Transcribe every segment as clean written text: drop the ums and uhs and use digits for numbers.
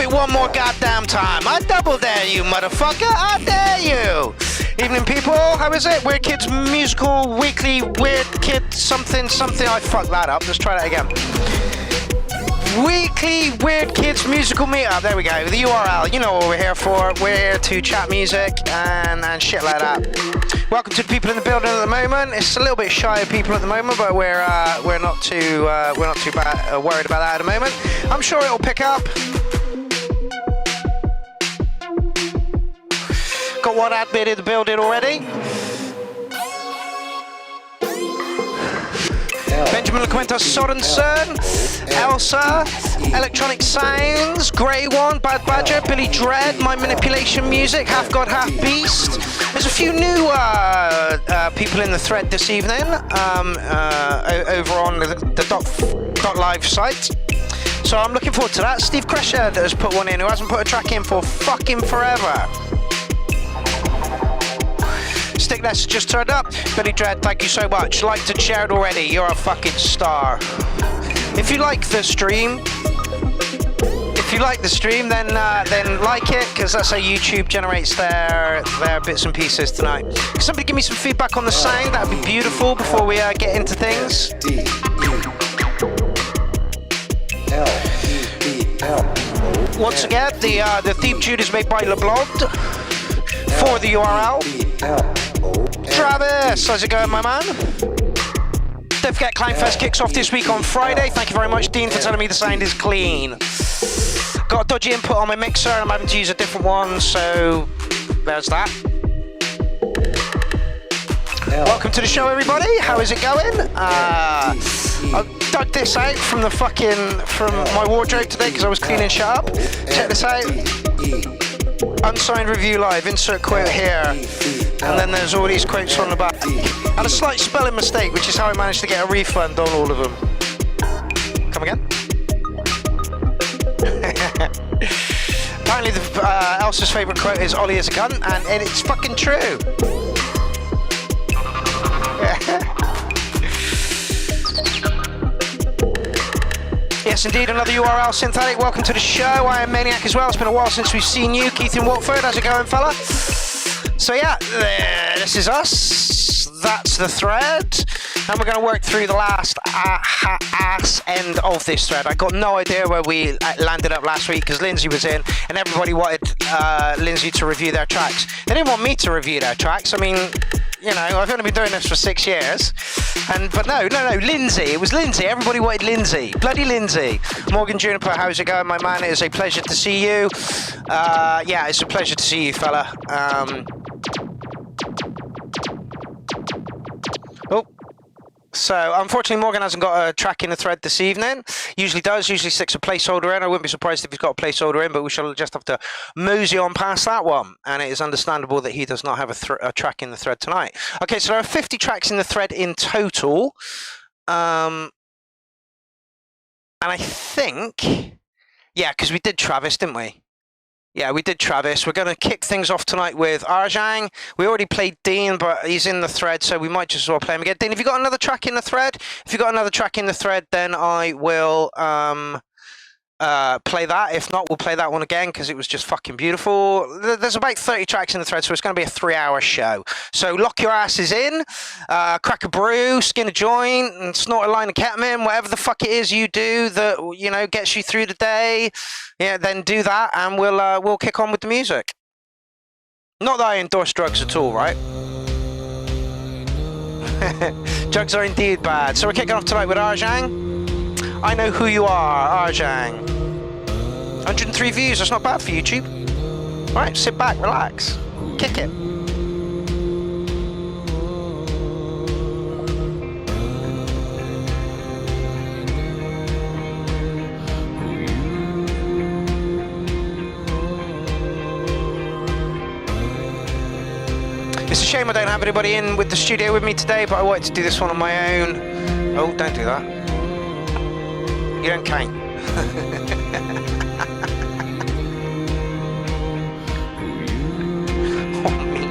One more goddamn time. I double dare you, motherfucker. I dare you. Evening, people. How is it? Weird Kids Musical Weekly Weird Kids something. I fucked that up. Let's try that again. Weekly Weird Kids Musical Meetup. There we go. The URL. You know what we're here for. We're here to chat music and shit like that. Welcome to the people in the building at the moment. It's a little bit shy of people at the moment, but we're not too bad, worried about that at the moment. I'm sure it'll pick up. Got one admin in the building already. Benjamin LaQuenta Sorensen, Elsa, Electronic Sounds, Grey One, Bad Badger, Billy Dread, My Manipulation Music, Half God, Half Beast. There's a few new people in the thread this evening over on the dot live site. So I'm looking forward to that. Steve Cresher has put one in who hasn't put a track in for fucking forever. Stickness just turned up. Billy Dread, thank you so much. Liked and shared already. You're a fucking star. If you like the stream, then like it, because that's how YouTube generates their bits and pieces tonight. Can somebody give me some feedback on the sound? That'd be beautiful before we get into things. Once again, the theme tune is made by LeBlond for the URL. Travis, how's it going, my man? Don't forget, Clownfest kicks off this week on Friday. Thank you very much, Dean, for telling me the sound is clean. Got a dodgy input on my mixer, and I'm having to use a different one, so there's that. Welcome to the show, everybody. How is it going? I dug this out from my wardrobe today because I was cleaning shit up. Check this out. Unsigned review live, insert quote here, and then there's all these quotes on the back, and a slight spelling mistake, which is how I managed to get a refund on all of them. Come again? Apparently Elsa's favourite quote is Ollie is a cunt, and it's fucking true. Yes, indeed, another URL Synthetic. Welcome to the show. I am Maniac as well. It's been a while since we've seen you, Keith in Watford. How's it going, fella? So yeah, this is us. That's the thread, and we're going to work through the last ass end of this thread. I got no idea where we landed up last week because Lindsay was in, and everybody wanted Lindsay to review their tracks. They didn't want me to review their tracks. I mean, you know, I've only been doing this for 6 years. But no, Lindsay. It was Lindsay. Everybody wanted Lindsay. Bloody Lindsay. Morgan Juniper, how's it going, my man? It is a pleasure to see you. Yeah, it's a pleasure to see you, fella. So unfortunately, Morgan hasn't got a track in the thread this evening. Usually does. Usually sticks a placeholder in. I wouldn't be surprised if he's got a placeholder in, but we shall just have to mosey on past that one. And it is understandable that he does not have a track in the thread tonight. Okay, so there are 50 tracks in the thread in total. And I think, yeah, because we did Travis, didn't we? Yeah, we did Travis. We're going to kick things off tonight with Arjang. We already played Dean, but he's in the thread, so we might just as well play him again. Dean, have you got another track in the thread? If you've got another track in the thread, then I will play that. If not, we'll play that one again because it was just fucking beautiful. There's about 30 tracks in the thread, so it's going to be a 3-hour show. So lock your asses in, crack a brew, skin a joint, and snort a line of ketamine, whatever the fuck it is you do that, you know, gets you through the day. Yeah, then do that, and we'll kick on with the music. Not that I endorse drugs at all, right? Drugs are indeed bad. So we're kicking off tonight with Arjang. I know who you are, Arjang. 103 views, that's not bad for YouTube. Alright, sit back, relax, kick it. It's a shame I don't have anybody in with the studio with me today, but I wanted to do this one on my own. Oh, don't do that. You don't count. Oh, me.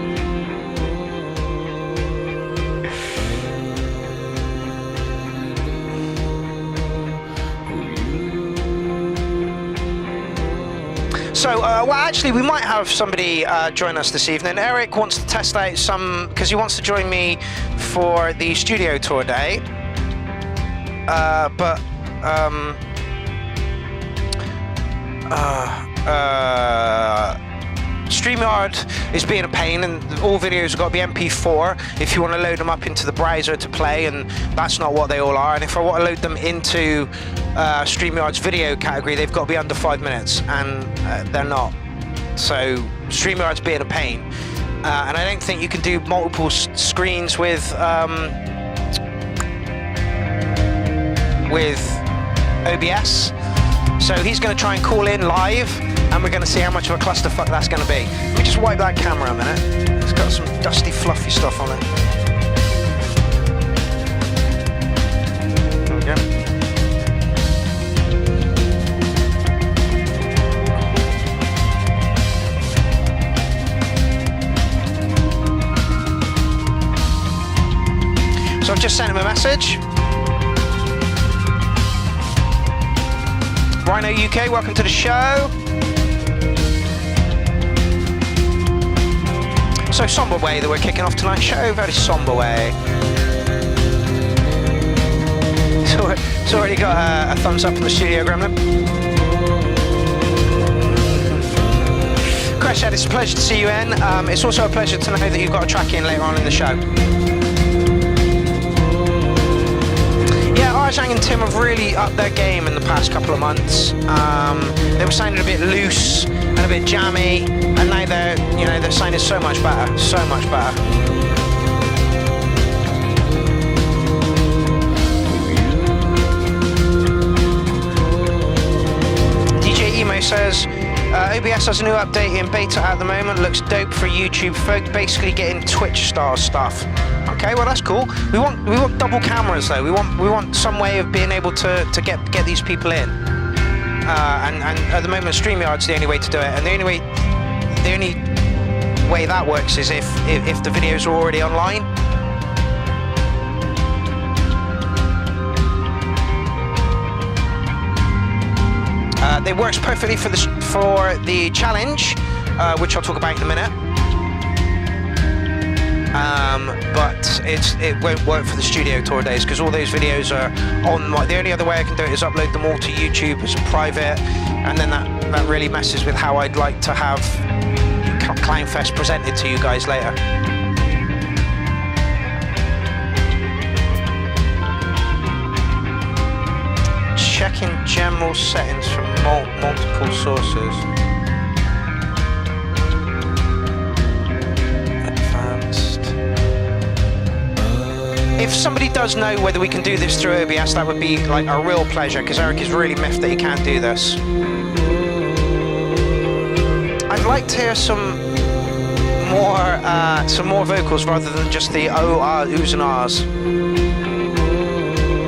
So, well, actually, we might have somebody join us this evening. Eric wants to test out some, because he wants to join me for the studio tour day. But StreamYard is being a pain, and all videos have got to be MP4 if you want to load them up into the browser to play, and that's not what they all are. And if I want to load them into StreamYard's video category, they've got to be under 5 minutes, and they're not. So StreamYard's being a pain, and I don't think you can do multiple screens with OBS. So he's going to try and call in live, and we're going to see how much of a clusterfuck that's going to be. Let me just wipe that camera a minute. It's got some dusty, fluffy stuff on it. There we go. So I've just sent him a message. Rhino UK, welcome to the show. So somber way that we're kicking off tonight's show, very somber way. So it's already got a thumbs up in the studio, Gremlin. Crash Ed, it's a pleasure to see you in. It's also a pleasure to know that you've got a track in later on in the show. Arjang and Tim have really upped their game in the past couple of months. They were sounding a bit loose and a bit jammy, and now they're sounding so much better, so much better. DJ Emo says OBS has a new update in beta at the moment. Looks dope for YouTube folk, basically getting Twitch style stuff. Okay, well that's cool. We want double cameras though. We want some way of being able to get these people in. And at the moment, StreamYard's the only way to do it. And the only way that works is if the videos are already online. It works perfectly for the challenge, which I'll talk about in a minute. But it won't work for the studio tour days because all those videos are on the only other way I can do it is upload them all to YouTube as a private, and then that really messes with how I'd like to have Clownfest presented to you guys later. Checking general settings from multiple sources. If somebody does know whether we can do this through OBS, that would be like a real pleasure, because Eric is really miffed that he can't do this. I'd like to hear some more vocals rather than just the oohs and ahs.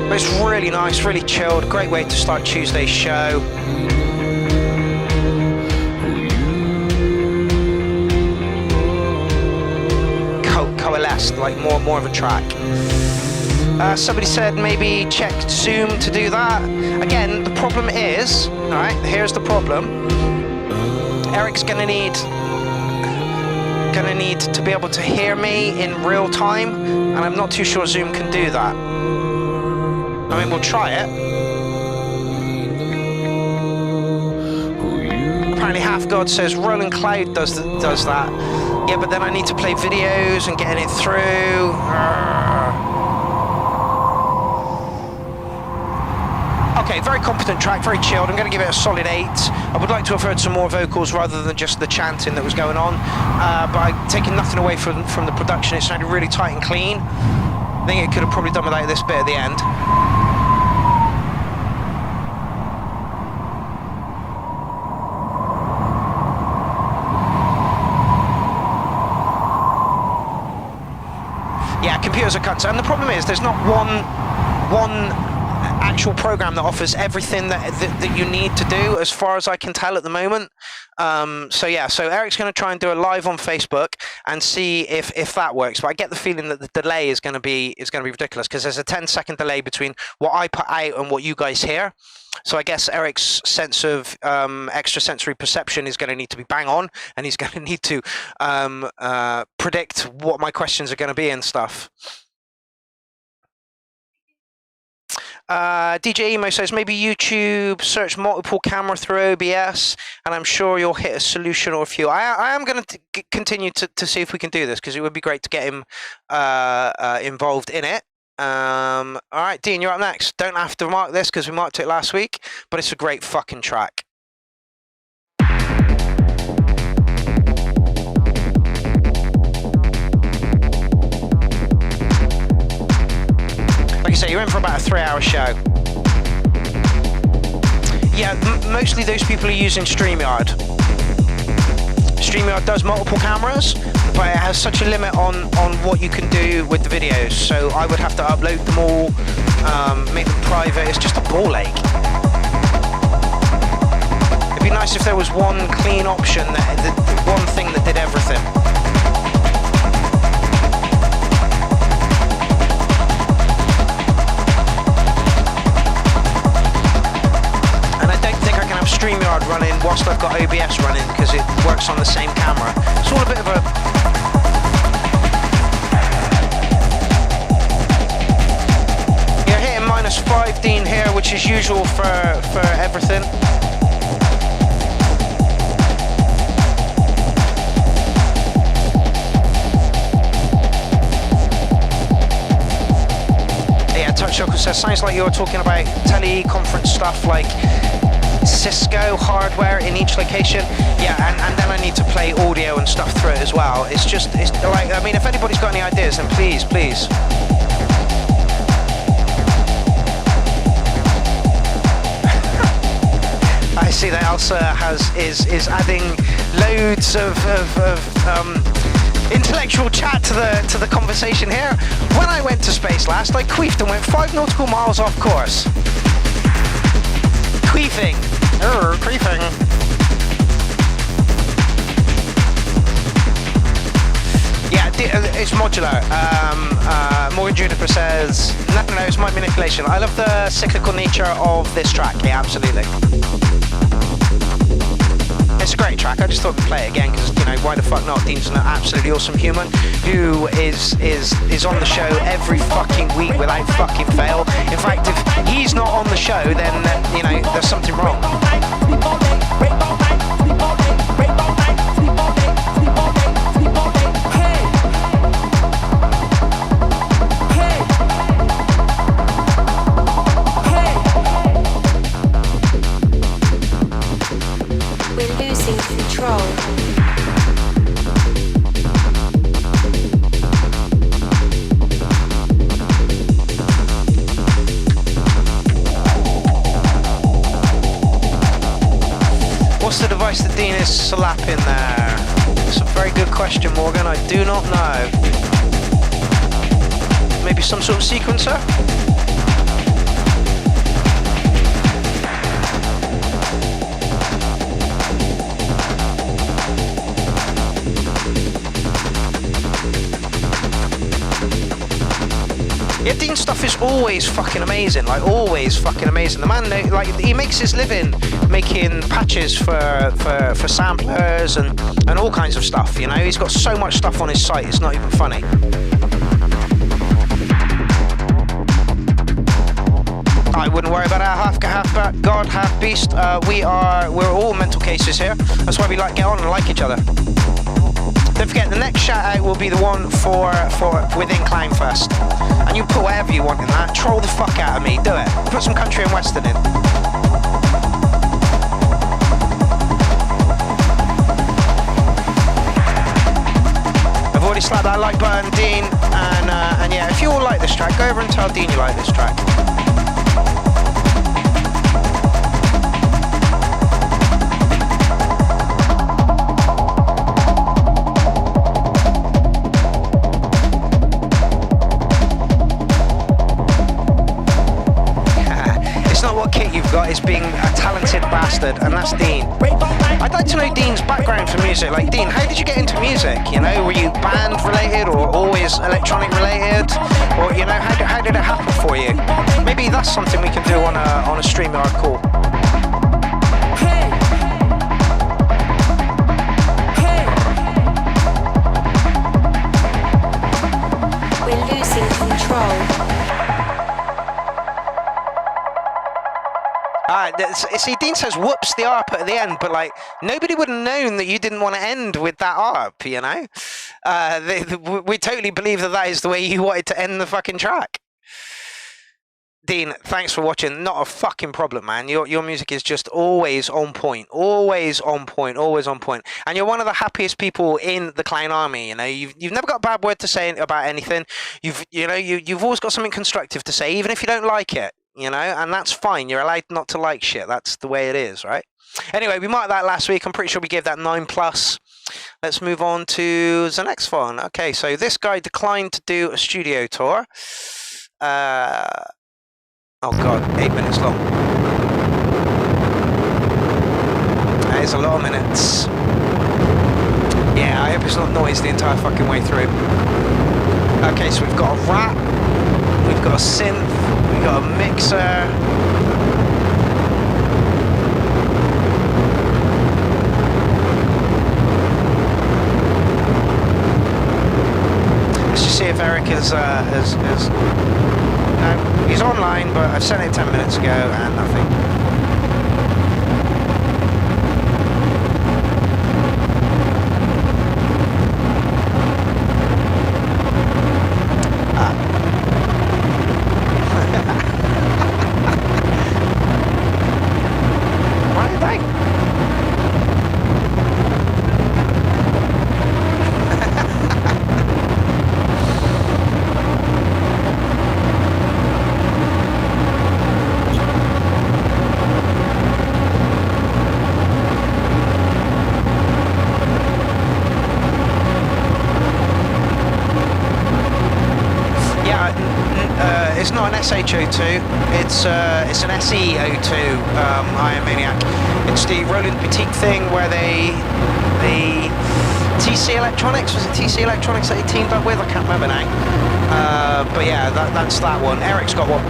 But it's really nice, really chilled, great way to start Tuesday's show. Coalesced, like more of a track. Somebody said maybe check Zoom to do that. Again, the problem is, all right, here's the problem. Eric's gonna need to be able to hear me in real time, and I'm not too sure Zoom can do that. I mean, we'll try it. Apparently Half God says Rolling Cloud does that. Yeah, but then I need to play videos and getting it through. Okay, very competent track, very chilled. I'm going to give it a solid 8. I would like to have heard some more vocals rather than just the chanting that was going on. But I'm taking nothing away from the production. It sounded really tight and clean. I think it could have probably done without this bit at the end. Yeah, computers are cunts, and the problem is there's not one actual program that offers everything that you need to do, as far as I can tell at the moment. So yeah, so Eric's going to try and do a live on Facebook and see if that works. But I get the feeling that the delay is going to be ridiculous, because there's a 10-second delay between what I put out and what you guys hear. So I guess Eric's sense of extrasensory perception is going to need to be bang on, and he's going to need to predict what my questions are going to be and stuff. DJ Emo says maybe YouTube search multiple camera through OBS, and I'm sure you'll hit a solution or a few. I am going to continue to see if we can do this, because it would be great to get him involved in it. All right, Dean, you're up next. Don't have to mark this because we marked it last week, but it's a great fucking track. Like I say, you're in for about a 3-hour show. Yeah, mostly those people are using StreamYard. StreamYard does multiple cameras, but it has such a limit on what you can do with the videos. So I would have to upload them all, make them private. It's just a ball ache. It'd be nice if there was one clean option, one thing that did everything. StreamYard running whilst I've got OBS running, because it works on the same camera. It's all a bit of a... You're hitting -5 Dean here, which is usual for everything. Yeah, Touch Circle says, sounds like you're talking about teleconference stuff like Cisco hardware in each location. Yeah, and then I need to play audio and stuff through it as well. It's like, I mean, if anybody's got any ideas, then please. I see that Elsa is adding loads of intellectual chat to the conversation here. When I went to space last, I queefed and went 5 nautical miles off course. Queefing. Queefing. Yeah, it's modular. Morgan Juniper says, no, it's my manipulation. I love the cyclical nature of this track. Yeah, absolutely. It's a great track. I just thought we'd play it again because, you know, why the fuck not? Dean's an absolutely awesome human who is on the show every fucking week without fucking fail. In fact, if he's not on the show, then you know, there's something wrong. question, Morgan. I do not know. Maybe some sort of sequencer? Yeah, Dean's stuff is always fucking amazing, like always fucking amazing. The man, like, he makes his living making patches for samplers and all kinds of stuff, you know. He's got so much stuff on his site, it's not even funny. I wouldn't worry about our half God, half beast. We're all mental cases here. That's why we like get on and like each other. Don't forget, the next shout out will be the one for within Clownfest. And you put whatever you want in that. Troll the fuck out of me, do it. Put some country and western in. I've already slapped that like button, Dean, and yeah, if you all like this track, go over and tell Dean you like this track. Is being a talented bastard, and that's Dean. I'd like to know Dean's background for music. Like, Dean, how did you get into music? You know, were you band related or always electronic related? Or, you know, how did it happen for you? Maybe that's something we can do on a StreamYard call. We're losing control. See, Dean says whoops the ARP at the end, but like nobody would have known that you didn't want to end with that ARP, you know? We totally believe that is the way you wanted to end the fucking track. Dean, thanks for watching. Not a fucking problem, man. Your music is just always on point. Always on point. Always on point. And you're one of the happiest people in the Clown Army. You know, you've never got a bad word to say about anything. You've always got something constructive to say, even if you don't like it. You know, and that's fine. You're allowed not to like shit. That's the way it is, right? Anyway, we marked that last week. I'm pretty sure we gave that 9+. Let's move on to the next one. Okay, so this guy declined to do a studio tour. Oh God, 8 minutes long. That is a lot of minutes. Yeah, I hope it's not noise the entire fucking way through. Okay, so we've got a rat. We've got a synth. We've got a mixer. Let's just see if Eric has no, he's online, but I've sent it 10 minutes ago and nothing. It's not an SHO2, it's an SEO2 Iron Maniac. It's the Roland Boutique thing where the TC Electronics, was it TC Electronics that he teamed up with? I can't remember now. But yeah, that's that one. Eric's got one.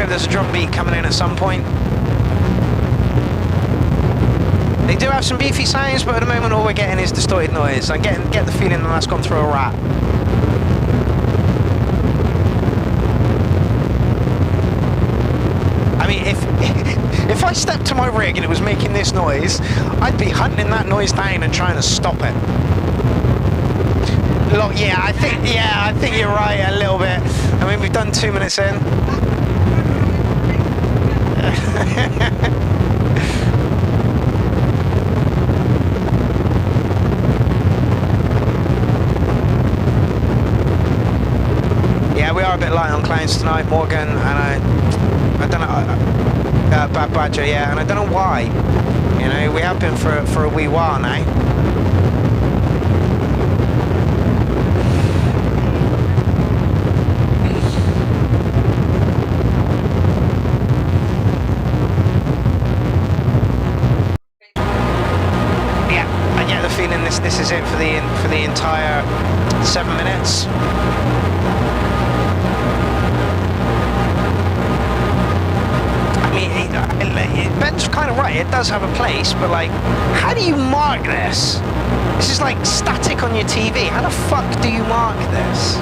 There's a drum beat coming in at some point. They do have some beefy sounds, but at the moment all we're getting is distorted noise. I get the feeling that that's gone through a rat. I mean, if I stepped to my rig and it was making this noise, I'd be hunting that noise down and trying to stop it. Yeah, I think you're right a little bit. I mean, we've done 2 minutes in. Yeah, we are a bit light on clowns tonight, Morgan, and I don't know, Bad Badger, yeah, and I don't know why. You know, we have been for a wee while now. Feeling this is it for the entire 7 minutes. I mean, Ben's kind of right. It does have a place, but like, how do you mark this? This is like static on your TV. How the fuck do you mark this?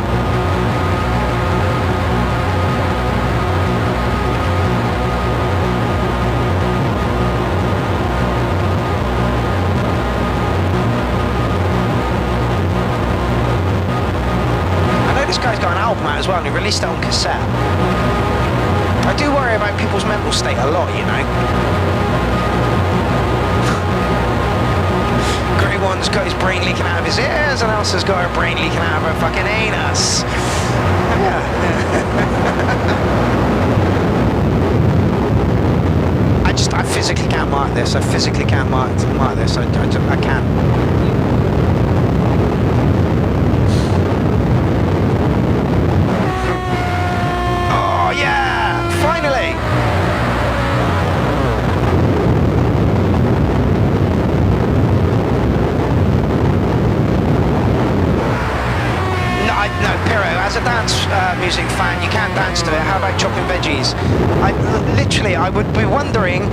This guy's got an album out as well, and he released it on cassette. I do worry about people's mental state a lot, you know. Grey One's got his brain leaking out of his ears, and Elsa's got her brain leaking out of her fucking anus. Yeah. I physically can't mark this. I physically can't mark this. I can't. No, Pierrot, as a dance music fan, you can't dance to it. How about chopping veggies? I would be wondering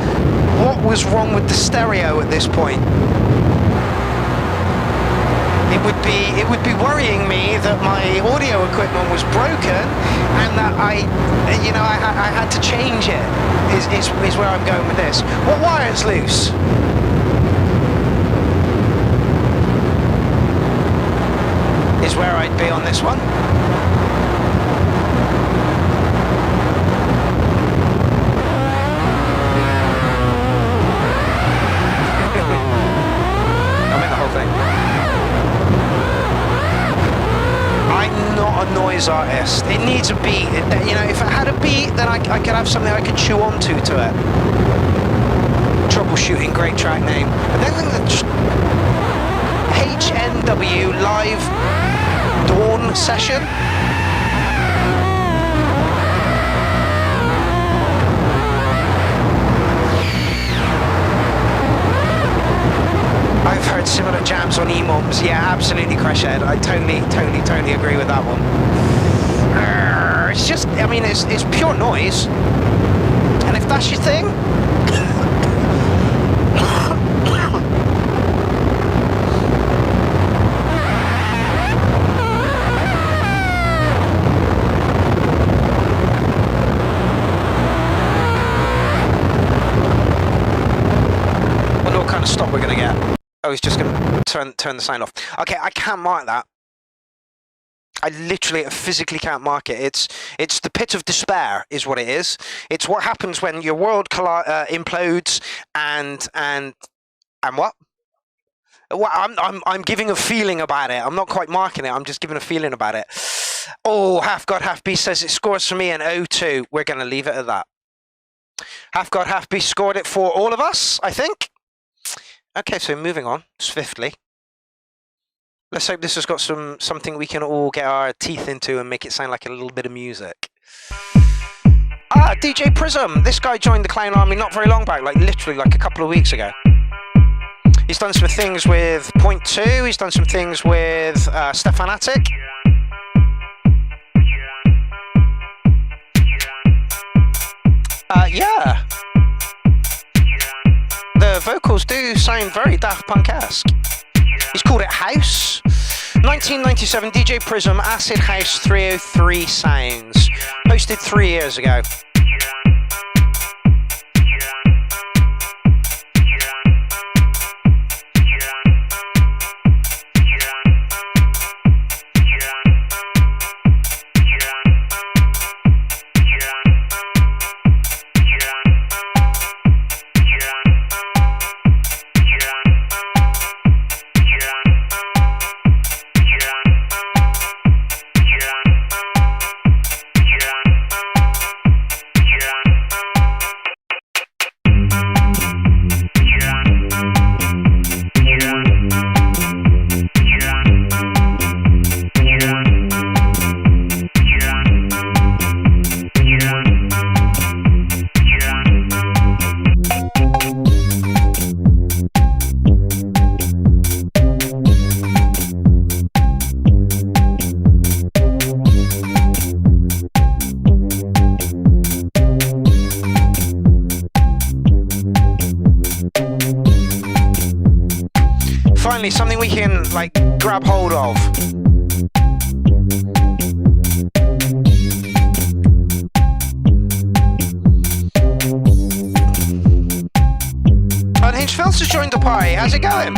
what was wrong with the stereo at this point. It would be worrying me that my audio equipment was broken and that I had to change it. Is where I'm going with this. What wire's loose? Is where I'd be on this one. I'm in the whole thing. I'm not a noise artist. It needs a beat. You know, if it had a beat, then I could have something I could chew onto to it. Troubleshooting, great track name. And then the HNW live Dawn session. I've heard similar jams on E-Moms. Yeah, absolutely, Crashhead. I totally agree with that one. It's just, I mean, it's pure noise. And if that's your thing, stop we're gonna get. Oh, he's just gonna turn the sound off. Okay, I can't mark that. I literally physically can't mark it. It's the pit of despair is what it is. It's what happens when your world implodes and what? Well, I'm giving a feeling about it. I'm not quite marking it. I'm just giving a feeling about it. Oh, Half God Half Beast says it scores for me an 0-2. We're gonna leave it at that. Half God Half Beast scored it for all of us, I think. Okay, so moving on swiftly. Let's hope this has got something we can all get our teeth into and make it sound like a little bit of music. Ah, DJ Prism. This guy joined the Clown Army not very long back, like literally like a couple of weeks ago. He's done some things with Point 2. He's done some things with Stefan Attic. Yeah. The vocals do sound very Daft Punk-esque. He's called it House. 1997 DJ Prism Acid House 303 Sounds. Posted 3 years ago. finally something we can like grab hold of. Unhinged Phils has joined the party. How's it going?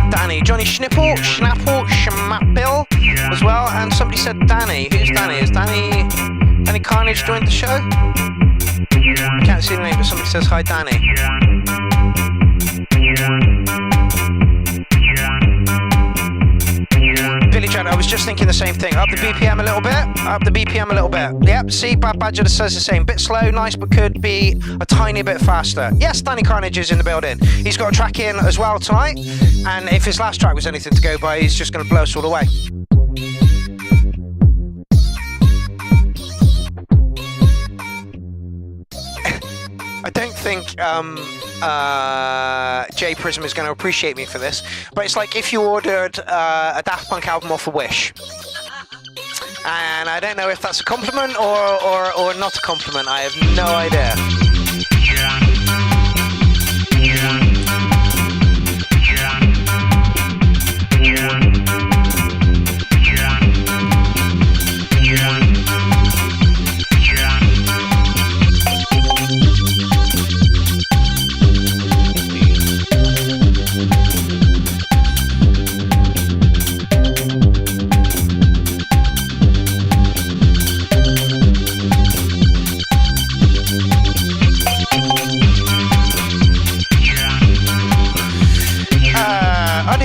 Danny, Johnny Schnapple, Schmappill as well, and somebody said Danny. Who's Danny? Is Danny Carnage joined the show? I can't see the name, but somebody says hi, Danny. Billy Judd, I was just thinking the same thing. Up the BPM a little bit. Up the BPM a little bit. Yep, see, Bad Badger says the same. Bit slow, nice, but could be a tiny bit faster. Yes, Danny Carnage is in the building. He's got a track in as well tonight. And if his last track was anything to go by, he's just going to blow us all away. I don't think J Prism is going to appreciate me for this, but it's like if you ordered a Daft Punk album off a Wish. And I don't know if that's a compliment or not a compliment. I have no idea.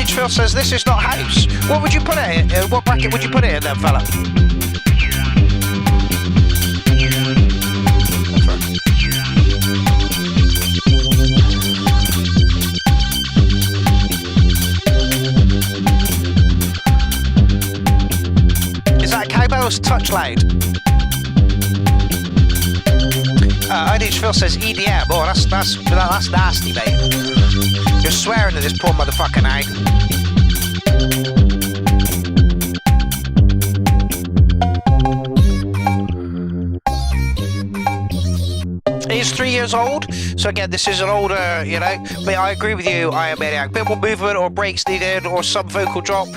Phil says this is not house. What would you put it in? What bracket would you put it in then, fella? Is that a cowbell's touch loud? IDH Phil says EDM. Oh, that's nasty, mate. You're swearing at this poor motherfucker now. He's 3 years old, so again, this is an older, you know, but I agree with you, I am Maniac. Bit more movement or breaks needed or some vocal drop.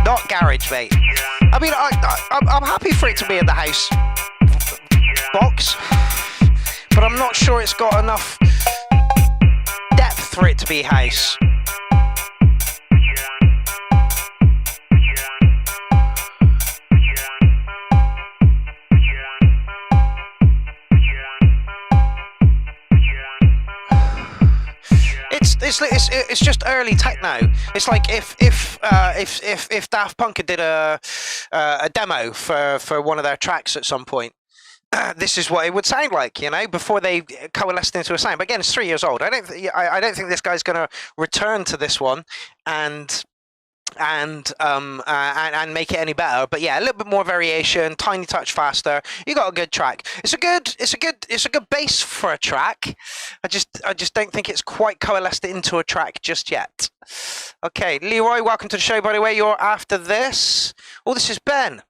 Not garage, mate. I mean, I'm happy for it to be in the house box, but I'm not sure it's got enough depth for it to be house. It's just early techno. It's like if Daft Punk did a demo for one of their tracks at some point, this is what it would sound like, you know, before they coalesced into a sound. But again, it's 3 years old. I don't think this guy's going to return to this one and make it any better. But yeah, a little bit more variation, tiny touch faster. You got a good track. It's a good base for a track. I just don't think it's quite coalesced into a track just yet. Okay, Leroy, welcome to the show, by the way. You're after this. Oh, this is Ben.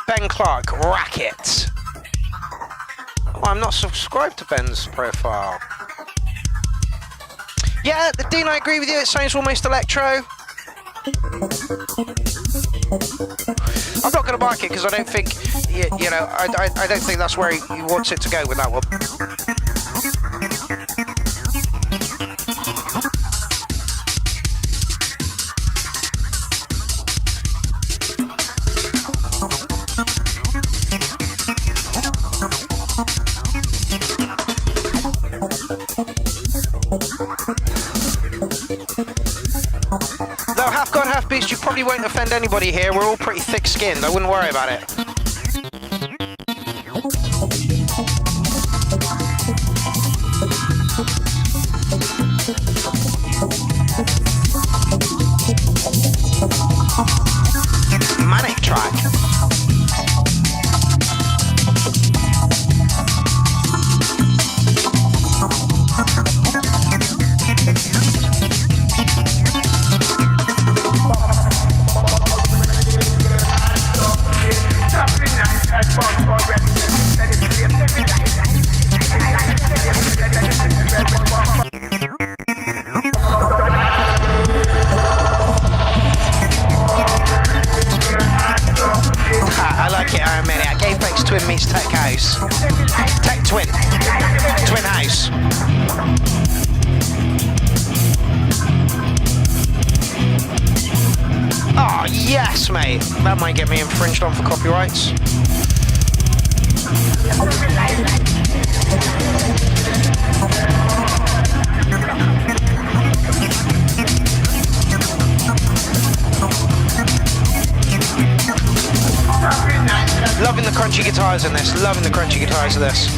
Ben Clark, Racket. Oh, I'm not subscribed to Ben's profile. Yeah, Dean, I agree with you. It sounds almost electro. I'm not going to mark it because I don't think, you know, I don't think that's where he wants it to go with that one. Though half god, half beast, you probably won't offend anybody here. We're all pretty thick-skinned. I wouldn't worry about it. I like it, Iron Maniac. Apex Twin meets Tech House. Tech Twin. Twin House. Oh, yes, mate. That might get me infringed on for copyrights. Loving the crunchy guitars in this. Loving the crunchy guitars of this.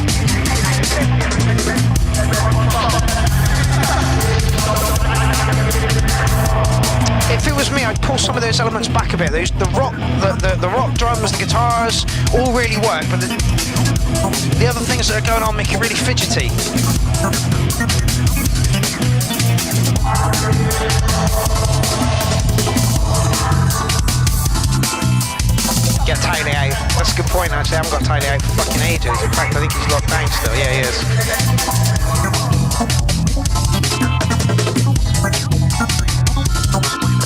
If it was me, I'd pull some of those elements back a bit. The rock drums, the guitars, all really work, but the other things that are going on make it really fidgety. Get Tyler out. That's a good point, actually. I haven't got Tyler out for fucking ages. In fact, I think he's locked down still. Yeah, he is.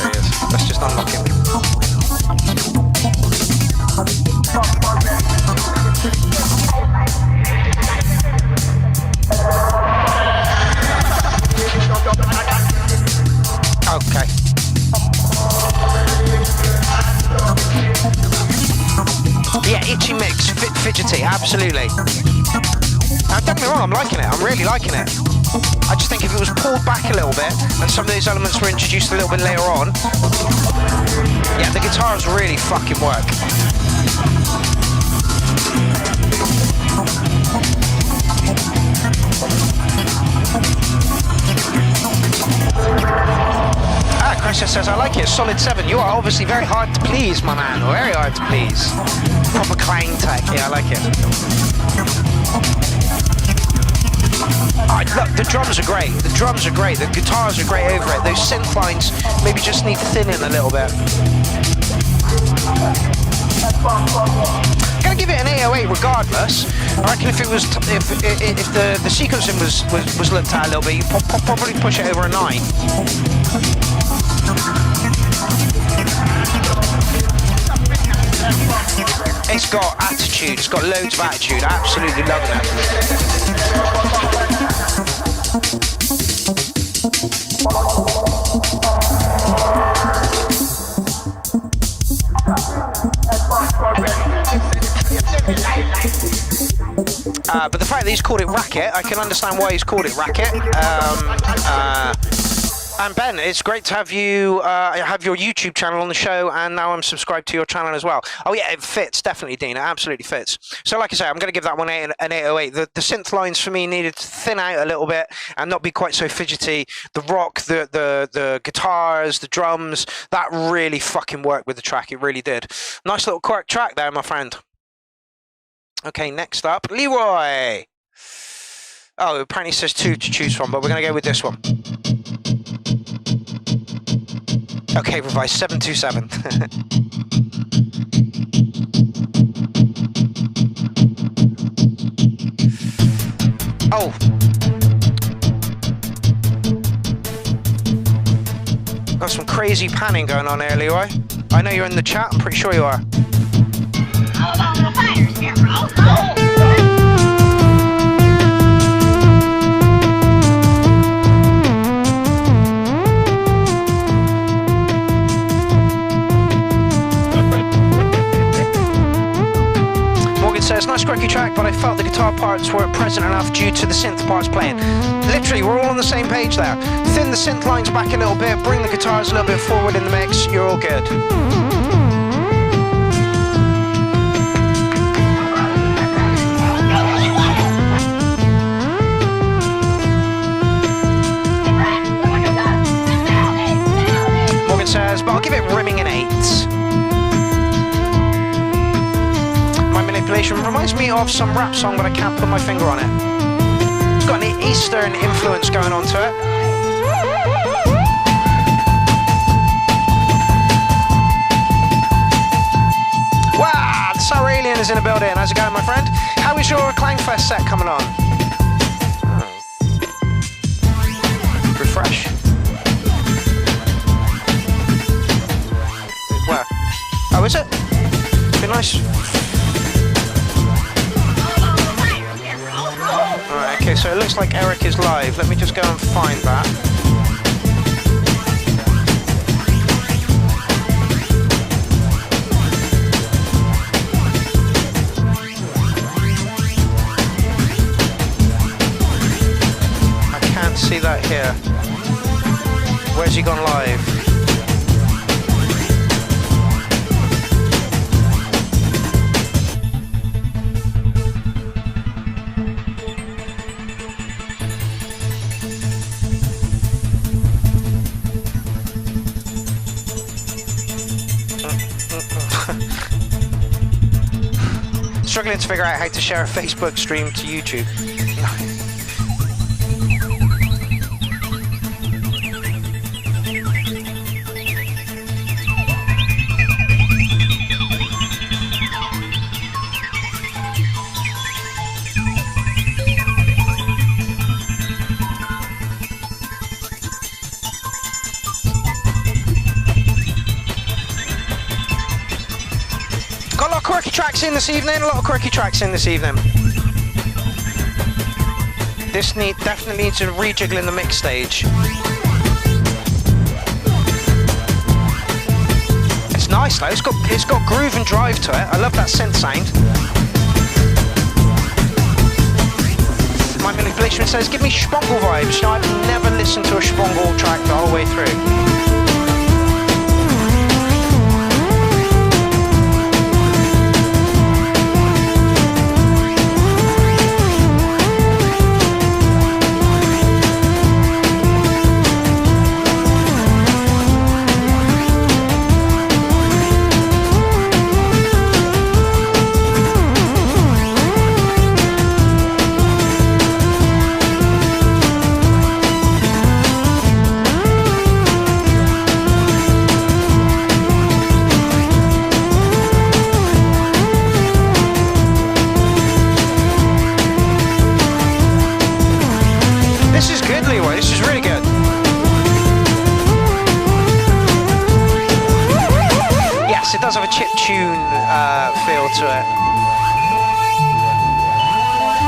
There he is. Let's just unlock him. Okay. Yeah, itchy mix, fidgety, absolutely. Now, don't get me wrong, I'm liking it. I'm really liking it. I just think if it was pulled back a little bit and some of those elements were introduced a little bit later on, yeah, the guitars really fucking work. Chris says, I like it, solid 7. You are obviously very hard to please, my man. Very hard to please. Proper clang tech, yeah, I like it. Look, the drums are great. The drums are great. The guitars are great over it. Those synth lines maybe just need to thin in a little bit. I'm gonna give it an 808 regardless. I reckon if it was if the sequencing was looked at a little bit, you probably push it over a 9. It's got attitude. It's got loads of attitude. Absolutely loving it. But the fact that he's called it Racket, I can understand why he's called it Racket. And Ben, it's great to have you have your YouTube channel on the show, and now I'm subscribed to your channel as well. Oh yeah, it fits, definitely, Dean. It absolutely fits. So like I say, I'm going to give that one an 808. The synth lines for me needed to thin out a little bit and not be quite so fidgety. The rock, the guitars, the drums, that really fucking worked with the track. It really did. Nice little correct track there, my friend. Okay, next up, Leroy. Oh, apparently it says 2 to choose from, but we're going to go with this one. Okay, revise 727. Oh. Got some crazy panning going on here, Leroy. I know you're in the chat, I'm pretty sure you are. Hold on the fires here, bro. Says, nice quirky track, but I felt the guitar parts weren't present enough due to the synth parts playing. Literally, we're all on the same page there. Thin the synth lines back a little bit, bring the guitars a little bit forward in the mix, you're all good. Morgan says, but I'll give it rimming an 8. Reminds me of some rap song, but I can't put my finger on it. It's got an Eastern influence going on to it. Wow, the Aurelian is in the building. How's it going, my friend? How is your Clangfest set coming on? Oh. Refresh. Where? Oh, is it? Be nice. Alright, okay, so it looks like Eric is live. Let me just go and find that. I can't see that here. Where's he gone live? Struggling to figure out how to share a Facebook stream to YouTube. Got a lot of quirky tracks in this evening, This definitely needs a rejiggle in the mix stage. It's nice though, it's got groove and drive to it. I love that synth sound. My manipulation says, give me Spongle vibes. You know, I've never listened to a Spongle track the whole way through. It does have a chip tune feel to it.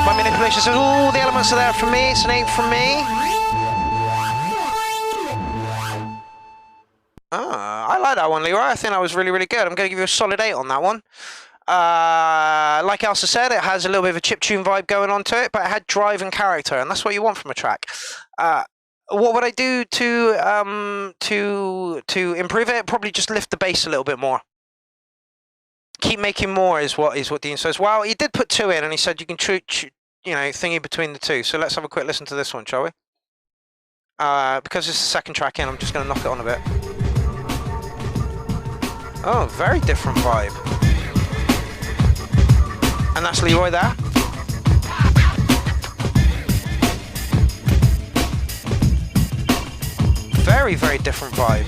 My manipulation says all the elements are there for me. It's an 8 from me. I like that one, Leroy. I think that was really, really good. I'm going to give you a solid 8 on that one. Like Elsa said, it has a little bit of a chiptune vibe going on to it, but it had drive and character, and that's what you want from a track. What would I do to improve it? Probably just lift the bass a little bit more. Keep making more is what Dean says. Well, he did put 2 in, and he said you can thingy between the 2. So let's have a quick listen to this one, shall we? Because it's the second track in, I'm just going to knock it on a bit. Oh, very different vibe. And that's Leroy there. Very, very different vibe.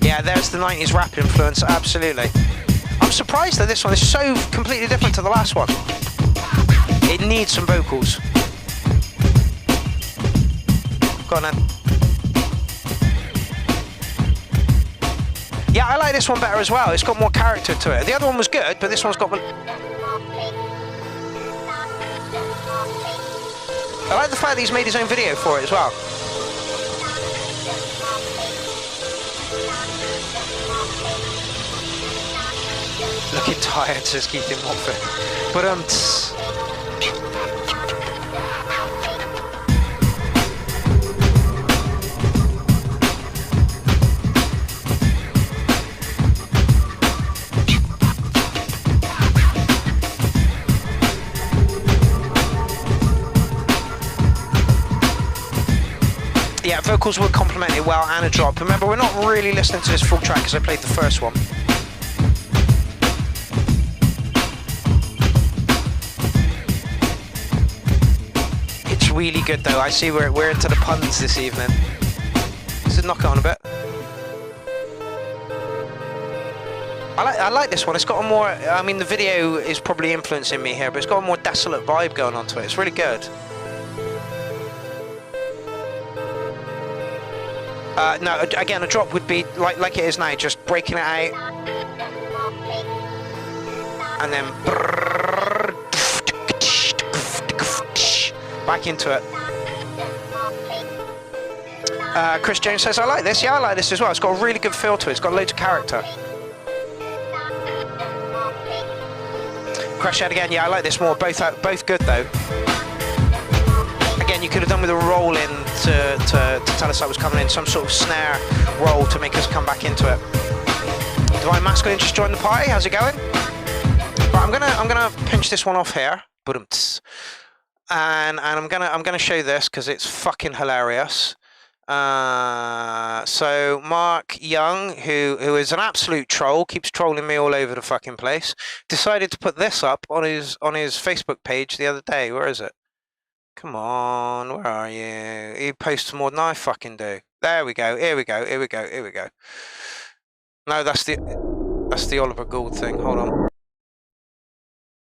Yeah, there's the 90s rap influence, absolutely. I'm surprised that this one is so completely different to the last one. It needs some vocals. Go on then. Yeah, I like this one better as well. It's got more character to it. The other one was good, but this one's got... I like the fact that he's made his own video for it as well. Looking tired, says Keith in Watford. But yeah, vocals would complement it well and a drop. Remember, we're not really listening to this full track because I played the first one. It's really good though. I see we're into the puns this evening. Let's knock it on a bit. I like this one. It's got a more, I mean the video is probably influencing me here, but it's got a more desolate vibe going on to it. It's really good. No, again, a drop would be like it is now, just breaking it out. And then back into it. Chris Jones says, I like this. Yeah, I like this as well. It's got a really good feel to it. It's got loads of character. Crash out again. Yeah, I like this more. Both good though. Again, you could have done with a roll in to tell us that was coming in, some sort of snare roll to make us come back into it. Divine Masculine just joined the party. How's it going? Right, I'm gonna pinch this one off here, and I'm gonna show this because it's fucking hilarious. So Mark Young, who is an absolute troll, keeps trolling me all over the fucking place, decided to put this up on his Facebook page the other day. Where is it? Come on, where are you? He posts more than I fucking do. There we go. Here we go. No, that's the Oliver Gould thing. Hold on.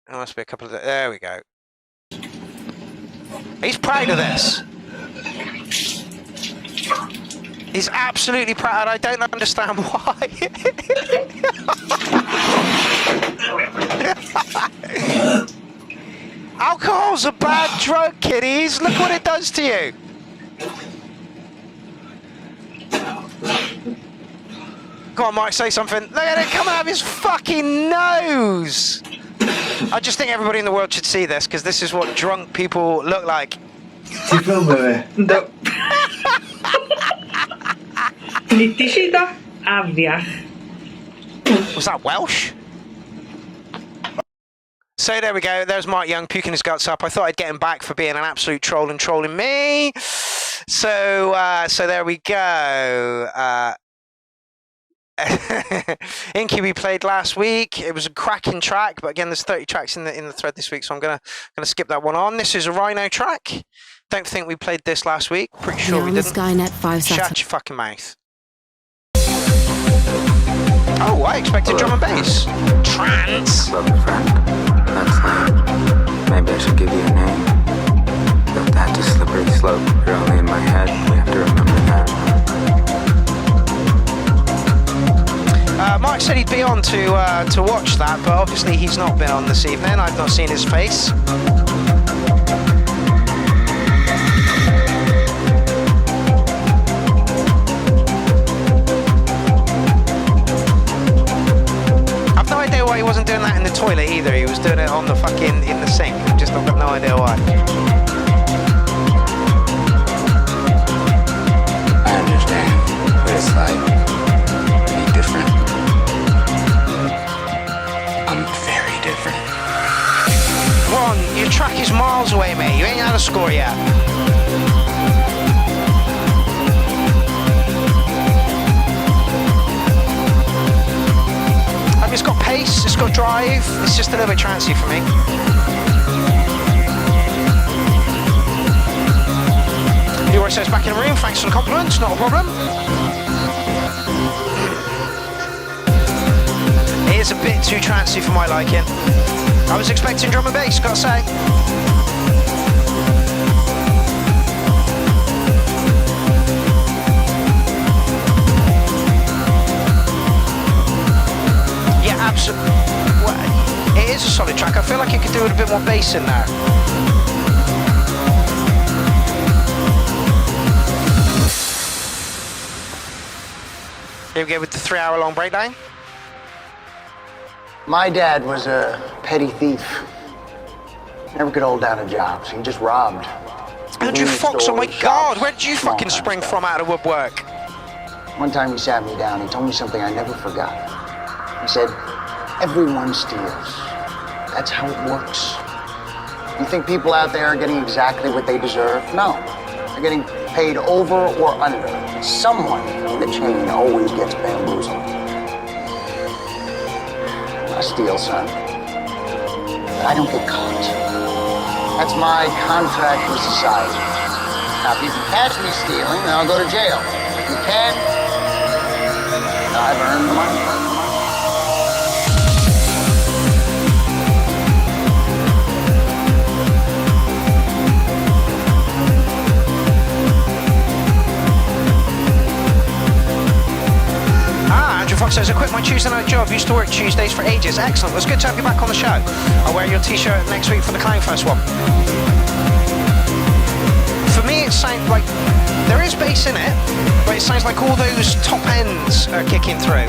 There must be a couple of. There we go. He's proud of this. He's absolutely proud. I don't understand why. Alcohol's a bad drug, kiddies. Look what it does to you. Go on, Mike, say something. Look at it come out of his fucking nose. I just think everybody in the world should see this, because this is what drunk people look like. No. Was that Welsh? So there we go. There's Mark Young puking his guts up. I thought I'd get him back for being an absolute troll and trolling me. So there we go. Inky we played last week. It was a cracking track, but again, there's 30 tracks in the thread this week, so I'm gonna skip that one on. This is a Rhino track. Don't think we played this last week. Pretty sure we didn't. Skynet 5 Shut your fucking mouth. Oh, I expected drum and bass. Trance. Love a friend. That's lame. Maybe I should give you a name. But that's a slippery slope. You're only in my head. We have to remember that. Mike said he'd be on to watch that, but obviously he's not been on this evening. I've not seen his face. I've no idea why he wasn't doing that in the toilet either. He was doing it on the fucking in the sink. Just I've got no idea why. I understand. But it's like different. I'm very different. Come on, your track is miles away, mate. You ain't had a score yet. It's got pace, it's got drive. It's just a little bit trancey for me. Leroy says back in the room. Thanks for the compliments. Not a problem. It is a bit too trancey for my liking. I was expecting drum and bass, gotta say. Yeah, absolutely. Well, it is a solid track. I feel like it could do with a bit more bass in there. Here we go with the 3-hour-long breakdown. My dad was a petty thief. Never could hold down a job, so he just robbed. Andrew Fox, oh my God, where did you fucking spring from out of the woodwork? One time he sat me down, he told me something I never forgot. He said, everyone steals. That's how it works. You think people out there are getting exactly what they deserve? No, they're getting paid over or under, someone in the chain always gets bamboozled. I steal, son, but I don't get caught. That's my contract with society. Now, if you can catch me stealing, then I'll go to jail. If you can't, I've earned the money. Fox says, I quit my Tuesday night job. Used to work Tuesdays for ages. Excellent. Well, it's good to have you back on the show. I'll wear your t-shirt next week for the Clownfest one. For me, it sounds like there is bass in it, but it sounds like all those top ends are kicking through.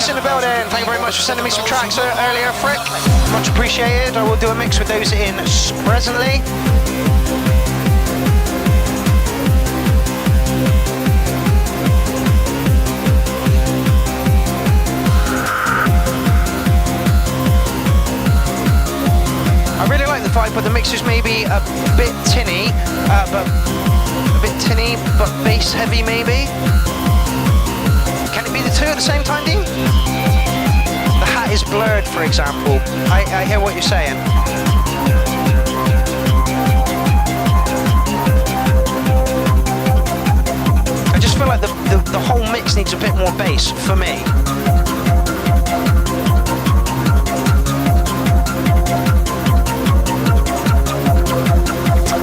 In the building. Thank you very much for sending me some tracks earlier, Frick. Much appreciated. I will do a mix with those in presently. I really like the vibe, but the mix is maybe a bit tinny, but bass heavy maybe. Can it be the two at the same time, Dean? The hat is blurred, for example. I hear what you're saying. I just feel like the whole mix needs a bit more bass for me.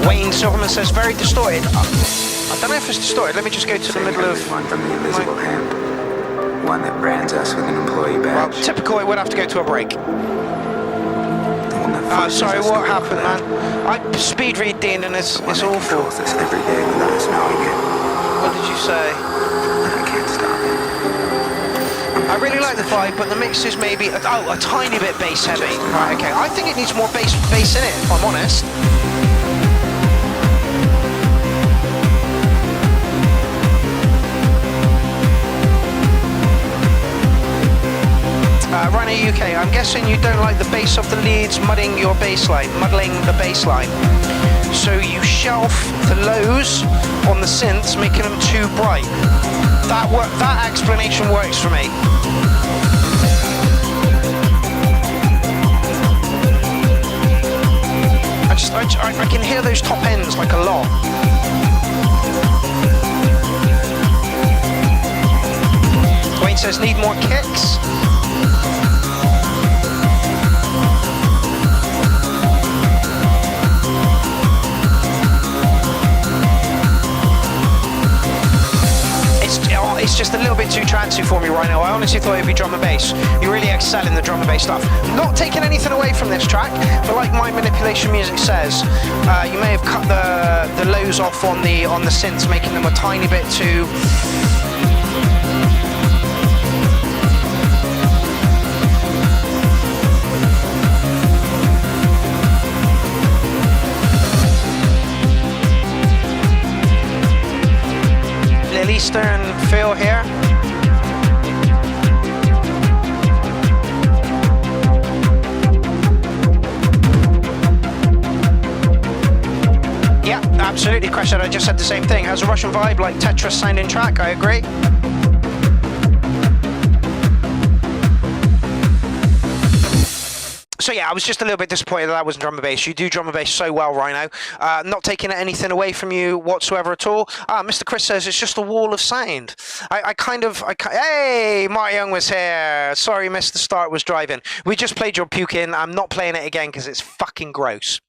Wayne Silverman says, very distorted. I don't know if it's distorted. Let me just go to the middle of... One from the invisible hand. One that brands us with an employee badge. Well, typical, it would have to go to a break. Sorry, what happened, man? I speed read, Dean, and it's awful. Controls us every day without us knowing it. What did you say? I can't stop it. I really like the vibe, but the mix is maybe a tiny bit bass heavy. Right, okay. I think it needs more bass in it, if I'm honest. Rhino UK, I'm guessing you don't like the bass of the leads muddling the bass line. So you shelf the lows on the synths, making them too bright. That explanation works for me. I can hear those top ends like a lot. Wayne says need more kicks. It's just a little bit too trancey for me right now. I honestly thought it'd be drum and bass. You really excel in the drum and bass stuff. Not taking anything away from this track, but like my manipulation music says, you may have cut the lows off on the synths, making them a tiny bit too. Eastern feel here. Yeah, absolutely, Crescent. I just said the same thing. Has a Russian vibe, like Tetris sounding track. I agree. So yeah, I was just a little bit disappointed that wasn't drum and bass. You do drum and bass so well, Rhino. Not taking anything away from you whatsoever at all. Mr. Chris says it's just a wall of sound. Hey, Mark Young was here. Sorry, missed the start, was driving. We just played your puke in. I'm not playing it again because it's fucking gross.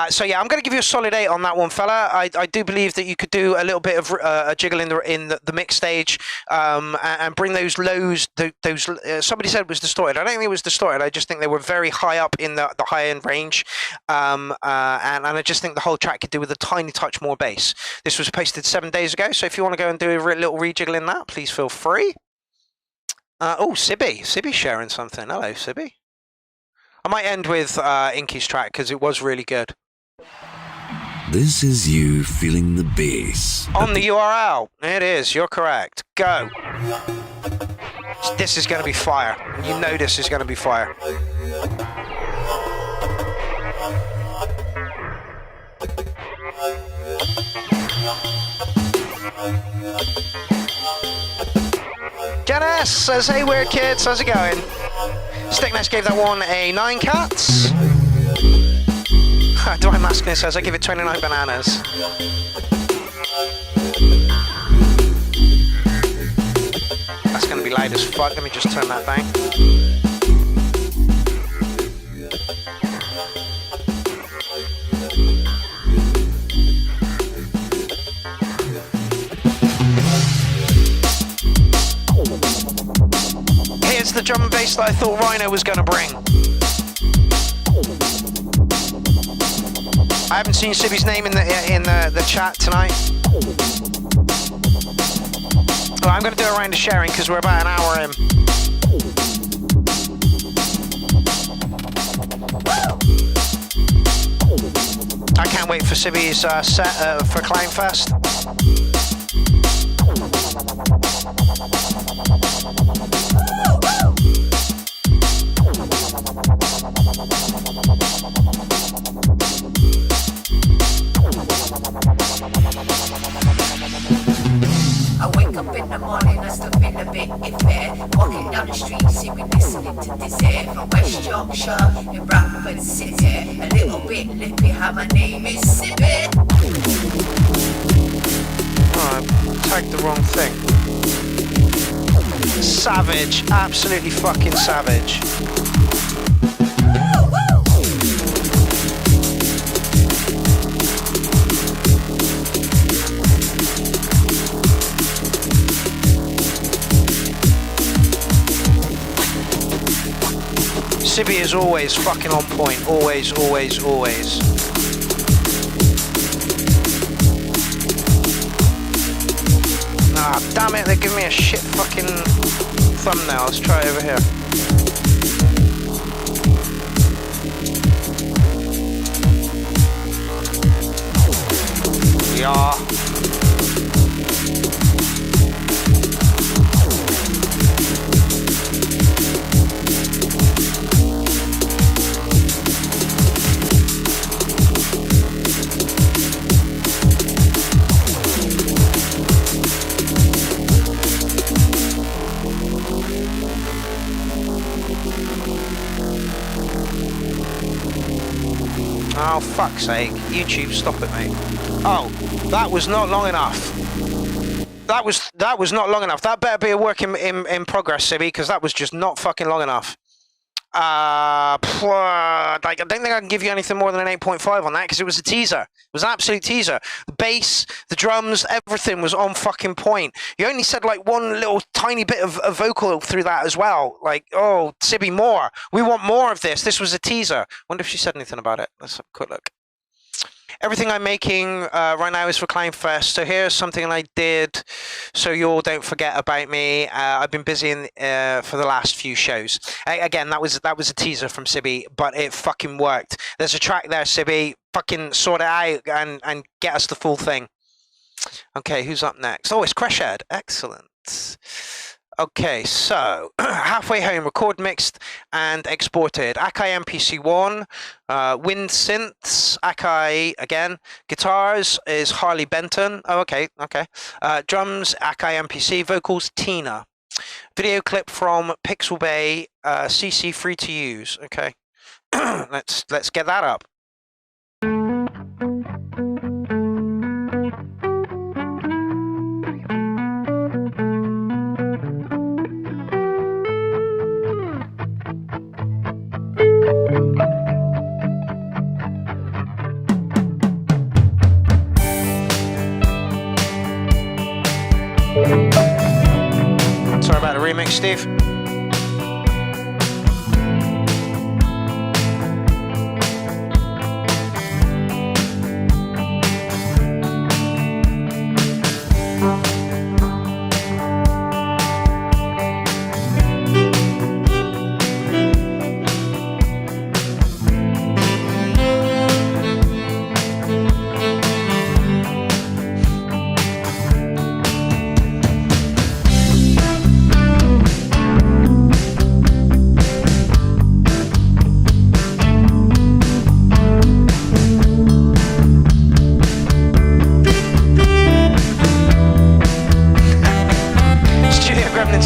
So yeah, I'm going to give you a solid 8 on that one, fella. I do believe that you could do a little bit of a jiggle in the mix stage, and bring those lows. Somebody said it was distorted. I don't think it was distorted. I just think they were very high up in the high end range, and I just think the whole track could do with a tiny touch more bass. This was posted 7 days ago, so if you want to go and do a little rejiggle in that, please feel free. Oh, Sibby's sharing something. Hello, Sibby. I might end with Inky's track because it was really good. This is you feeling the bass. On the URL. It is. You're correct. Go. This is going to be fire. You know this is going to be fire. Janice says, hey, weird kids. How's it going? Stickness gave that one a 9 cats. Dwight Maskin says, I give it 29 bananas. That's going to be loud as fuck. Let me just turn that down. Here's the drum and bass that I thought Rhino was going to bring. I haven't seen Sibby's name in the chat tonight. Well, I'm going to do a round of sharing because we're about an hour in. I can't wait for Sibby's set for Clownfest. I wake up in the morning, I stop in a bit in fair. Walking down the street, singing, listening to this air. From West Yorkshire in Bradford City. A little bit lippy, how my name is Sibby. Oh, I tagged the wrong thing. Savage, absolutely fucking savage. Sibby is always fucking on point. Always, always, always. Ah, damn it, they're giving me a shit fucking thumbnail. Let's try it over here. Yeah. Oh, fuck's sake. YouTube, stop it, mate. Oh, that was not long enough. That was not long enough. That better be a work in progress, Sibby, because that was just not fucking long enough. I don't think I can give you anything more than an 8.5 on that because it was a teaser. It was an absolute teaser. The bass, the drums, everything was on fucking point. You only said like one little tiny bit of vocal through that as well. Like, oh, Sibby, more. We want more of this. This was a teaser. Wonder if she said anything about it. Let's have a quick look. Everything I'm making right now is for Clownfest. So here's something I did so you all don't forget about me. I've been busy for the last few shows. Again, that was a teaser from Sibby, but it fucking worked. There's a track there, Sibby. Fucking sort it out and get us the full thing. Okay, who's up next? Oh, it's Crashhead. Excellent. Okay, so halfway home, record, mixed, and exported. Akai MPC1, wind synths, Akai again. Guitars is Harley Benton. Oh, okay. Drums, Akai MPC. Vocals, Tina. Video clip from Pixel Bay, CC free to use. Okay, let's get that up. Sorry about the remix, Steve.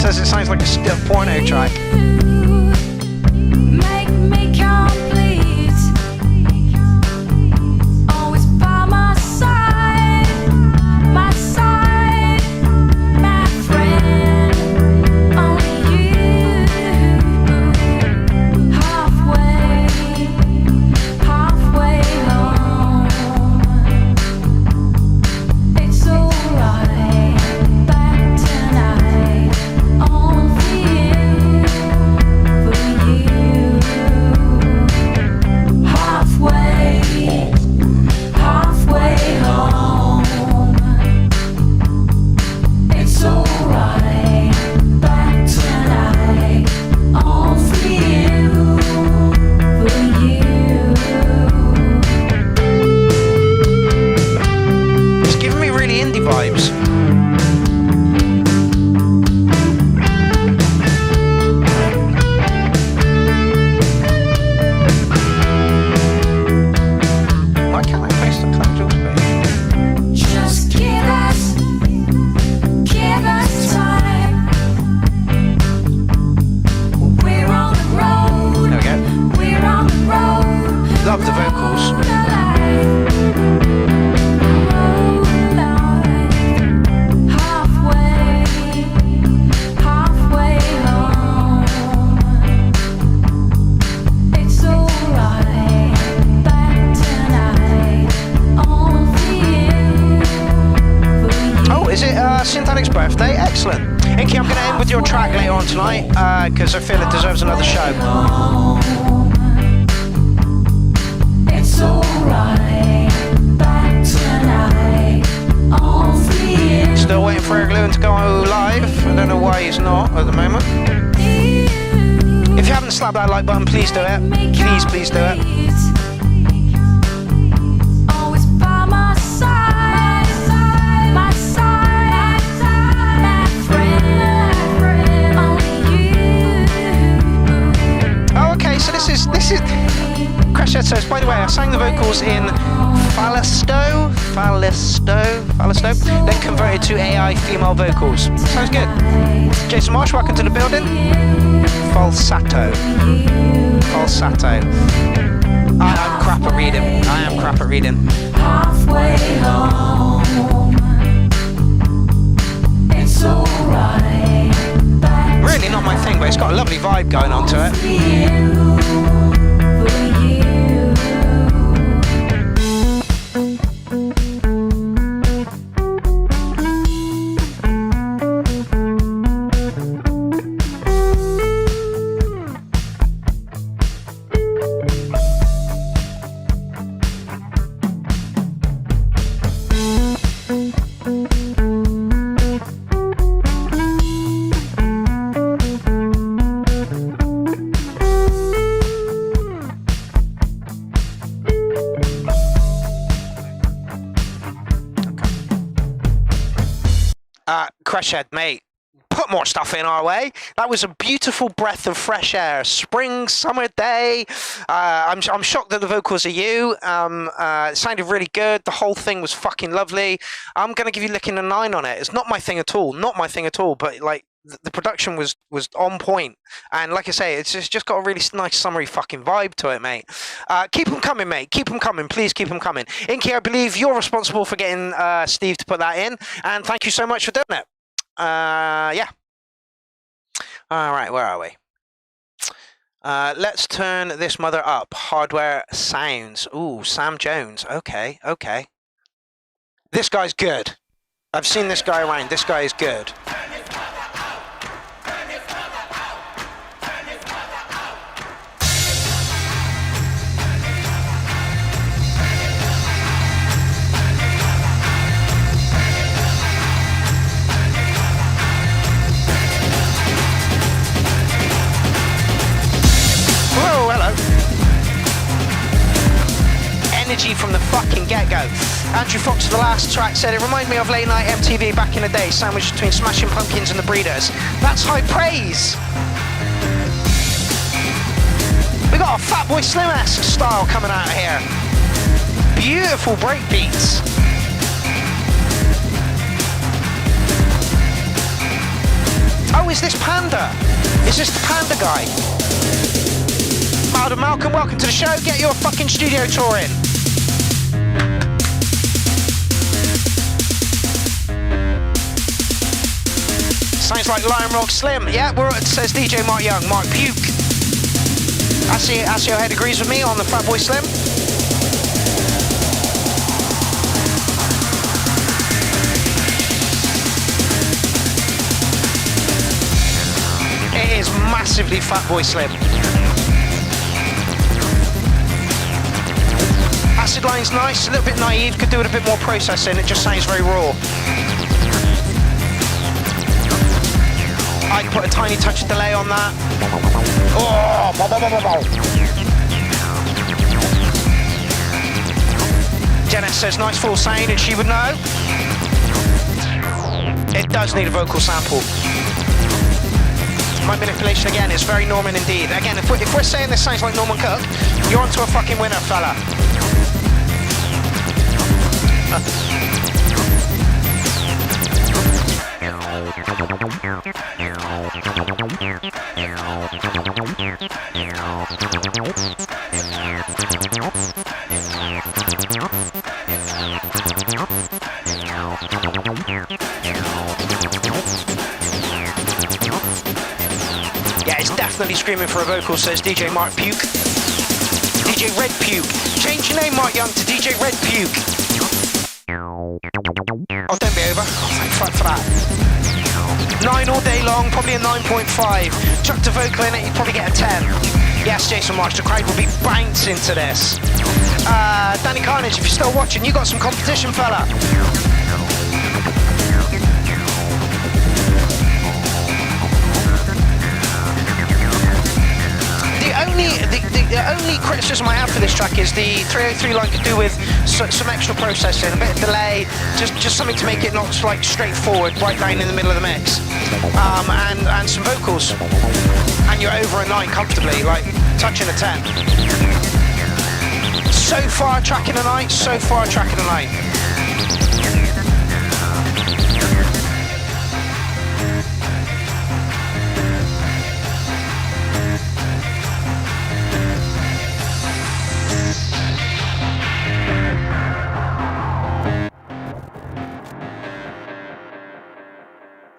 says it sounds like a still porno track. Make me complete. Always by my side, my friend. Only you. Halfway home. It's alright. Back tonight. All for you. Halfway home. It's alright. Back tonight. All for you. It's giving me really indie vibes. Why can't I paste the Cloud page? Just give us time. We're on the road. There we go. We're on the road. Love the vocals. Halfway home. It's alright. Back tonight. All for you. Oh, is it Synthetic's birthday? Excellent. Inky, I'm going to end with your track later on tonight because I feel it deserves another show. It's alright. Back tonight. All for you. Still waiting for Eric Lewin to go live. I don't know why he's not at the moment. If you haven't slapped that like button, please do it. Please do it. Always by my side, my friend. Only you. Oh, okay. So this is Crash Ed says. By the way, I sang the vocals in Fallisto, then converted to AI female vocals. Sounds good. Jason Marsh, welcome to the building. Falsetto. I'm crap at reading. Halfway home. It's alright. Really not my thing, but it's got a lovely vibe going on to it. Creshed, mate, put more stuff in our way. That was a beautiful breath of fresh air. Spring, summer day. I'm shocked that the vocals are you. It sounded really good. The whole thing was fucking lovely. I'm going to give you licking a 9 on it. It's not my thing at all. But like, the production was on point. And like I say, it's just got a really nice summery fucking vibe to it, mate. Keep them coming, mate. Keep them coming. Please keep them coming. Inky, I believe you're responsible for getting Steve to put that in. And thank you so much for doing it. Yeah. All right, where are we? Let's turn this mother up. Hardware sounds. Ooh, Sam Jones. Okay. This guy's good. I've seen this guy around. This guy is good. Energy from the fucking get-go. Andrew Fox, the last track, said it reminded me of late night MTV back in the day, sandwiched between Smashing Pumpkins and the Breeders. That's high praise. We got a Fatboy Slim-esque style coming out of here. Beautiful breakbeats. Oh, is this Panda? Is this the Panda guy? Malcolm, welcome to the show. Get your fucking studio tour in. Sounds like Lion Rock Slim. Yeah, it says DJ Mark Young. Mark Puke. Asio Head agrees with me on the Fatboy Slim. It is massively Fatboy Slim. Acid line's nice, a little bit naive, could do with a bit more processing, it just sounds very raw. I'd put a tiny touch of delay on that. Oh, bow, bow, bow, bow, bow. Janet says nice full sound and she would know. It does need a vocal sample. My manipulation again is very Norman indeed. Again, if we're saying this sounds like Norman Cook, you're onto a fucking winner, fella. Yeah, it's definitely screaming for a vocal, says DJ Mark Puke. DJ Red Puke. Change your name, Mark Young, to DJ Red Puke. Oh, don't be over. Oh, thank fuck for that. 9 all day long, probably a 9.5. Chucked a vocal in it, you'd probably get a 10. Yes, Jason Marsh, the crowd will be bouncing to this. Danny Carnage, if you're still watching, you got some competition, fella. The only criticism I have for this track is the 303 line could do with some extra processing, a bit of delay, just something to make it not like straightforward, right down in the middle of the mix, and some vocals, and you're over a 9 comfortably, like touching a 10. So far tracking the night, so far tracking the night.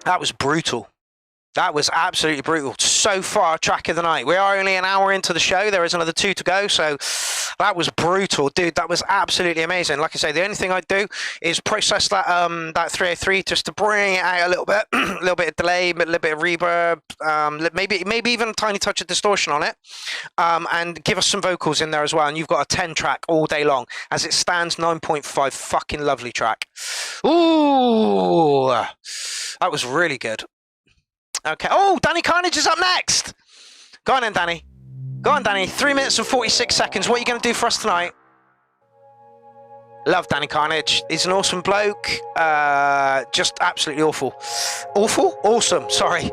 That was brutal. That was absolutely brutal. So far, track of the night. We are only an hour into the show. There is another 2 to go. So that was brutal, dude. That was absolutely amazing. Like I say, the only thing I'd do is process that that 303 just to bring it out a little bit, a little bit of delay, a little bit of reverb, maybe even a tiny touch of distortion on it, and give us some vocals in there as well. And you've got a 10 track all day long. As it stands, 9.5, fucking lovely track. Ooh, that was really good. Okay. Oh, Danny Carnage is up next. Go on then, Danny. Go on, Danny. 3 minutes and 46 seconds. What are you going to do for us tonight? Love Danny Carnage. He's an awesome bloke. Just absolutely awful. Awful? Awesome. Sorry.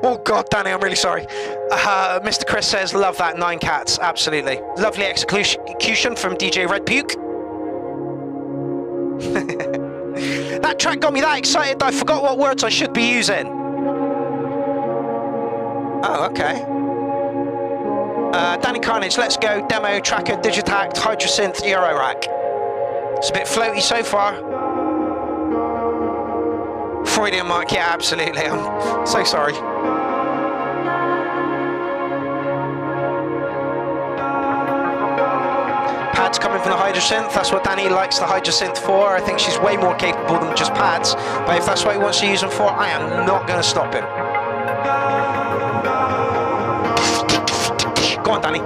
Oh, God, Danny, I'm really sorry. Mr. Chris says, love that 9 Cats. Absolutely. Lovely execution from DJ Red Puke. That track got me that excited that I forgot what words I should be using. Oh, okay. Danny Carnage, let's go. Demo, tracker, Digitact, Hydrosynth, Eurorack. It's a bit floaty so far. Freudian Mark, yeah, absolutely. I'm so sorry. Pads coming from the Hydrosynth. That's what Danny likes the Hydrosynth for. I think she's way more capable than just pads. But if that's what he wants to use them for, I am not going to stop him. Go on, Danny. Go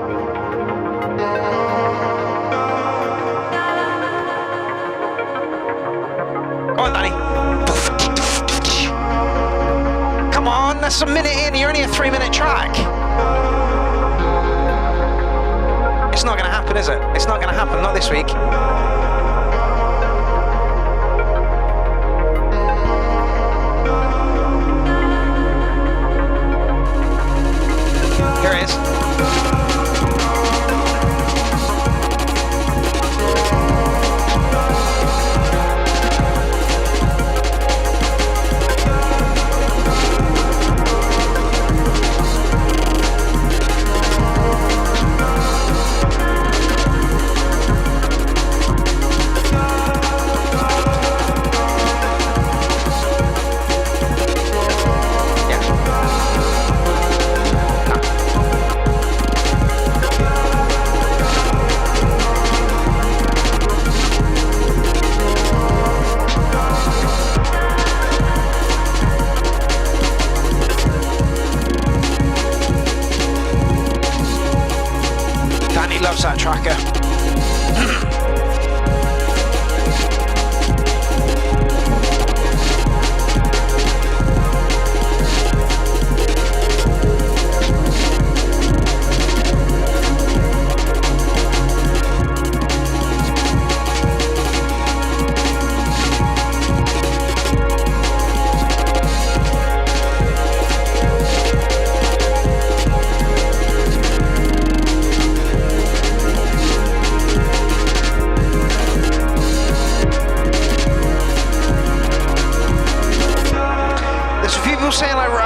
on, Danny. Come on, that's a minute in. You're only a 3-minute track. It's not going to happen, is it? It's not going to happen. Not this week. Here it is.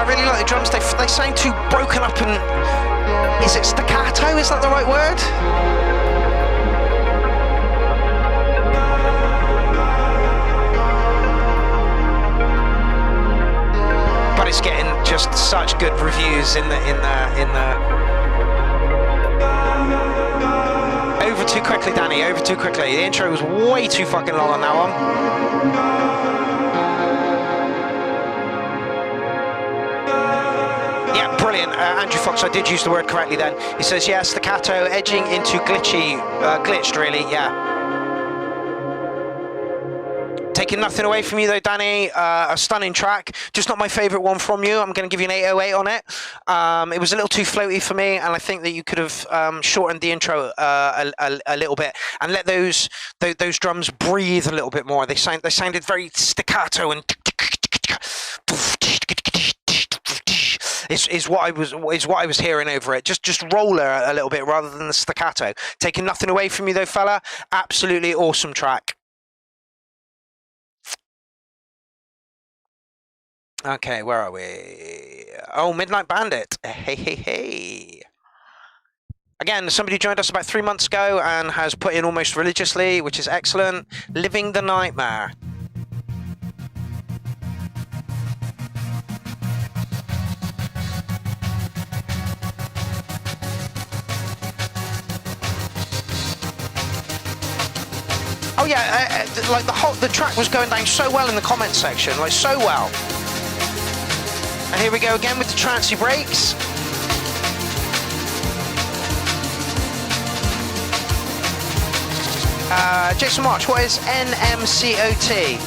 I really like the drums. They sound too broken up and... Is it staccato? Is that the right word? But it's getting just such good reviews in the over too quickly, Danny, over too quickly. The intro was way too fucking long on that one. Yeah, brilliant. Andrew Fox, I did use the word correctly then. He says, yeah, staccato, edging into glitched really, yeah. Taking nothing away from you though, Danny. A stunning track. Just not my favourite one from you. I'm going to give you an 808 on it. It was a little too floaty for me, and I think that you could have shortened the intro a little bit and let those drums breathe a little bit more. They sounded very staccato and is what I was hearing over it. Just roller a little bit rather than the staccato. Taking nothing away from you though, fella. Absolutely awesome track. Okay, where are we? Oh, Midnight Bandit. Hey. Again, somebody joined us about 3 months ago and has put in almost religiously, which is excellent. Living the Nightmare. Oh yeah, like the track was going down so well in the comment section, like so well. And here we go again with the trancey breaks. Jason March, what is NMCOT?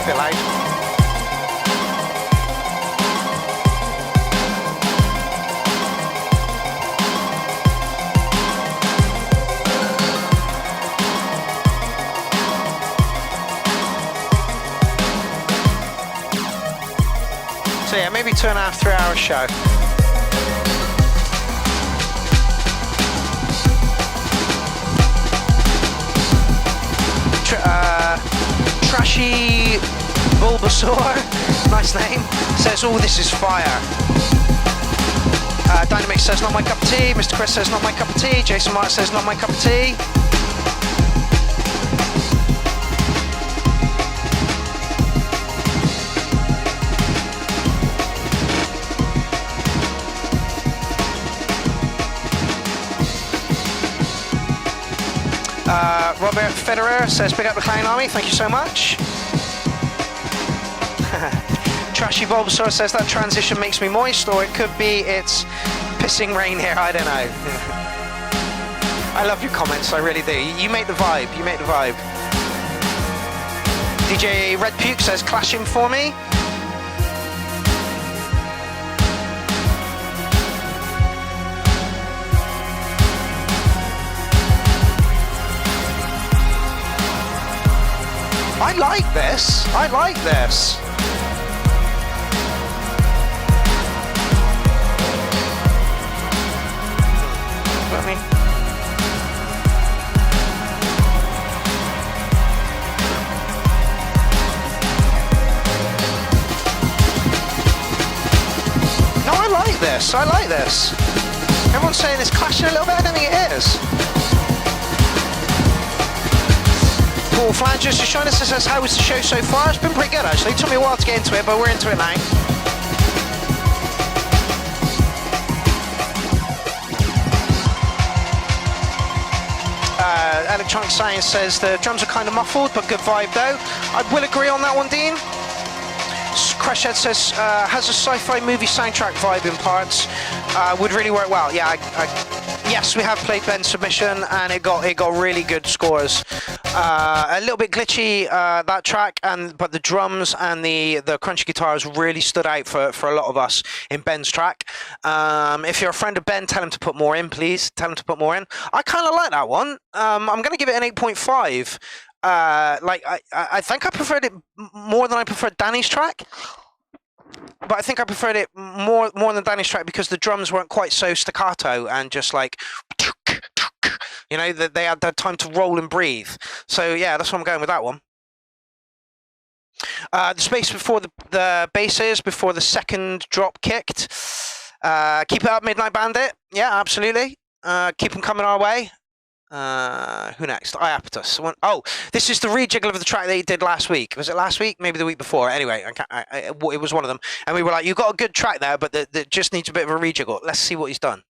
A bit loud. So yeah, maybe 2.5, 3 hour show. Trashy Bulbasaur, nice name, says, oh, this is fire. Dynamic says, not my cup of tea. Mr. Chris says, not my cup of tea. Jason Mark says, not my cup of tea. Robert Federer says, big up the Clown Army, thank you so much. Trashy Bulbasaur says, that transition makes me moist, or it could be it's pissing rain here, I don't know. I love your comments, I really do. You make the vibe, DJ Red Puke says, clashing for me. I like this. Let me. No, I like this. Everyone's saying it's clashing a little bit. I don't think it is. Paul Flangers just joined us and says, how was the show so far? It's been pretty good actually. It took me a while to get into it, but we're into it now. Electronic Science says the drums are kind of muffled, but good vibe though. I will agree on that one, Dean. Crashhead says, has a sci-fi movie soundtrack vibe in parts. Would really work well. Yeah, yes, we have played Ben's submission and it got really good scores. A little bit glitchy, that track, but the drums and the crunchy guitars really stood out for a lot of us in Ben's track. If you're a friend of Ben, tell him to put more in, please. Tell him to put more in. I kind of like that one. I'm going to give it an 8.5. I think I preferred it more than I preferred Danny's track. But I think I preferred it more than Danny's track because the drums weren't quite so staccato and just like, You know, that they had that time to roll and breathe. So yeah, that's what I'm going with that one. The space before the bases, before the second drop kicked. Keep it up, Midnight Bandit. Yeah, absolutely. Keep them coming our way. Who next? Iapetus. Oh, this is the rejiggle of the track that he did last week. Was it last week? Maybe the week before. Anyway, it was one of them. And we were like, you got a good track there, but that just needs a bit of a rejiggle. Let's see what he's done.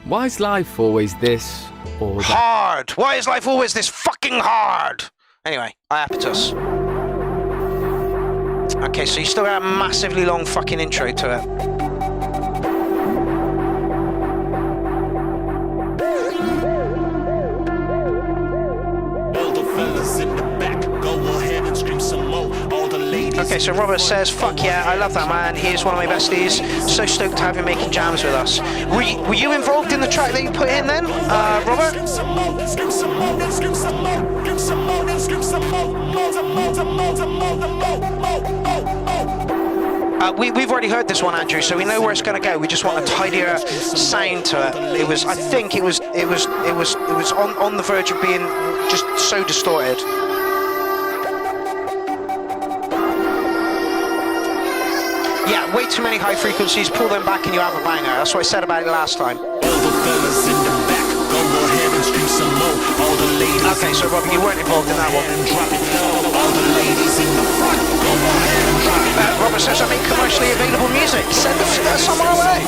Why is life always this or that? Hard! Why is life always this fucking hard? Anyway, Iapetus. Okay, so you still got a massively long fucking intro to it. Okay, so Robert says, fuck yeah, I love that man. He is one of my besties. So stoked to have him making jams with us. Were you involved in the track that you put in then, Robert? We've already heard this one, Andrew, so we know where it's going to go. We just want a tidier sound to it. It was, I think it was on the verge of being just so distorted. Yeah, way too many high frequencies, pull them back and you have a banger. That's what I said about it last time. Okay, so Robert, you weren't involved in that one. Robert says I make commercially available music. Send some our way.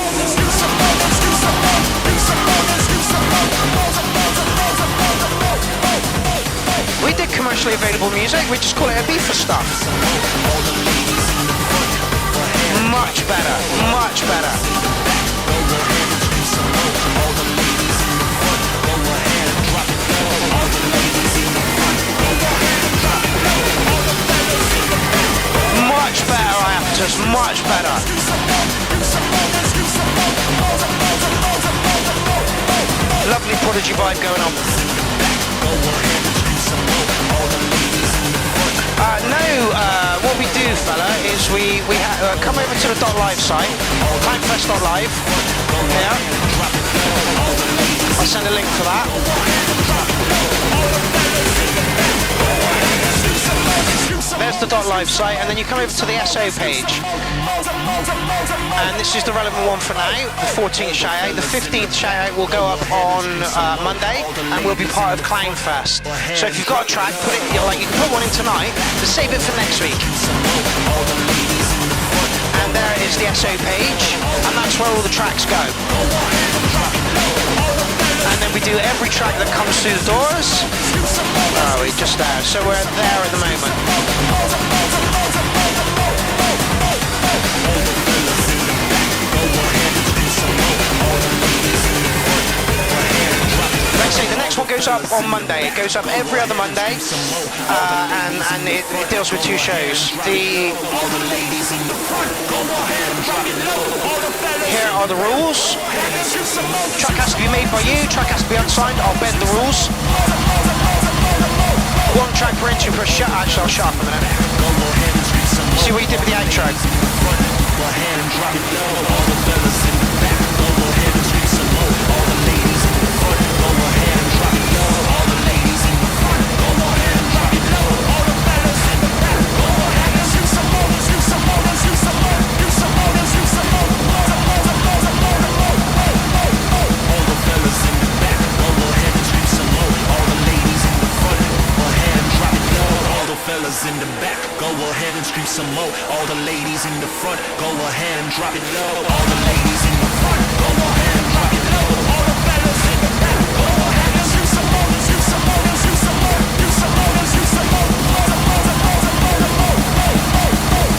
We did commercially available music, we just call it a beef for stuff. Much better, much better. Much better, Iapetus, much better. Lovely Prodigy vibe going on. What we do, fella, is we come over to the .live site, timefest.live. Yeah. I'll send a link for that. There's the .live site, and then you come over to the SO page. And this is the relevant one for now, the 14th shout-out. The 15th shout-out will go up on Monday, and will be part of Clownfest. So if you've got a track, put it, like you can put one in tonight, but save it for next week. And there is the SO page, and that's where all the tracks go. And then we do every track that comes through the doors. Oh, we're just there. So we're there at the moment. Let's say the next one goes up on Monday. It goes up every other Monday, and it deals with two shows. Here are the rules. Track has to be made by you. Track has to be unsigned. I'll bend the rules. One track per entry per shot. Actually, I'll shut up a minute. See what you did with the outro. In the back, go ahead and scream some more. All the ladies in the front, go ahead and drop it low. All the ladies in the front, go ahead and drop it low. All the fellas in the back, go ahead and scream some more. Scream some more, scream some more, scream some more, scream some more.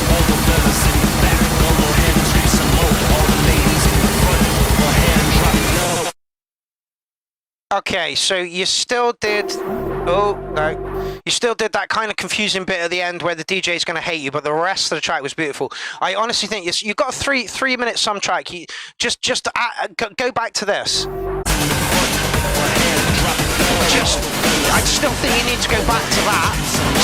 All the fellas in the back, go ahead and scream some more. All the ladies in the front, go ahead and drop it low. Okay, so you still did. Oh no. You still did that kind of confusing bit at the end where the DJ is going to hate you, but the rest of the track was beautiful. I honestly think you got a three minute some track. Go back to this. I still think you need to go back to that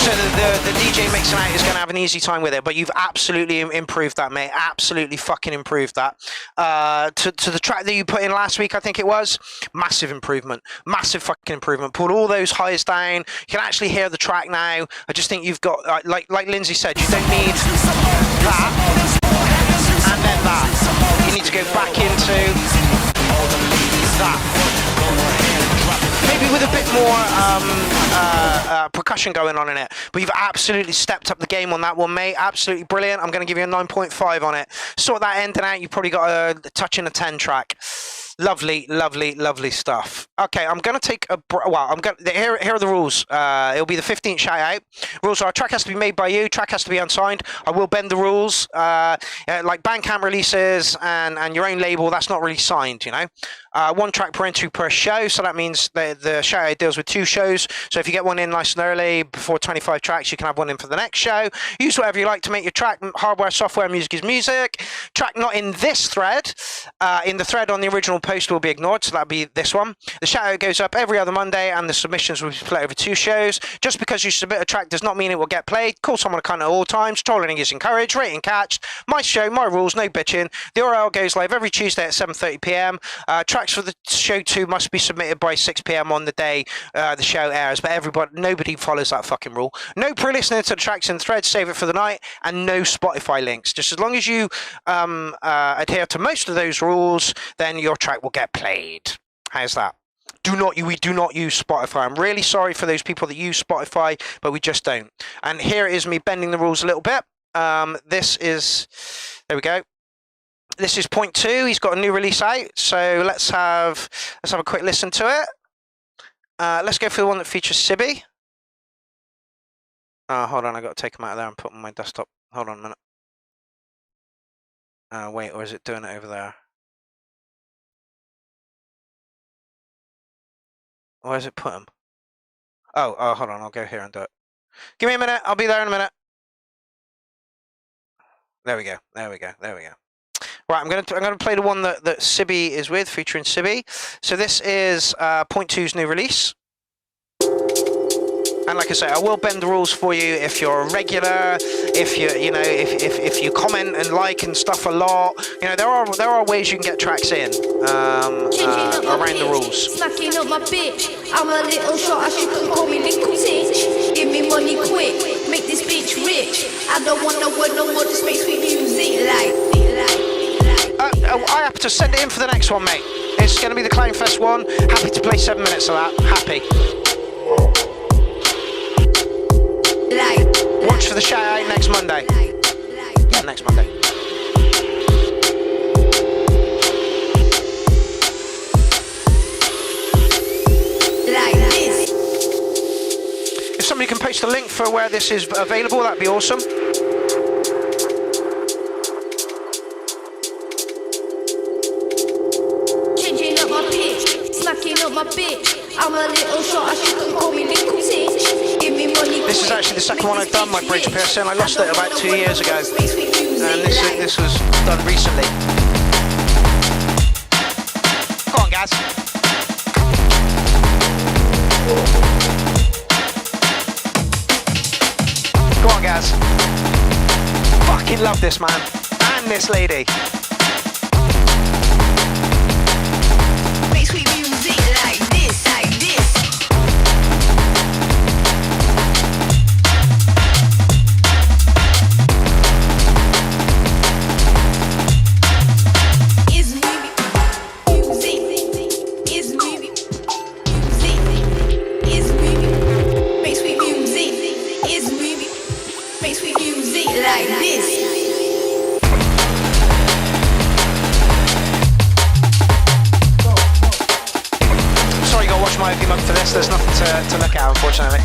So the DJ mixing out is going to have an easy time with it, but you've absolutely improved that, mate. Absolutely fucking improved that. To the track that you put in last week, I think it was, massive improvement. Massive fucking improvement. Pulled all those highs down. You can actually hear the track now. I just think you've got, like Lindsay said, you don't need that and then that. You need to go back into that. Maybe with a bit more percussion going on in it. But you've absolutely stepped up the game on that one, mate. Absolutely brilliant. I'm going to give you a 9.5 on it. Sort that ending out, you've probably got a touch in a 10 track. Lovely, lovely, lovely stuff. Okay, I'm going to take a... Here are the rules. It'll be the 15th shout out. Rules are, track has to be made by you, track has to be unsigned. I will bend the rules. Like Bandcamp releases and your own label, that's not really signed, you know. One track per entry per show, so that means the shout out deals with 2 shows. So if you get one in nice and early, before 25 tracks, you can have one in for the next show. Use whatever you like to make your track. Hardware, software, music is music. Track not in this thread. In the thread on the original post will be ignored, so that'll be this one. The shout out goes up every other Monday and the submissions will be split over 2 shows. Just because you submit a track does not mean it will get played. Call someone a cunt at all times. Trolling is encouraged. Rating catch. My show, my rules, no bitching. The URL goes live every Tuesday at 7:30 p.m. Tracks for the show 2 must be submitted by 6 p.m. on the day the show airs, but nobody follows that fucking rule. No pre-listening to the tracks in threads, save it for the night, and no Spotify links. Just as long as you adhere to most of those rules, then your track will get played. How's that? We do not use Spotify. I'm really sorry for those people that use Spotify, but we just don't. And here is me bending the rules a little bit. This is, there we go. This is point 2. He's got a new release out, so let's have a quick listen to it. Let's go for the one that features Sibby. Hold on, I got to take him out of there and put him on my desktop. Hold on a minute. Wait, or is it doing it over there? Where does it put him? Oh, hold on, I'll go here and do it. Give me a minute, I'll be there in a minute. There we go. Right, I'm gonna play the one that Sibby is with, featuring Sibby. So this is point 2's new release. And like I say, I will bend the rules for you if you're a regular, if you comment and like and stuff a lot. You know, there are ways you can get tracks in around the rules. Smacking up my bitch. I'm a little short, she can call me little titch. Give me money quick, make this bitch rich. I don't want no word no more, just make sweet music I have to send it in for the next one, mate. It's going to be the Clownfest one. Happy to play 7 minutes of that. Happy. Watch for the shout out next Monday. Yeah, next Monday. If somebody can post a link for where this is available, that'd be awesome. Changing up my pitch, smacking up my bitch. I'm a little short, she can call me little titch. Give me money. This is actually the second one I've done, my bridge piercing. I lost it about 2 years ago, and this was done recently. Go on, guys. Go on, guys. Fucking love this man and this lady. Make sweet music like this, like this. Is music, is music, is music. Make sweet music, is music. Make sweet music like this. My opening up for this, there's nothing to look at, unfortunately.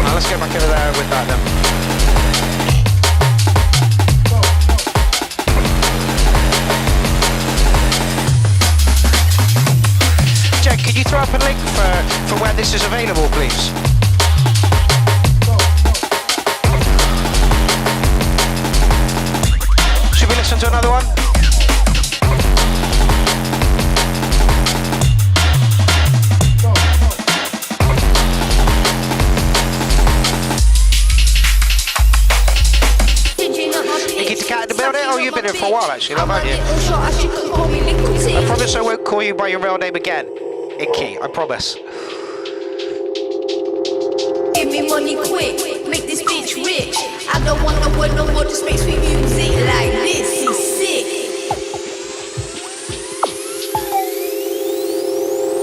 Now let's go back over there with that then. Jake, could you throw up a link for where this is available, please? Should we listen to another one? said it for a while actually, love, haven't you? I promise I won't call you by your real name again. Icky, I promise. Give me money quick, make this bitch rich. I don't want no word no more, just makes me music like this. He's sick.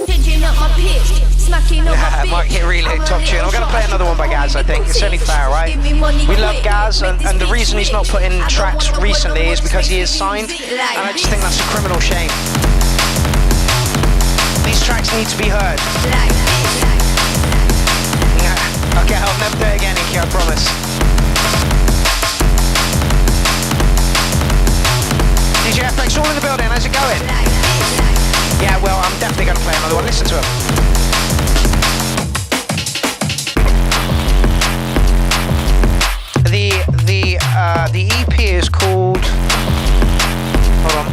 Changing up my pitch, smacking up my bitch. Might hit reload top tune. I'm going to play another one by Gaz, I think. It's only fair, right? We love Gaz, and the reason he's not put in tracks recently is because he is signed, and I just think that's a criminal shame. These tracks need to be heard. Okay, I'll never do it again, Icky, I promise. DJ FX, all in the building, how's it going? Yeah, well, I'm definitely going to play another one. Listen to him. The EP is called... Hold on.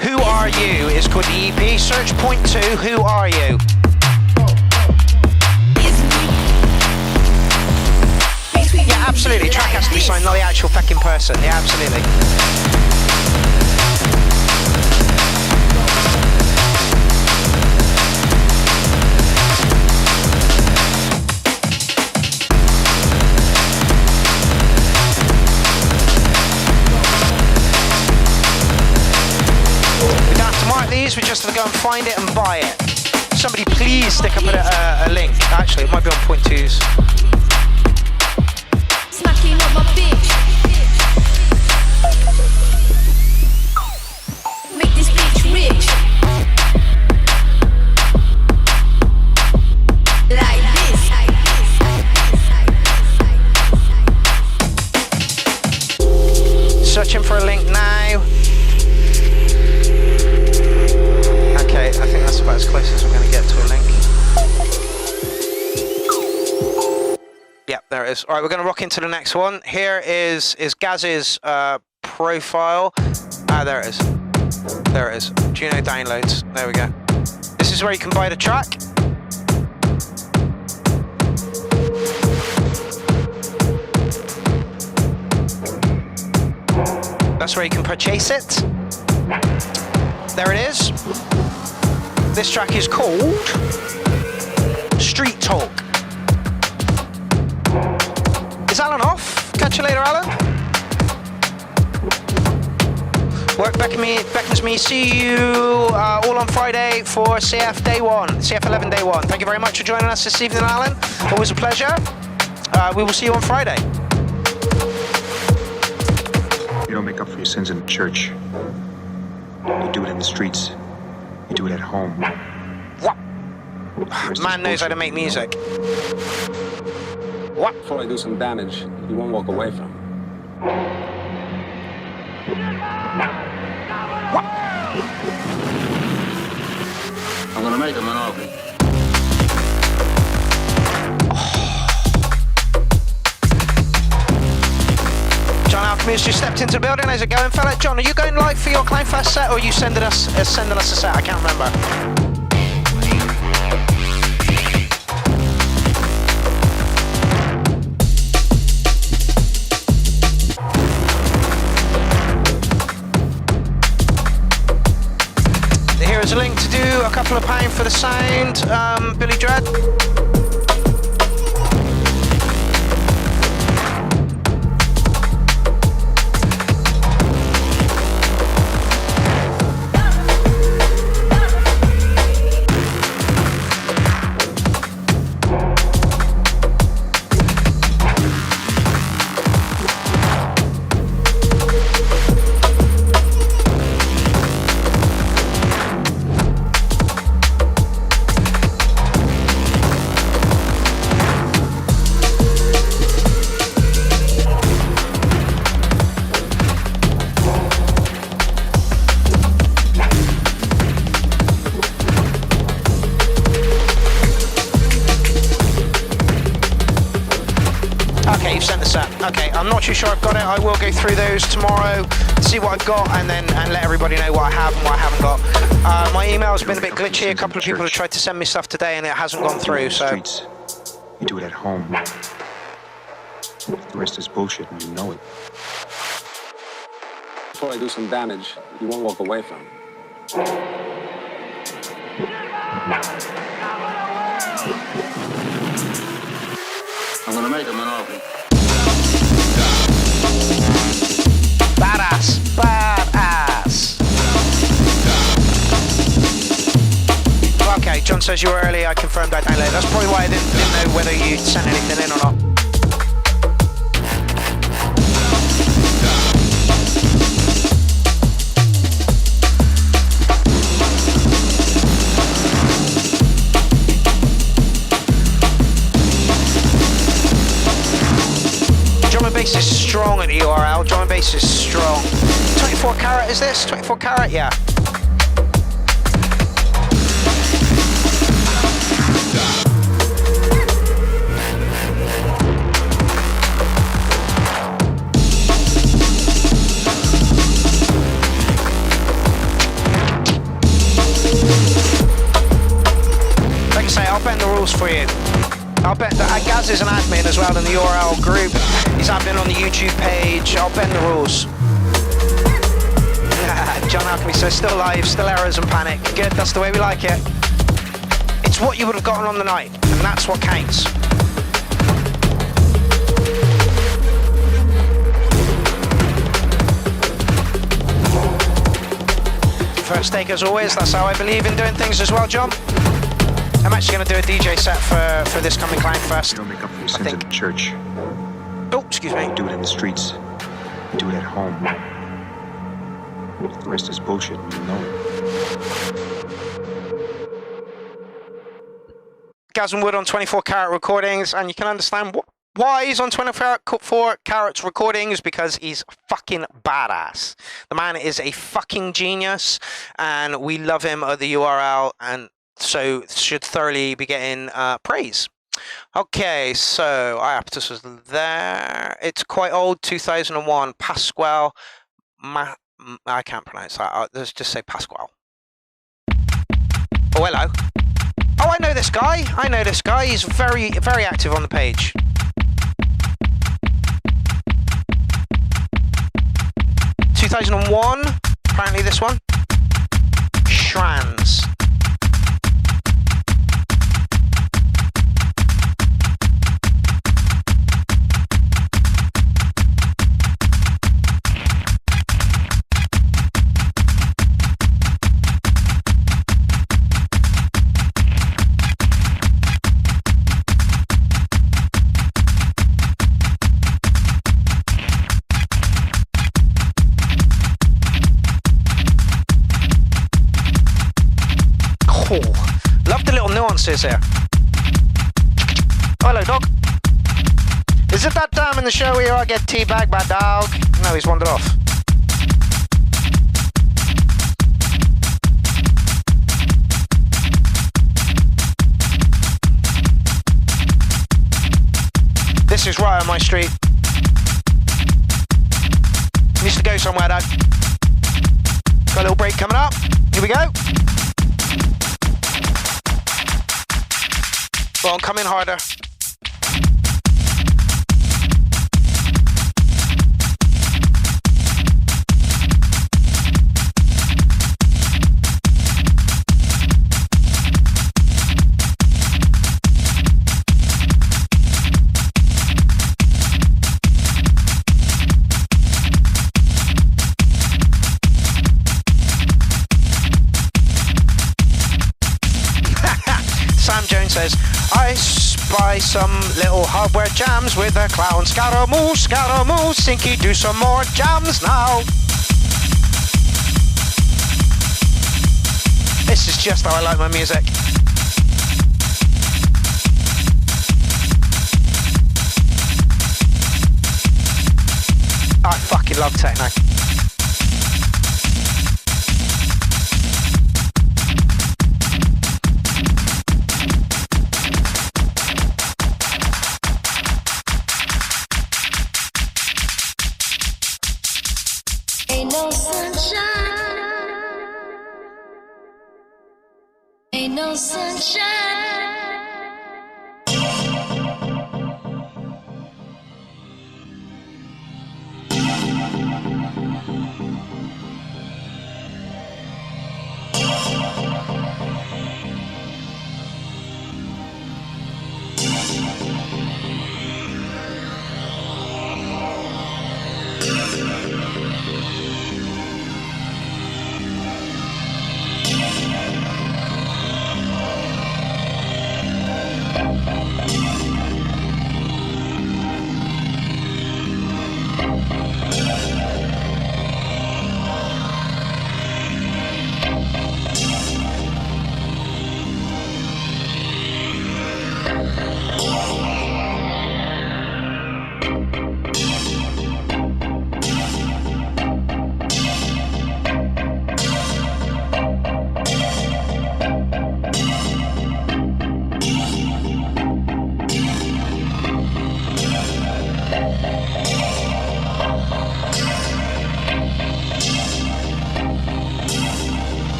Who Are You is called the EP. Search point 2, Who Are You? Yeah, absolutely. Track has to be signed, not the actual fucking person. Yeah, absolutely. We don't have to mark these, we just have to go and find it and buy it. Somebody please stick up a link. Actually, it might be on point 2s. Smacking up my bitch. Make this bitch rich. Like this. Searching for a link now. Okay, I think that's about as close as we're going to get to a link. Yep, there it is. All right, we're going to rock into the next one. Here is Gaz's profile. Ah, there it is. There it is. Juno downloads. There we go. This is where you can buy the track. That's where you can purchase it. There it is. This track is called Street Talk. Is Alan off? Catch you later, Alan. Work beckons me. See you all on Friday for CF Day 1, CF 11 Day 1. Thank you very much for joining us this evening, Alan. Always a pleasure. We will see you on Friday. You don't make up for your sins in the church. You do it in the streets. You do it at home. What? Man knows how to make music. What? Before I do some damage, you won't walk away from. What? I'm gonna make him an offer. John Alchemist just stepped into the building. How's it going, fella? John, are you going live for your Clownfest set, or are you sending us a set? I can't remember. Here is a link to do a couple of pounds for the sound, Billy Dread. Okay, I'm not too sure I've got it. I will go through those tomorrow, see what I've got, and let everybody know what I have and what I haven't got. My email's been a bit glitchy. A couple of people have tried to send me stuff today and it hasn't gone through, so... You do it at home. The rest is bullshit, and you know it. Before I do some damage you won't walk away from. I'm gonna make him an offer. Badass. Badass. Okay, John says you were early. I confirmed I downloaded. That's probably why I didn't know whether you'd sent anything in or not. Drum and bass is strong at the URL. Drum and bass is strong. 24 carat is this? 24 carat? Yeah. Like I say, I'll bend the rules for you. I'll bet that Gaz is an admin as well in the URL group. He's admin on the YouTube page. I'll bend the rules. John Alchemy says still live, still errors and panic. Good, that's the way we like it. It's what you would have gotten on the night, and that's what counts. First take as always, that's how I believe in doing things as well, John. I'm actually going to do a DJ set for this coming client first. You don't make up for your sins in the church. Oh, excuse me. You do it in the streets. You do it at home. The rest is bullshit, and you know it. Gazan Wood on 24 carat recordings, and you can understand why he's on 24 carat recordings, because he's fucking badass. The man is a fucking genius, and we love him at the URL, and so should thoroughly be getting praise. Okay, so Iapetus was there. It's quite old, 2001. Pasquale, I can't pronounce that. Let's just say Pasquale. Oh, hello. Oh, I know this guy. I know this guy. He's very, very active on the page. (2001), apparently this one. Shrans. Love the little nuances here. Oh, hello, dog. Is it that time in the show where I get teabagged by dog? No, he's wandered off. This is right on my street. Needs to go somewhere, Dad. Got a little break coming up. Here we go. Go on, come in harder. Sam Jones says, I spy some little hardware jams with a clown. Scaramouche, Scaramouche, Sinky, do some more jams now. This is just how I like my music. I fucking love techno. Ain't no sunshine. Ain't no sunshine.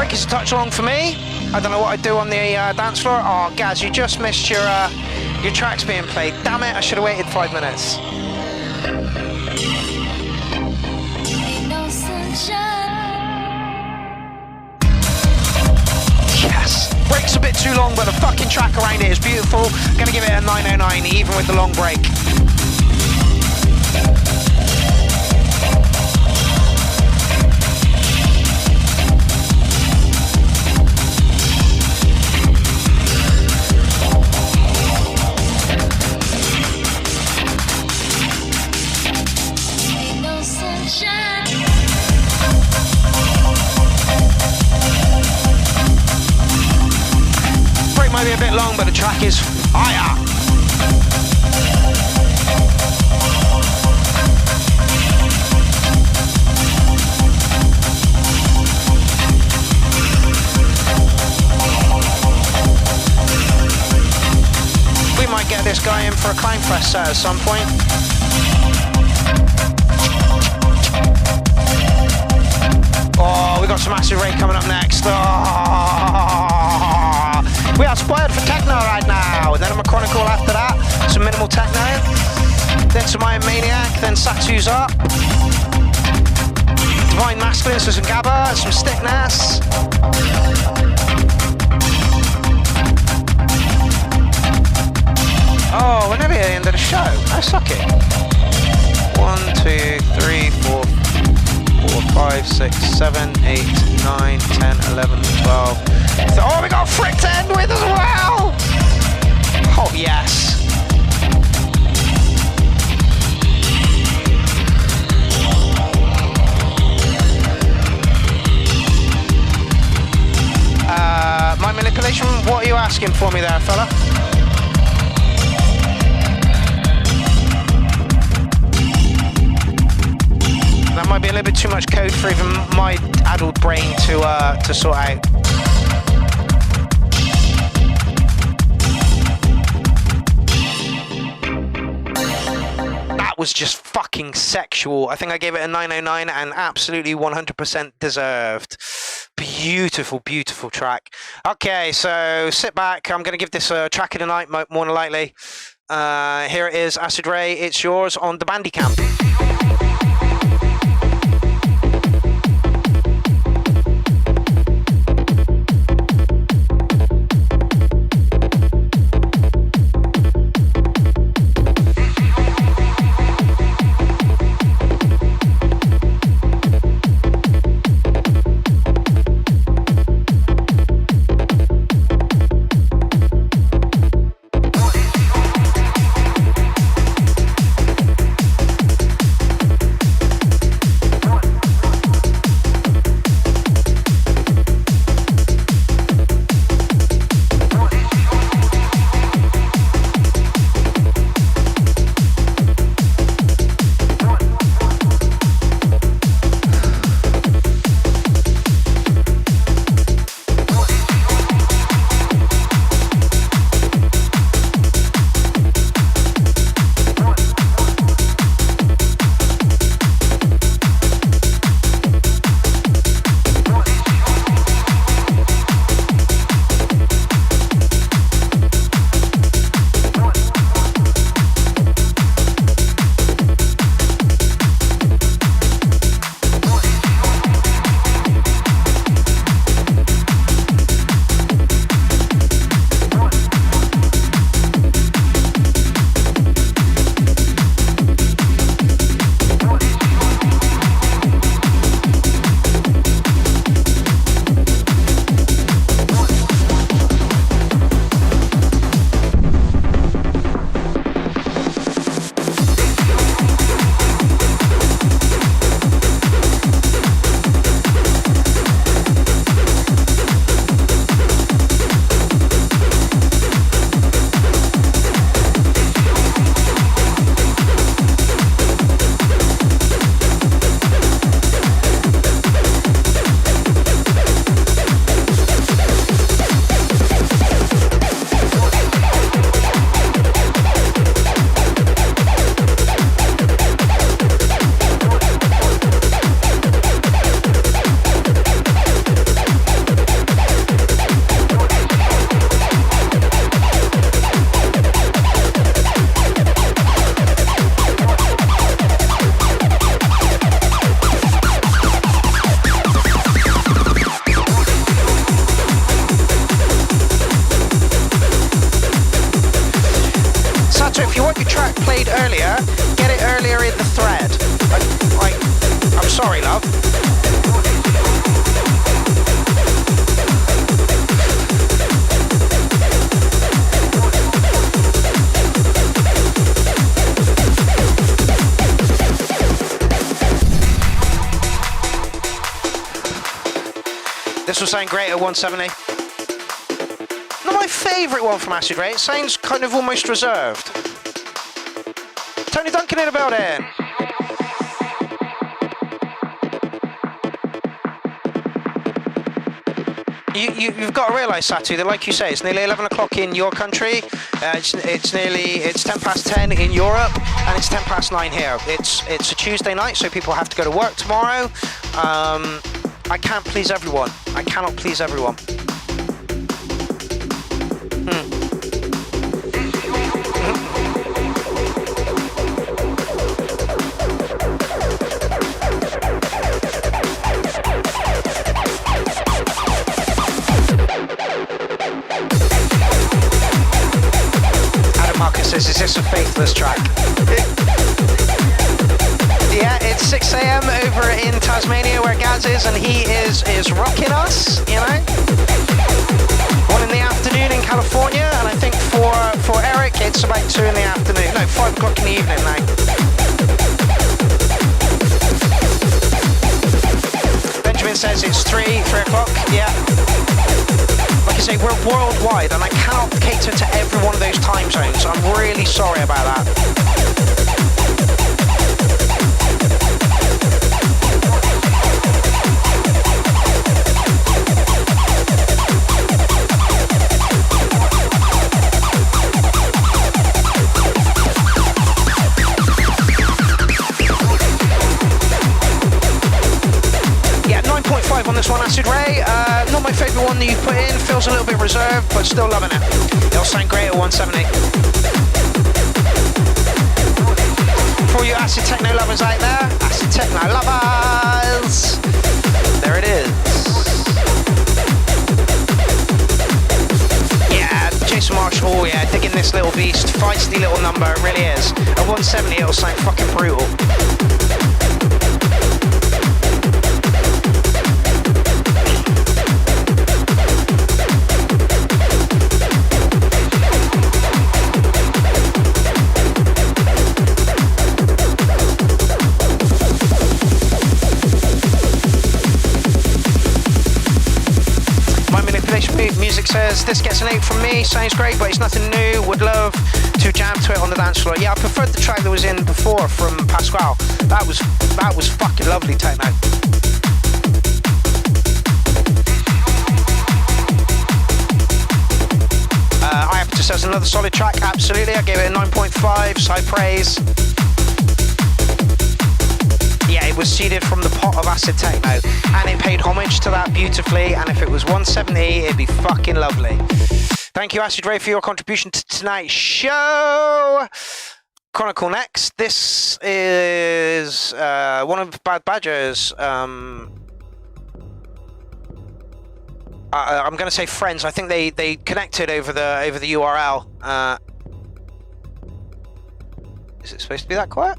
track is a touch long for me. I don't know what I'd do on the dance floor. Oh, Gaz, you just missed your tracks being played. Damn it, I should have waited 5 minutes. Ain't no sunshine. Yes, break's a bit too long, but the fucking track around it is beautiful. Gonna give it a 909, even with the long break. Ain't no sunshine. Break might be a bit long, but the track is fire. We might get this guy in for a Clown Fest set at some point. Oh, we got some Acid Rain coming up next. Oh, we are spoiled for techno right now. Then a Mechanical after that. Some minimal techno. Then some Iron Maniac. Then Satu's up. Divine Masculine, so some Gabba, some Stickness. Oh, we're nearly at the end of the show. How sucky. 1, 2, 3, 4, 5, 6, 7, 8, 9, 10, 11, 12. Oh, we got Frick to end with as well! Oh, yes. My manipulation, what are you asking for me there, fella? That might be a little bit too much code for even my adult brain to sort out. That was just fucking sexual. I think I gave it a 909 and absolutely 100% deserved. Beautiful, beautiful track. Okay, so sit back. I'm going to give this a track of the night, more than likely. Here it is, Acid Ray. It's yours on the Bandicamp. This will sound great at 170. Not my favourite one from Acid Ray. It sounds kind of almost reserved. Tony Duncan in the building. You've got to realise, Satu, that like you say, it's nearly 11 o'clock in your country, it's 10 past 10 in Europe, and it's 10 past 9 here. It's a Tuesday night, so people have to go to work tomorrow. I can't please everyone. I cannot please everyone. Marcus says, is this a faithless track? Yeah, it's 6 a.m. over in Tasmania where Gaz is, and he is rocking us, you know? 1 in the afternoon in California, and I think for Eric it's about 2 in the afternoon. No, 5 o'clock in the evening now. Benjamin says it's 3 o'clock, yeah. Like I say, we're worldwide and I cannot cater to every one of those time zones. I'm really sorry about that. Yeah, 9.5 on this one, Acid Ray. Not my favourite one that you've put in. Feels a little bit reserved, but still loving it. It'll sound great at 170. For you acid techno lovers out there, acid techno lovers, there it is. Yeah, Jason Marshall, yeah, digging this little beast. Feisty little number, it really is. At 170, it'll sound fucking brutal. Music says, this gets an 8 from me, sounds great, but it's nothing new, would love to jam to it on the dance floor. Yeah, I preferred the track that was in before from Pasquale. That was fucking lovely techno. I have to say it's another solid track, absolutely. I gave it a 9.5, so high praise. Yeah, it was seeded from the pot of acid techno, and it paid homage to that beautifully, and if it was 170, it'd be fucking lovely. Thank you, Acid Ray, for your contribution to tonight's show. Chronicle next. This is one of Bad Badger's, I'm going to say friends. I think they connected over the URL. Is it supposed to be that quiet?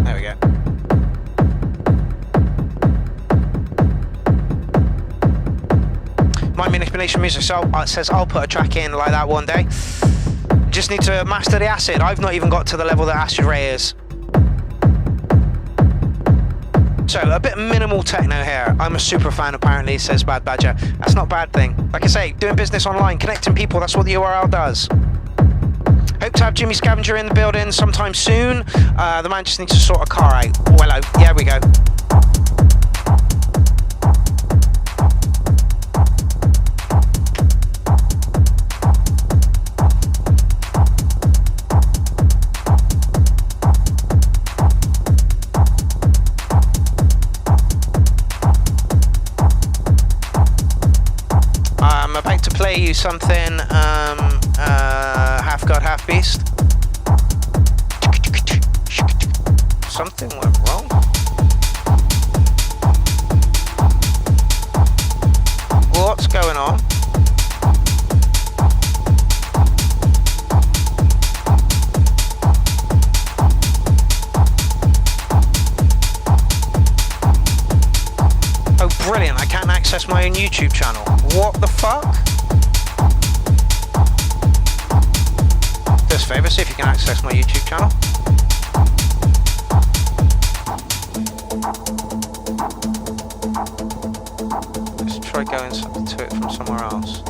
There we go. My manipulation music says I'll put a track in like that one day. Just need to master the acid. I've not even got to the level that Acid Ray is. So a bit minimal techno here. I'm a super fan apparently, says Bad Badger. That's not a bad thing. Like I say, doing business online, connecting people, that's what the URL does. Hope to have Jimmy Scavenger in the building sometime soon. The man just needs to sort a car out. Oh, hello. Yeah, we go. I'm about to play you something half god, half beast. Something went wrong. What's going on? Oh, brilliant. I can't access my own YouTube channel. What the fuck? Do us a favour, see if you can access my YouTube channel. go into it from somewhere else.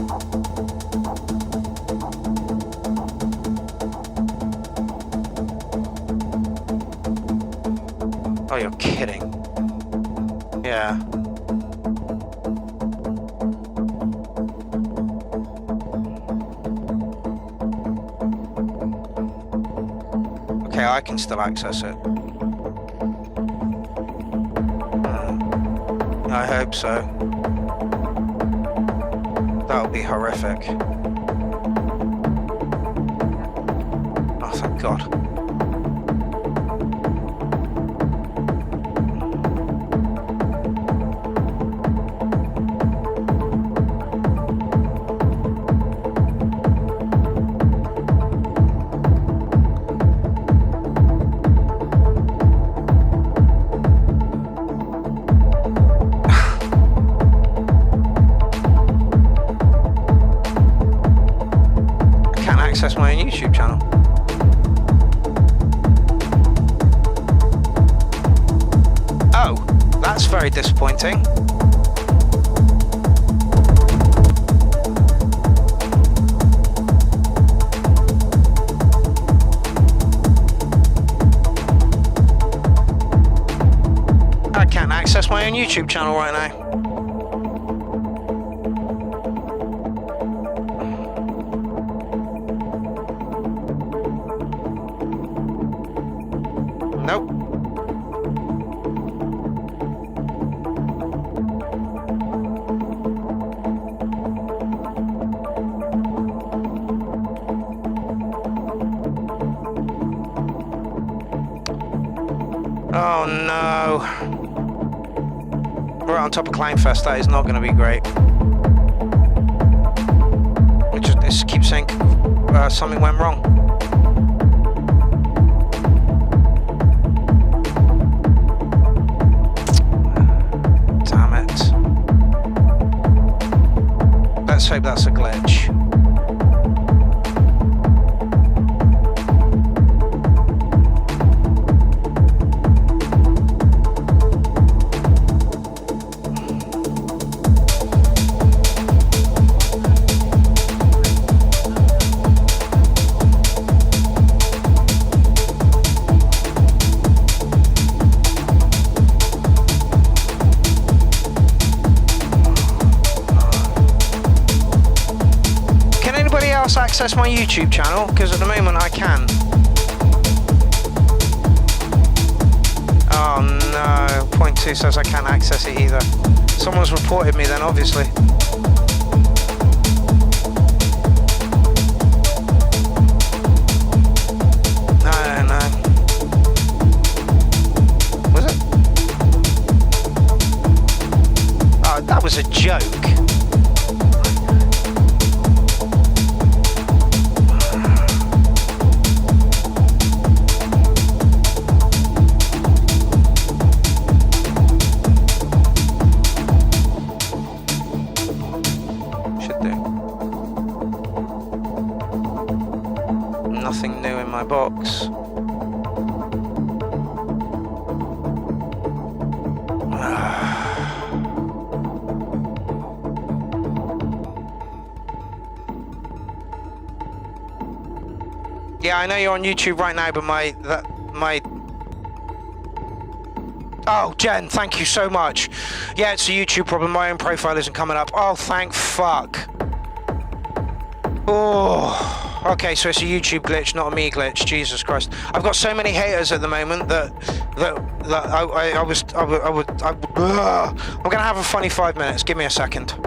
Oh, you're kidding. Yeah. Okay, I can still access it. I hope so. That would be horrific. Oh, thank God. Access my own YouTube channel. Oh, that's very disappointing. I can't access my own YouTube channel right now. Nope. Oh no. Right on top of Clownfest, that is not going to be great. It just keeps saying something went wrong. Let's hope that's a glitch. Access my YouTube channel, because at the moment I can. Oh no, point 2 says I can't access it either. Someone's reported me then, obviously. No. Was it? Oh, that was a joke. Nothing new in my box. Yeah, I know you're on YouTube right now, but my Oh, Jen, thank you so much. Yeah, it's a YouTube problem. My own profile isn't coming up. Oh, thank fuck. Oh. Okay, so it's a YouTube glitch, not a me glitch. Jesus Christ! I've got so many haters at the moment that I'm gonna have a funny 5 minutes. Give me a second.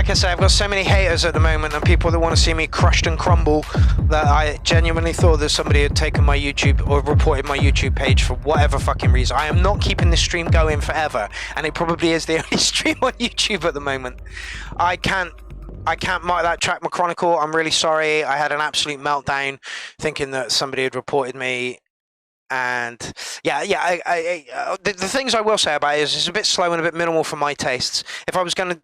like I said, I've got so many haters at the moment and people that want to see me crushed and crumble that I genuinely thought that somebody had taken my YouTube or reported my YouTube page for whatever fucking reason. I am not keeping this stream going forever, and it probably is the only stream on YouTube at the moment. I can't mark that track my chronicle. I'm really sorry. I had an absolute meltdown thinking that somebody had reported me. And the things I will say about it is it's a bit slow and a bit minimal for my tastes. If I was gonna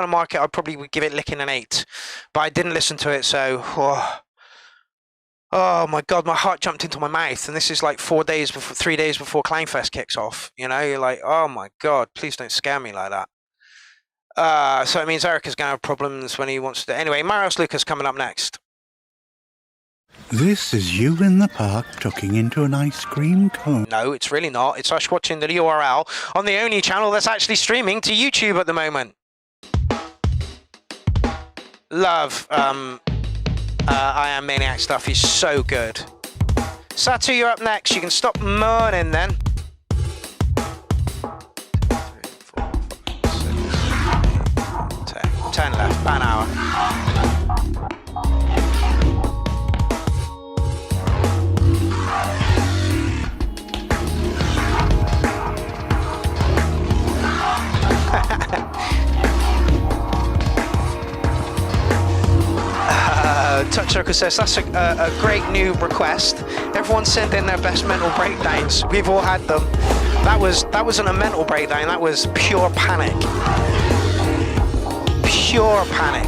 mark it, I probably would give it licking an 8, but I didn't listen to it, so oh my god, my heart jumped into my mouth. And this is like 3 days before Clownfest kicks off. You know, you're like, oh my god, please don't scare me like that. So it means Eric is gonna have problems when he wants to. Anyway, Marius Lucas coming up next. This is you in the park tucking into an ice cream cone. No, it's really not. It's us watching the URL on the only channel that's actually streaming to YouTube at the moment. Love I Am Maniac stuff. He's so good. Satu, you're up next. You can stop moaning then. 10 left, about an hour. Touch Circle says that's a great new request. Everyone send in their best mental breakdowns. We've all had them. That wasn't a mental breakdown. That was pure panic. Pure panic.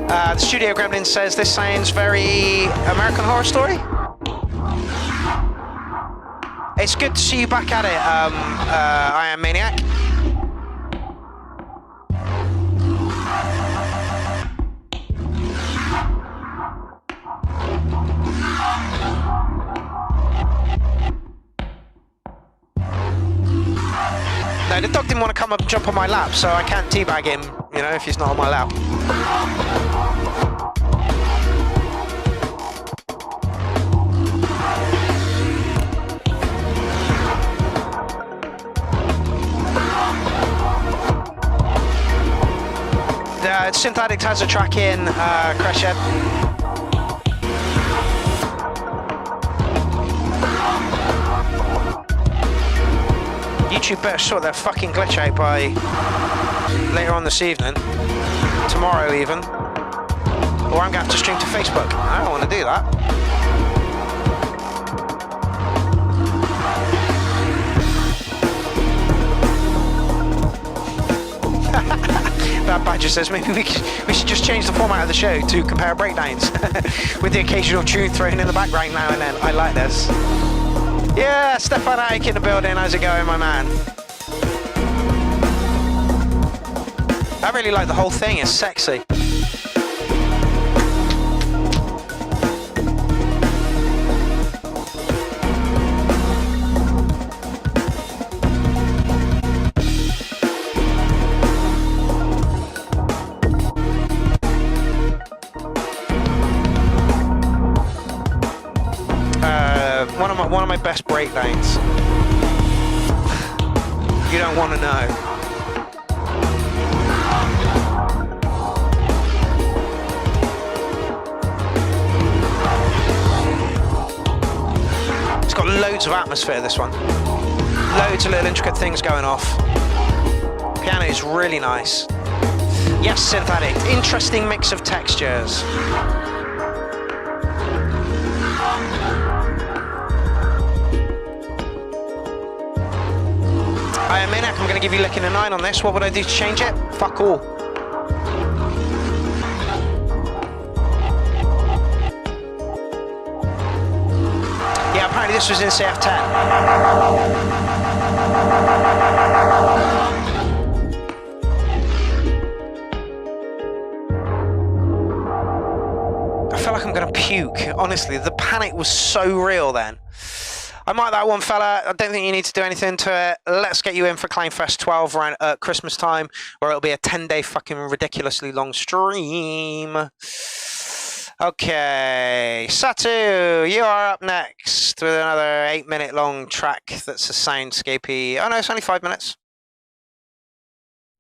The Studio Gremlin says this sounds very American Horror Story. It's good to see you back at it, I Am Maniac. No, the dog didn't want to come up and jump on my lap, so I can't teabag him, you know, if he's not on my lap. Synthetic has a track in, Creshed. YouTube better sort their fucking glitch out by later on this evening, tomorrow even, or I'm going to have to stream to Facebook. I don't want to do that. That Badger says maybe we should just change the format of the show to compare breakdowns with the occasional tune thrown in the background now and then. I like this. Yeah, Stefan Ike in the building. How's it going, my man? I really like the whole thing. It's sexy. One of my best breakdowns. You don't want to know. It's got loads of atmosphere, this one. Loads of little intricate things going off. Piano is really nice. Yes, synthetic. Interesting mix of textures. I am Maniac, I'm going to give you licking a 9 on this. What would I do to change it? Fuck all. Yeah, apparently this was in CF10. I feel like I'm going to puke. Honestly, the panic was so real then. I might that one, fella. I don't think you need to do anything to it. Let's get you in for Clownfest 12 around Christmas time, where it'll be a 10-day fucking ridiculously long stream. Okay, Satu, you are up next with another 8-minute long track that's a soundscapey. Oh no, it's only 5 minutes.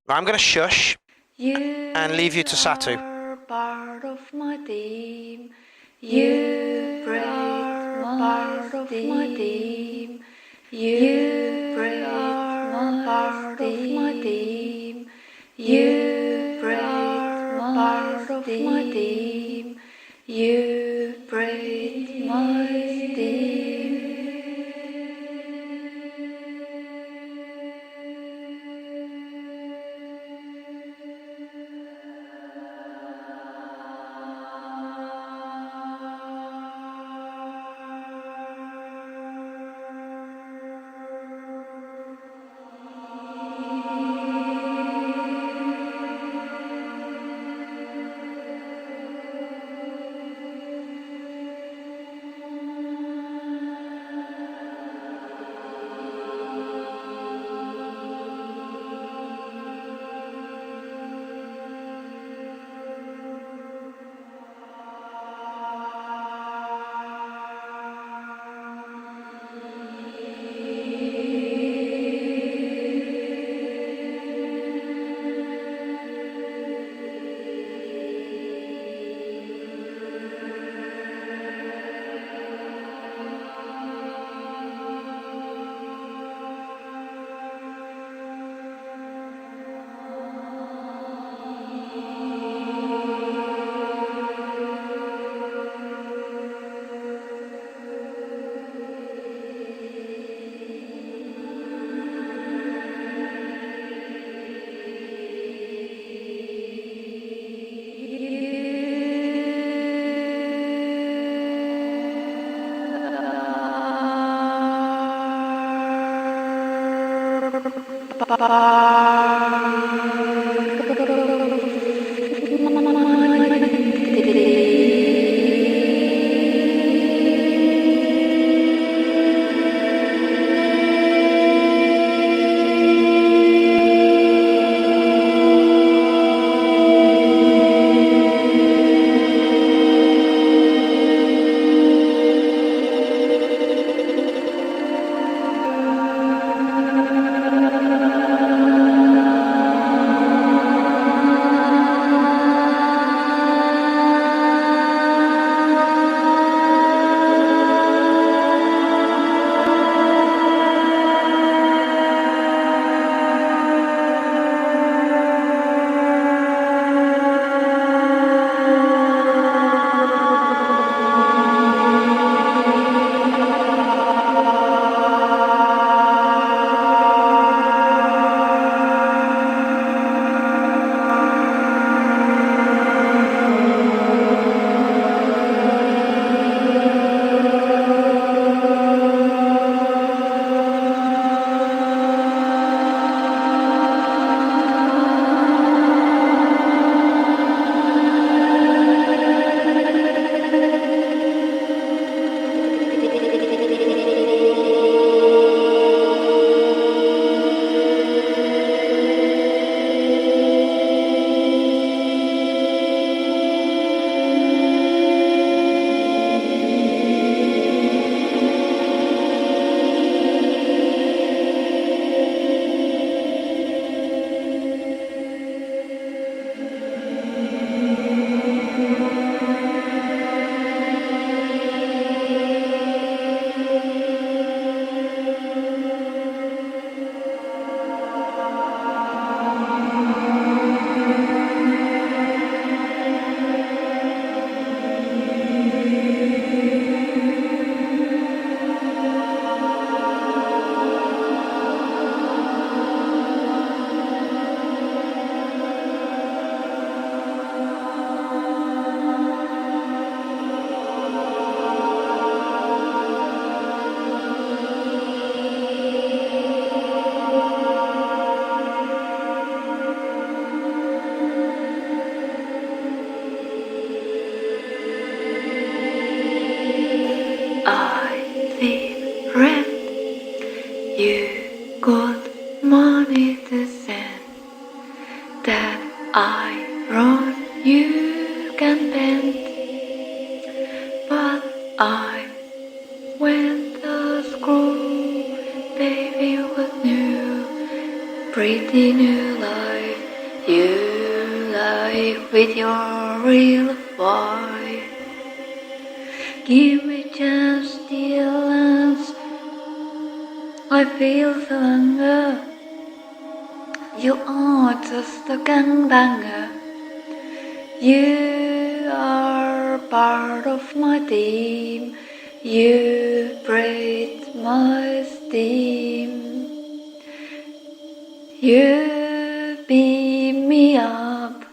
I'm going to shush and leave you to Satu. You are part of my team. You are part of my team. You are part of my team. You are part of my team. You break my team. that I wrote you can bend pretty new life, you life with your real voice. Give me a chance, dear lance. I feel the hunger. You are just a gangbanger. You are part of my team. You breathe my steam. You beam me up.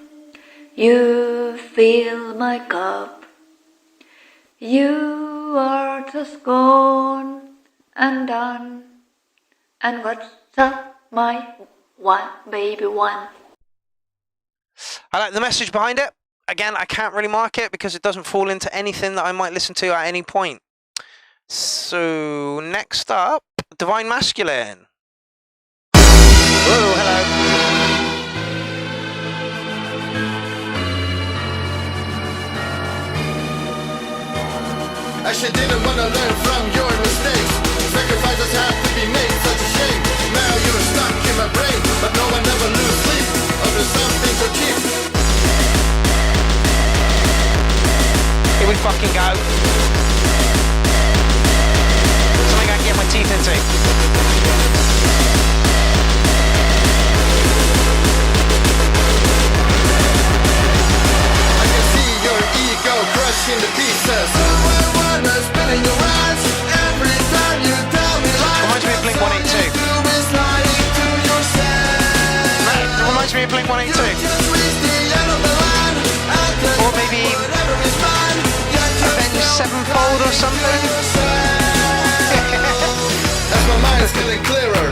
You fill my cup. You are just gone and done. And what's up, my one baby one? I like the message behind it. Again, I can't really mark it because it doesn't fall into anything that I might listen to at any point. So, next up, Divine Masculine. Whoa, hello. I should didn't wanna learn from your mistakes. Sacrifices have to be made, such a shame. Now you're stuck in my brain, but no one ever lose sleep over something so cheap. Here we fucking go. Something I can get my teeth into. I can see your ego crushing the pieces. Spinning your eyes every time you tell me lies. Reminds me of Blink 182. Reminds me of Blink 182. Or maybe Avenged Sevenfold or something. As my mind's getting clearer,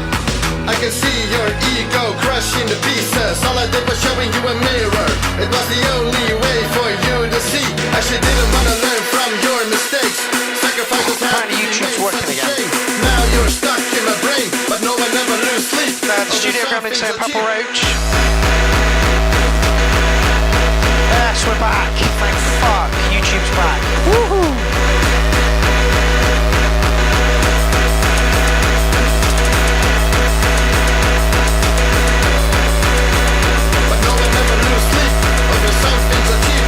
I can see your ego crushing the pieces. All I did was showing you a mirror. It was the only way for you to see. I should didn't wanna learn from your mistakes. Apparently YouTube's working again. Now you're stuck in my brain, but no one ever lose sleep. The studio gremlin saying Purple Roach. Yes, we're back. Thank fuck. YouTube's back. Woohoo! But no one ever lose sleep over something so cheap.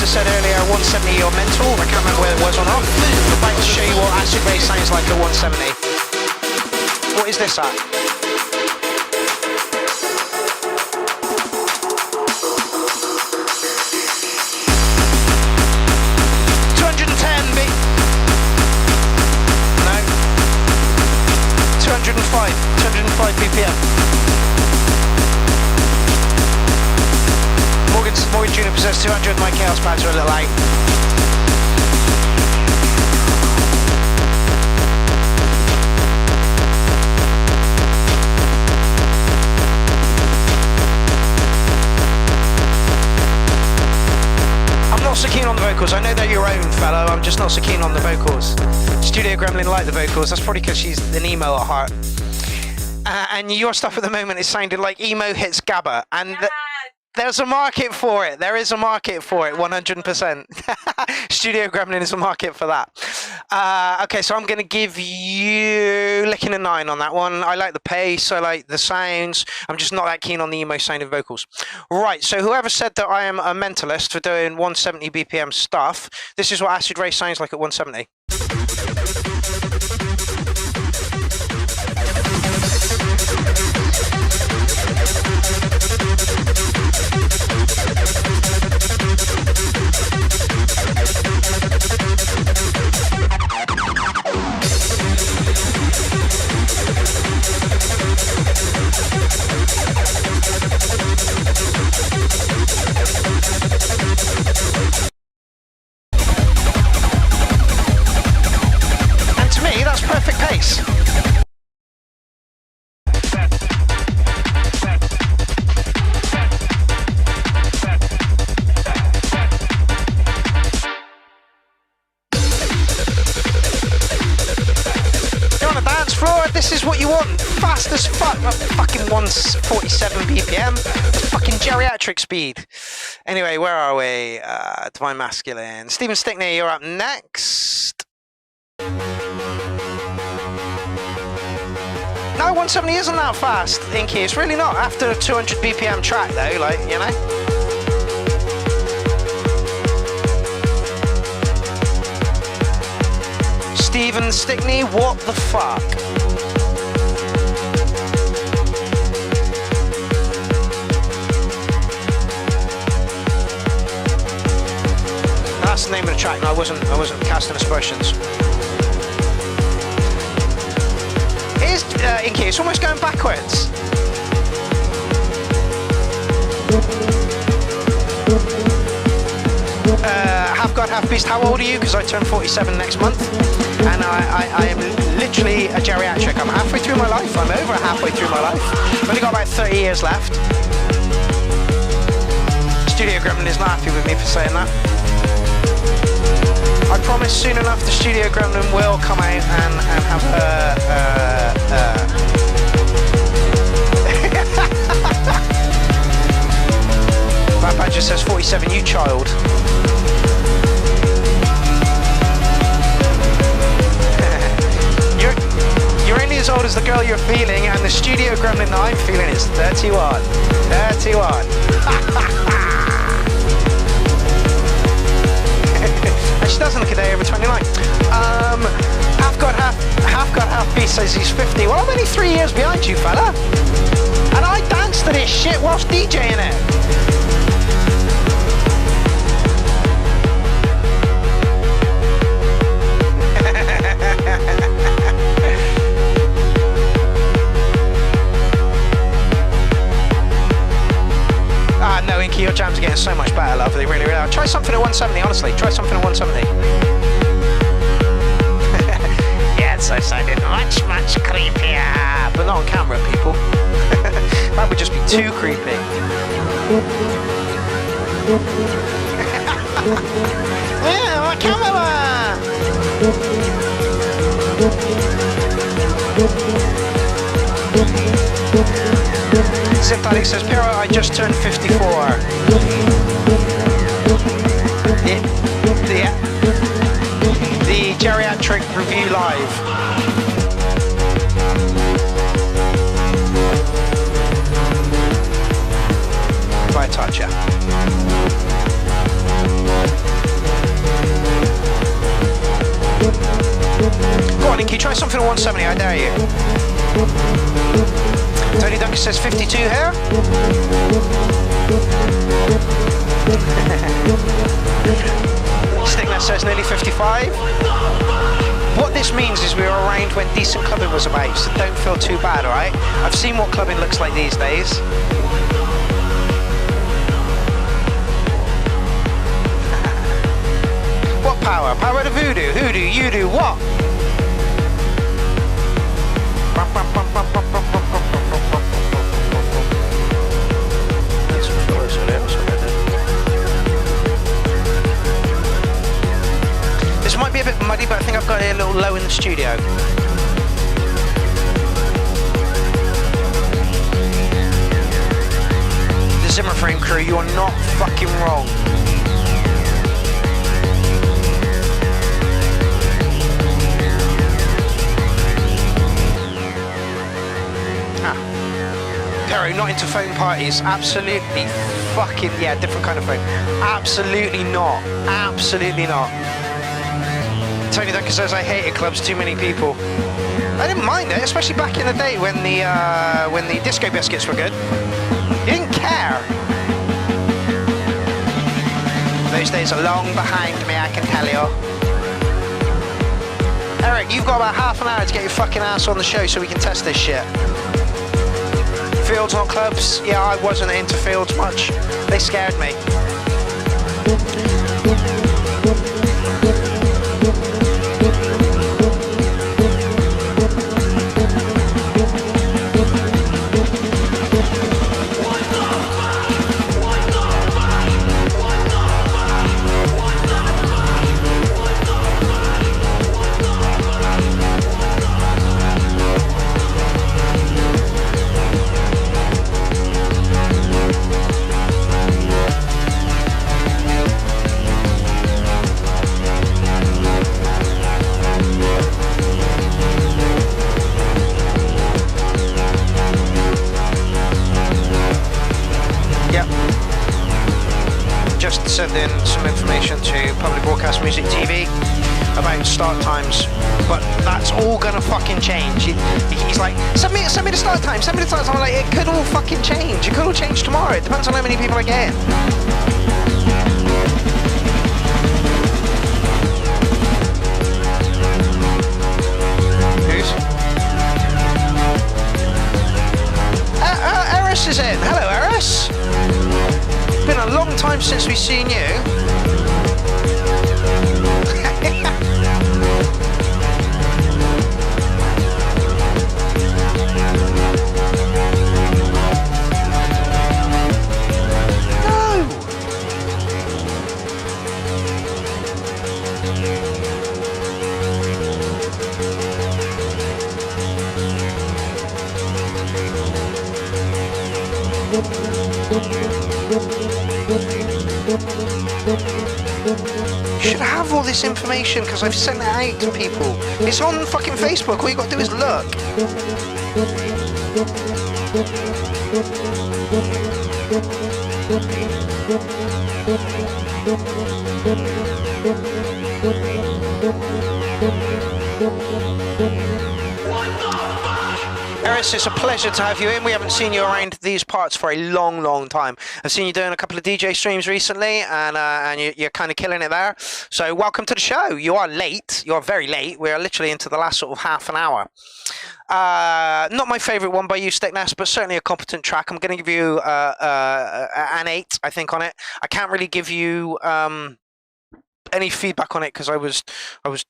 Said earlier 170 or mental, I can't remember whether it was or not. I'm about to show you what acid race sounds like at 170. What is this at? No. 205 BPM. Morgan Juniper says 200, my chaos pads are a little out. I'm not so keen on the vocals. I know they're your own, fellow. I'm just not so keen on the vocals. Studio Gremlin like the vocals. That's probably because she's an emo at heart. And your stuff at the moment is sounding like emo hits Gabba. And there's a market for it. There is a market for it, 100%. Studio Gremlin is a market for that. Okay, so I'm going to give you Licking a 9 on that one. I like the pace, I like the sounds. I'm just not that keen on the emo sounding vocals. Right, so whoever said that I am a mentalist for doing 170 BPM stuff, this is what Acid Race sounds like at 170. And to me, that's perfect pace. You're on a dance floor, this is what you want. Fast as fuck, fucking 147 BPM. Fucking geriatric speed. Anyway, where are we? Divine Masculine. Stephen Stickney, you're up next. No, 170 isn't that fast, Inky. It's really not. After a 200 BPM track, though, like, you know. Stephen Stickney, what the fuck? That's the name of the track. No, I wasn't casting aspersions. Here's Inky. It's almost going backwards. Half God, Half Beast. How old are you? Because I turn 47 next month, and I am literally a geriatric. I'm halfway through my life. I'm over halfway through my life. I've only got about 30 years left. Studio Gremlin is not happy with me for saying that. I promise soon enough the Studio Gremlin will come out and have That badger says 47, you child. You're only as old as the girl you're feeling, and the Studio Gremlin that I'm feeling is 31. 31. She doesn't look a day over 29. Half God, Half Beast says he's 50. Well, I'm only 3 years behind you, fella. And I danced to this shit whilst DJing it. No, Inky, your jams are getting so much better, love. They really, really are. Try something at 170, honestly. Try something at 170. Yeah, it's so sounding much, much creepier. But not on camera, people. That would just be too creepy. Yeah, my camera! Synthetic says, Pierrot, I just turned 54. The geriatric review live. By a toucher. Go on, Inky, try something at 170, I dare you. Tony Duncan says 52 here. Stigma says nearly 55. What this means is we were around when decent clubbing was about, so don't feel too bad, alright? I've seen what clubbing looks like these days. What power? Power to voodoo. Hoodoo, you do what? This might be a bit muddy, but I think I've got it a little low in the studio. The Zimmer Frame crew, you are not fucking wrong. not into phone parties. Absolutely fucking, yeah, different kind of phone. Absolutely not. Absolutely not. Tony Duncan says, I hated clubs, too many people. I didn't mind it, especially back in the day when the disco biscuits were good. You didn't care. Those days are long behind me, I can tell you. Eric, you've got about half an hour to get your fucking ass on the show so we can test this shit. Fields, not clubs. Yeah, I wasn't into fields much. They scared me. Send in some information to Public Broadcast Music TV about start times, but that's all gonna fucking change. He's like, send me the start time, send me the start time. I'm like, it could all fucking change. It could all change tomorrow. It depends on how many people I get in. Who's? Eris is in. Hello, Eris. Been a long time since we've seen you. You should have all this information because I've sent it out to people. It's on fucking Facebook. All you got to do is look. Eris, it's a pleasure to have you in. We haven't seen you around these parts for a long, long time. I've seen you doing a couple of DJ streams recently, and you're kind of killing it there. So welcome to the show. You are late. You are very late. We're literally into the last sort of half an hour. Not my favourite one by you, Stickness, but certainly a competent track. I'm going to give you an 8, I think, on it. I can't really give you any feedback on it because I was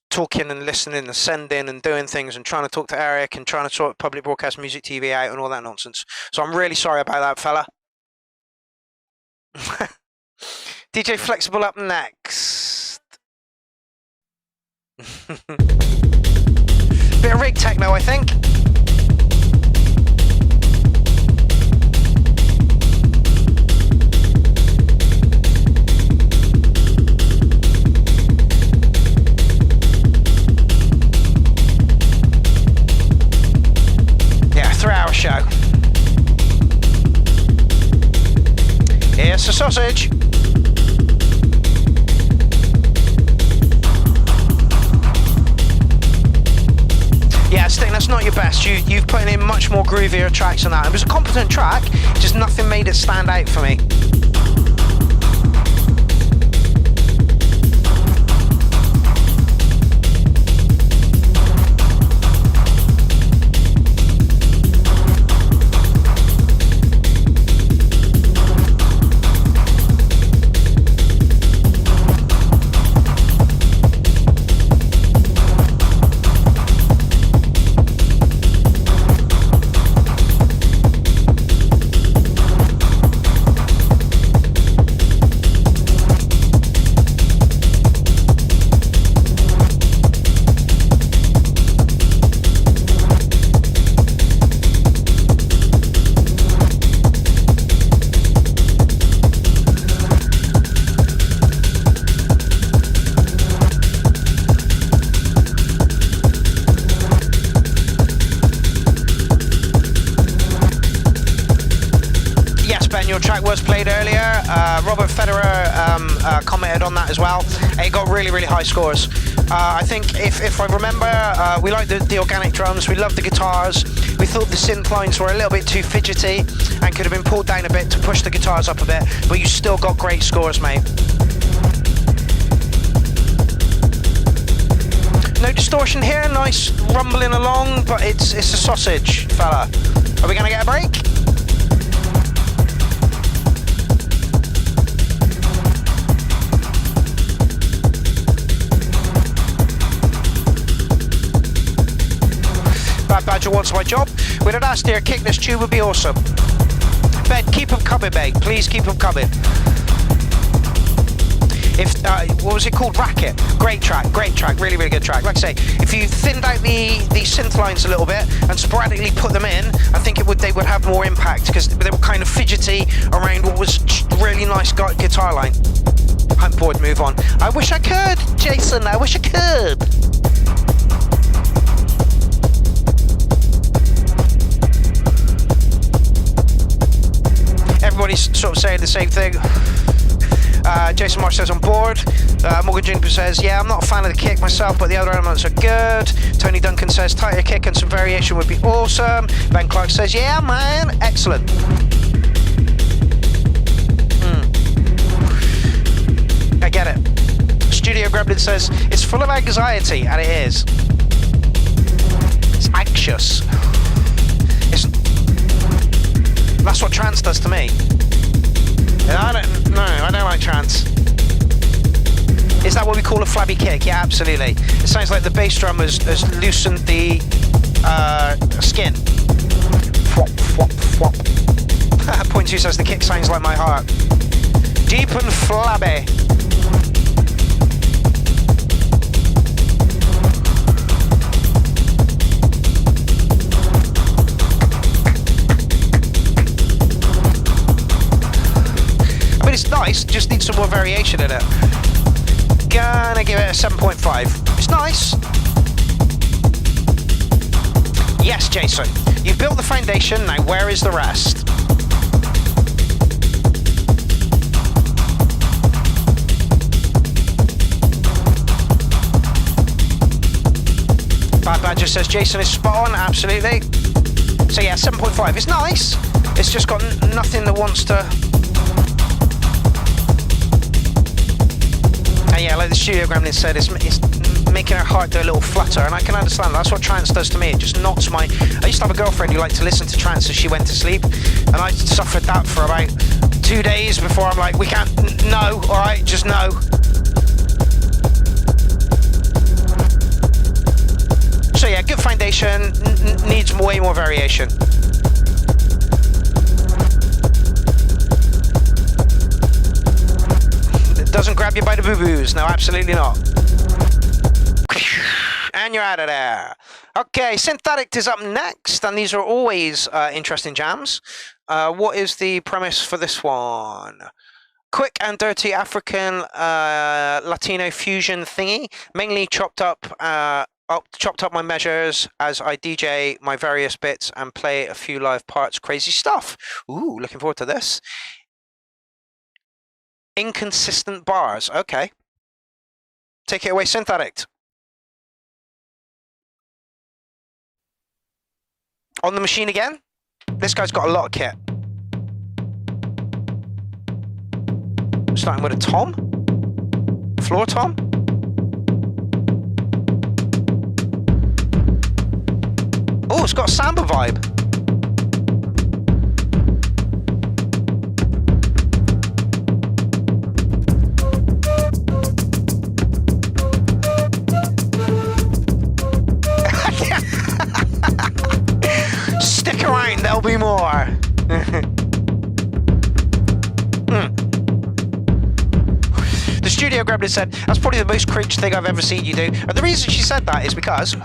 talking and listening and sending and doing things and trying to talk to Eric and trying to sort Public Broadcast Music TV out and all that nonsense. So I'm really sorry about that, fella. DJ Flexible up next. Bit of rig techno, I think. Yeah, 3-hour show. Here's the sausage. Yeah, Sting, that's not your best. You've put in much more groovier tracks than that. It was a competent track, just nothing made it stand out for me. track was played earlier. Robert Federer commented on that as well. It got really, really high scores. I think if I remember, we liked the organic drums, we loved the guitars, we thought the synth lines were a little bit too fidgety and could have been pulled down a bit to push the guitars up a bit, but you still got great scores, mate. No distortion here, nice rumbling along, but it's a sausage, fella. Are we gonna get a break? Bad Badger wants my job. With an ass dear kick, this tune would be awesome. Ben, keep them coming, mate. Please keep them coming. If what was it called? Racket. Great track, really, really good track. Like I say, if you thinned out the synth lines a little bit and sporadically put them in, I think they would have more impact because they were kind of fidgety around what was really nice guitar line. I'm bored, move on. I wish I could, Jason, I wish I could. Everybody's sort of saying the same thing. Jason Marsh says on board. Morgan Juniper says, yeah, I'm not a fan of the kick myself, but the other elements are good. Tony Duncan says, tighter kick and some variation would be awesome. Ben Clark says, yeah, man, excellent. I get it. Studio Gremlin says, it's full of anxiety, and it is. It's anxious. That's what trance does to me. I don't like trance. Is that what we call a flabby kick? Yeah, absolutely. It sounds like the bass drum has loosened the skin. Flop, flop, flop. Point 2 says the kick sounds like my heart. Deep and flabby. But it's nice, just needs some more variation in it. Gonna give it a 7.5. It's nice. Yes, Jason. You've built the foundation, now where is the rest? Bad Badger says Jason is spot on, absolutely. So yeah, 7.5. It's nice. It's just got nothing that wants to... And yeah, like the Studio Gremlin said, it's making her heart do a little flutter, and I can understand. That's what trance does to me. It just knocks my... I used to have a girlfriend who liked to listen to trance as she went to sleep, and I suffered that for about 2 days before I'm like, we can't... No, all right, just no. So yeah, good foundation, needs way more variation. Doesn't grab you by the boo-boos. No, absolutely not. And you're out of there. Okay, Synthetic is up next, and these are always interesting jams. What is the premise for this one? Quick and dirty African Latino fusion thingy, mainly chopped up my measures as I DJ my various bits and play a few live parts. Crazy stuff. Ooh, looking forward to this. Inconsistent bars. Okay. Take it away, Synthetic. On the machine again. This guy's got a lot of kit. Starting with a tom. Floor tom. Oh, it's got a samba vibe. Stick around, there'll be more. The Studio Gremlin said, that's probably the most cringe thing I've ever seen you do. And the reason she said that is because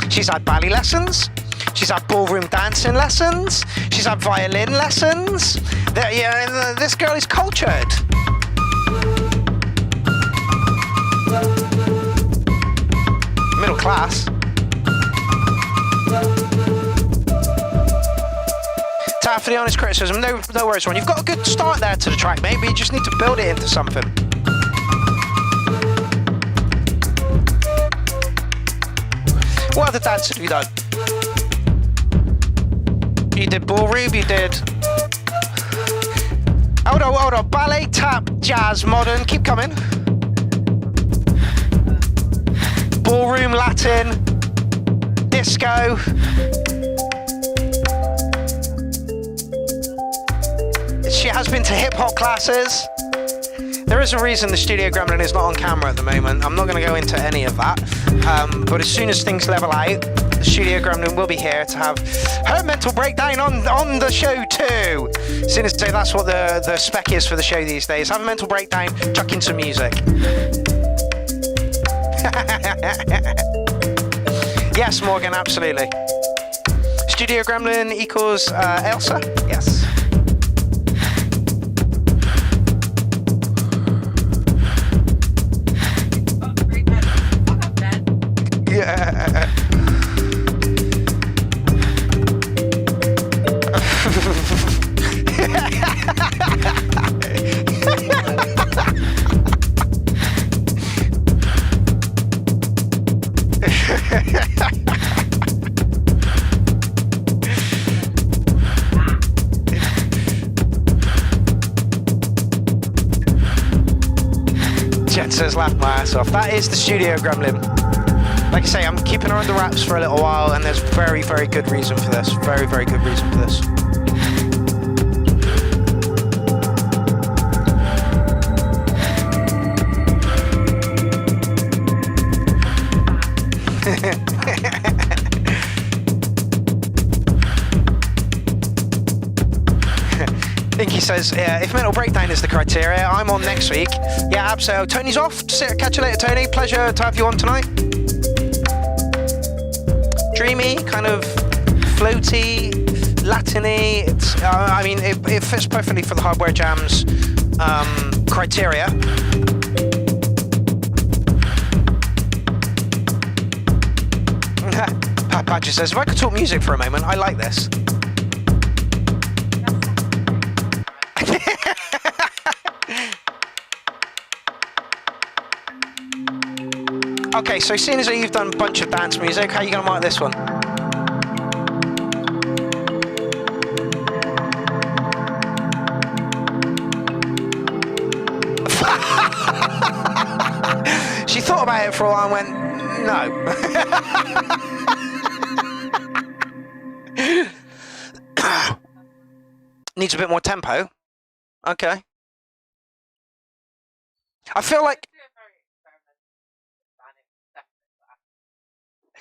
she's had ballet lessons, she's had ballroom dancing lessons, she's had violin lessons. Yeah, this girl is cultured. Middle class. for the honest criticism. No worries, Ron. You've got a good start there to the track, mate, but you just need to build it into something. What other dances have you done? You did ballroom, you did... Hold on. Ballet, tap, jazz, modern. Keep coming. Ballroom, Latin, disco. She has been to hip-hop classes. There is a reason the Studio Gremlin is not on camera at the moment. I'm not going to go into any of that. But as soon as things level out, the Studio Gremlin will be here to have her mental breakdown on the show too. As soon as that's what the spec is for the show these days. Have a mental breakdown, chuck in some music. Yes, Morgan, absolutely. Studio Gremlin equals Elsa? Yes. Yeah. Jen says laugh my ass off. That is the Studio Gremlin. Like I say, I'm keeping her under wraps for a little while, and there's very, very good reason for this. Very, very good reason for this. Inky says, if mental breakdown is the criteria, I'm on next week. Yeah, absolutely. Tony's off. Catch you later, Tony. Pleasure to have you on tonight. Dreamy, kind of floaty, Latin-y. It's, I mean, it fits perfectly for the Hardware Jams criteria. Patcher says, if I could talk music for a moment, I like this. Okay, so seeing as you've done a bunch of dance music, how are you going to mark this one? She thought about it for a while and went, no. Needs a bit more tempo. Okay. I feel like...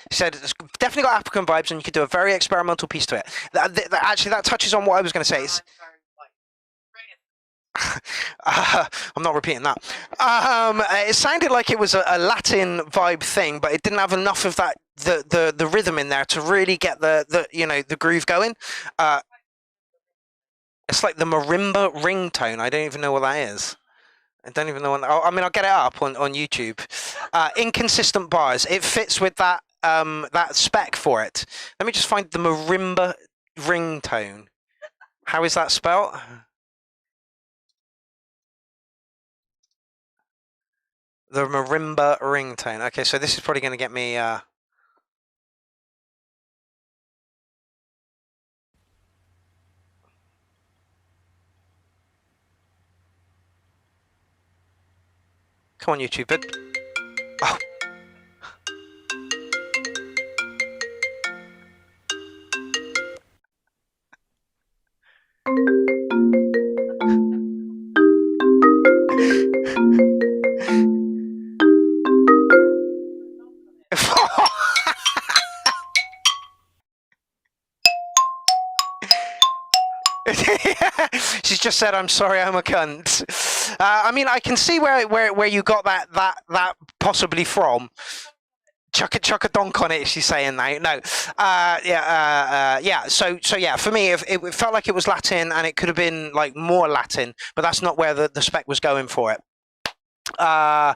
He said it's definitely got African vibes, and you could do a very experimental piece to it. Actually, that touches on what I was going to say. I'm not repeating that. It sounded like it was a Latin vibe thing, but it didn't have enough of that the rhythm in there to really get the groove going. It's like the marimba ringtone. I don't even know what that is. I don't even know what. I mean, I'll get it up on YouTube. Inconsistent bars. It fits with that that spec for it. Let me just find the marimba ringtone. How is that spelt? The marimba ringtone. Okay, so this is probably going to get me. Come on, YouTube. Oh. She's just said, "I'm sorry, I'm a cunt." I mean, I can see where you got that possibly from. Chuck a donk on it. She's saying now. No, yeah. So yeah, for me, it felt like it was Latin, and it could have been like more Latin, but that's not where the spec was going for it. I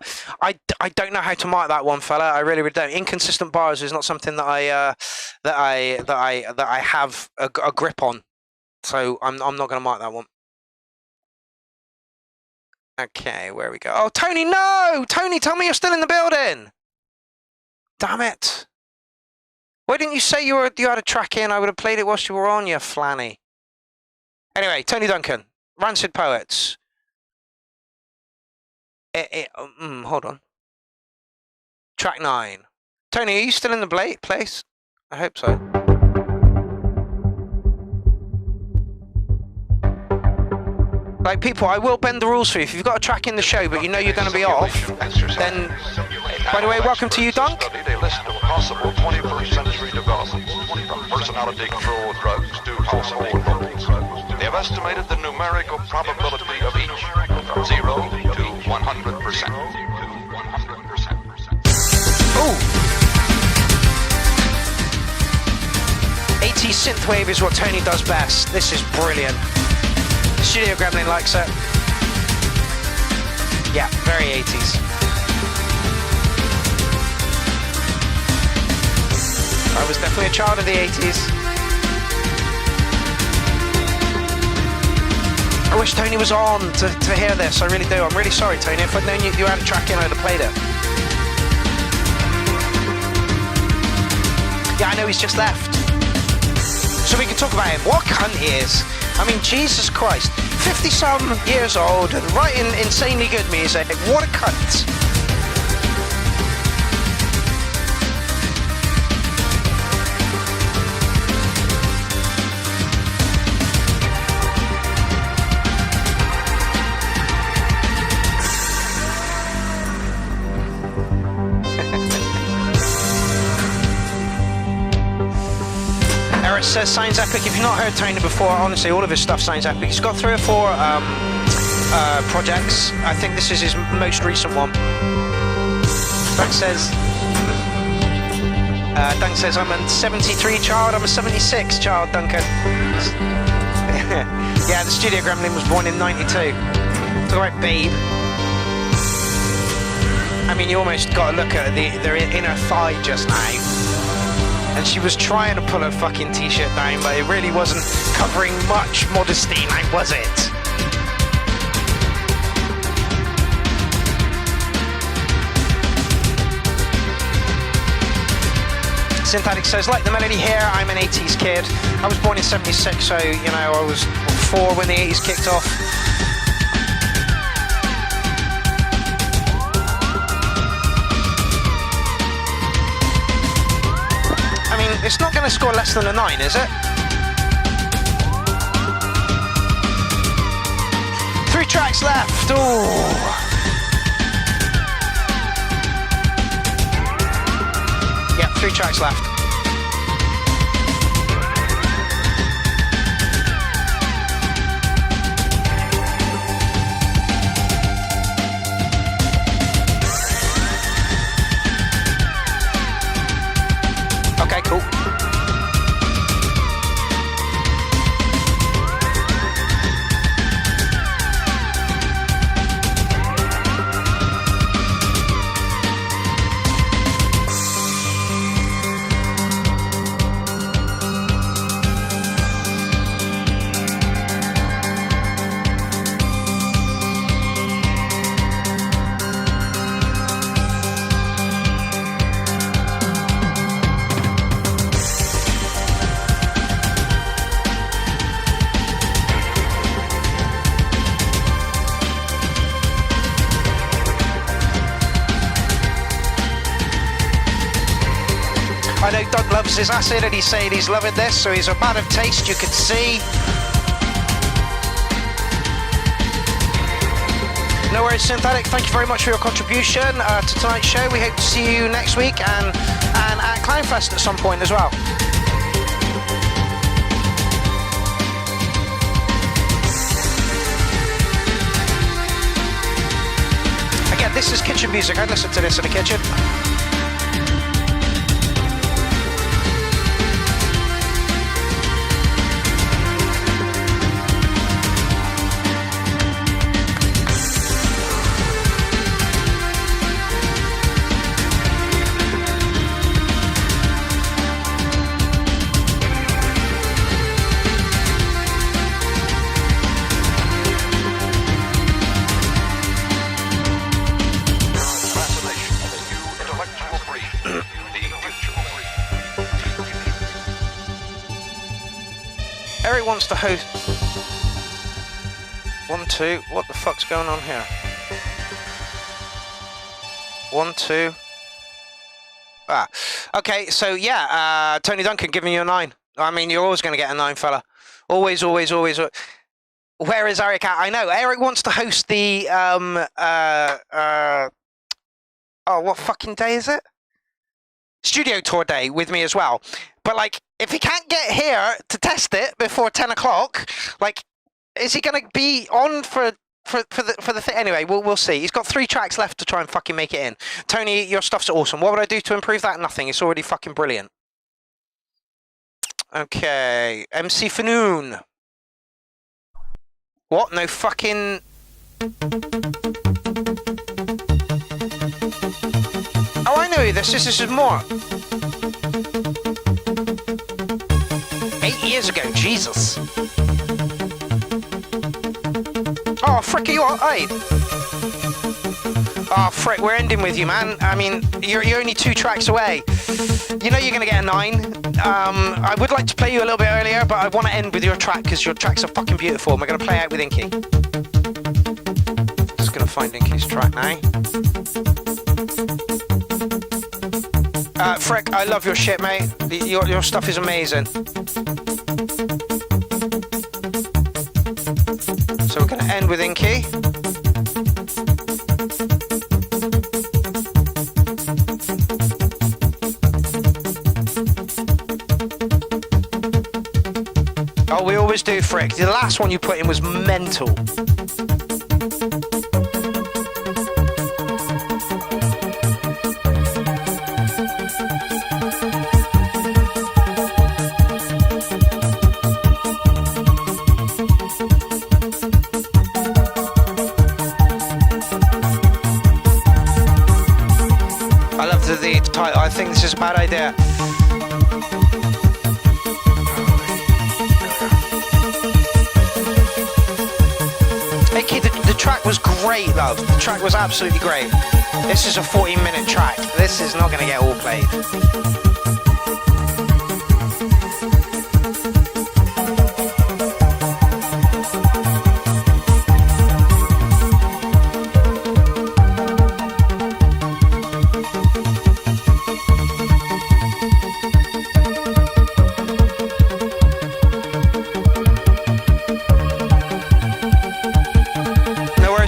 don't know how to mark that one, fella. I really don't. Inconsistent bars is not something that I have a grip on. So I'm not going to mark that one. Okay, where we go? Oh, Tony, no! Tony, tell me you're still in the building! Damn it. Why didn't you say you had a track in? I would have played it whilst you were on, you flanny. Anyway, Tony Duncan, Rancid Poets. Hold on. Track 9. Tony, are you still in the place? I hope so. Like, people, I will bend the rules for you. If you've got a track in the show, but you know you're going to be off, then... By the way, welcome to you, Dunk. They list of possible 21st century developments, from personality control drugs to household robots. They have estimated the numerical probability of each from 0 to 100%. Ooh! 80s synthwave is what Tony does best. This is brilliant. Studio Gremlin likes it. Yeah, very 80s. I was definitely a child of the 80s. I wish Tony was on to hear this, I really do. I'm really sorry, Tony. If I'd known you had a track in, I'd have played it. Yeah, I know he's just left. So we can talk about him. What cunt he is. I mean, Jesus Christ. 50-some years old and writing insanely good music. What a cunt. Eric says sounds epic. If you've not heard Tony before, honestly, all of his stuff sounds epic. He's got 3 or 4 projects. I think this is his most recent one. Dunk says, I'm a 73 child, I'm a 76 child, Duncan. Yeah, the Studio Gremlin was born in 92. Talk about babe. I mean, you almost got to look at their inner thigh just now. And she was trying to pull her fucking t-shirt down, but it really wasn't covering much modesty, now was it? Synthetic says, like the melody here, I'm an 80s kid. I was born in 76, so, you know, I was 4 when the 80s kicked off. It's not going to score less than a 9, is it? 3 tracks left. Ooh. Yeah, 3 tracks left. Okay, cool. I know Doug loves his acid and he's saying he's loving this, so he's a man of taste, you can see. No worries, Synthetic, thank you very much for your contribution to tonight's show. We hope to see you next week and at Clownfest at some point as well. Again, this is kitchen music. I'd listen to this in the kitchen. Eric wants to host. 1, 2. What the fuck's going on here? 1, 2. Ah, okay. So yeah, Tony Duncan giving you a 9. I mean, you're always going to get a 9, fella. Always, always, always. Where is Eric at? I know Eric wants to host the oh, what fucking day is it? Studio tour day with me as well. But like, if he can't get here to test it before 10 o'clock, like, is he going to be on for the thing? Anyway, we'll see. He's got 3 tracks left to try and fucking make it in. Tony, your stuff's awesome. What would I do to improve that? Nothing. It's already fucking brilliant. Okay, MC Fanoon. What? No fucking... Oh, I know who this is. This is more. 8 years ago, Jesus. Oh, frick, are you alright? Oh, frick, we're ending with you, man. I mean, you're only 2 tracks away. You know you're going to get a 9. I would like to play you a little bit earlier, but I want to end with your track because your tracks are fucking beautiful, and we're going to play out with Inky. Just going to find Inky's track now. Frick, I love your shit, mate. Your stuff is amazing. So we're going to end with Inky. Oh, we always do, Frick. The last one you put in was mental. I love the title. I think this is a bad idea. The track was great, love. The track was absolutely great. This is a 14-minute track. This is not going to get all played.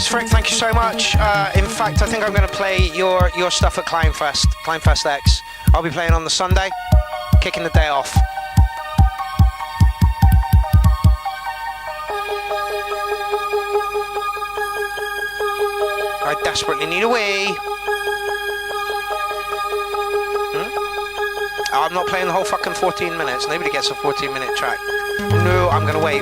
Frick, thank you so much. In fact, I think I'm going to play your stuff at Climbfest X. I'll be playing on the Sunday, kicking the day off. I desperately need a wee. Oh, I'm not playing the whole fucking 14 minutes. Nobody gets a 14-minute track. No, I'm going to wait.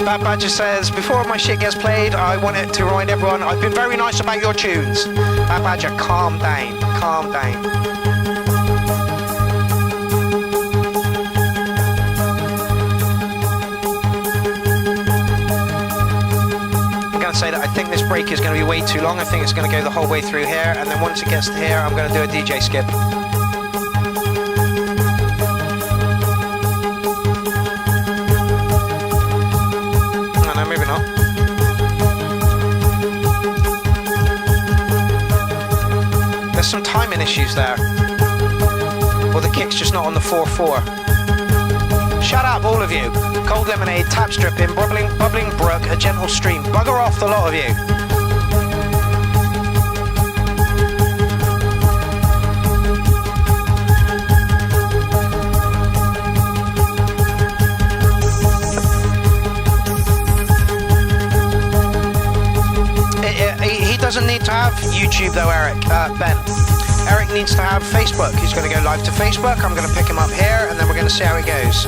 Bad Badger says, before my shit gets played, I want it to remind everyone I've been very nice about your tunes. Bad Badger, calm down, calm down. I'm going to say that I think this break is going to be way too long. I think it's going to go the whole way through here, and then once it gets to here, I'm going to do a DJ skip. Moving on. There's some timing issues there. Or the kick's just not on the 4/4. Shut up, all of you. Cold lemonade, tap stripping, bubbling brook, a gentle stream. Bugger off, the lot of you. He doesn't need to have YouTube though, Eric. Ben. Eric needs to have Facebook. He's going to go live to Facebook. I'm going to pick him up here, and then we're going to see how it goes.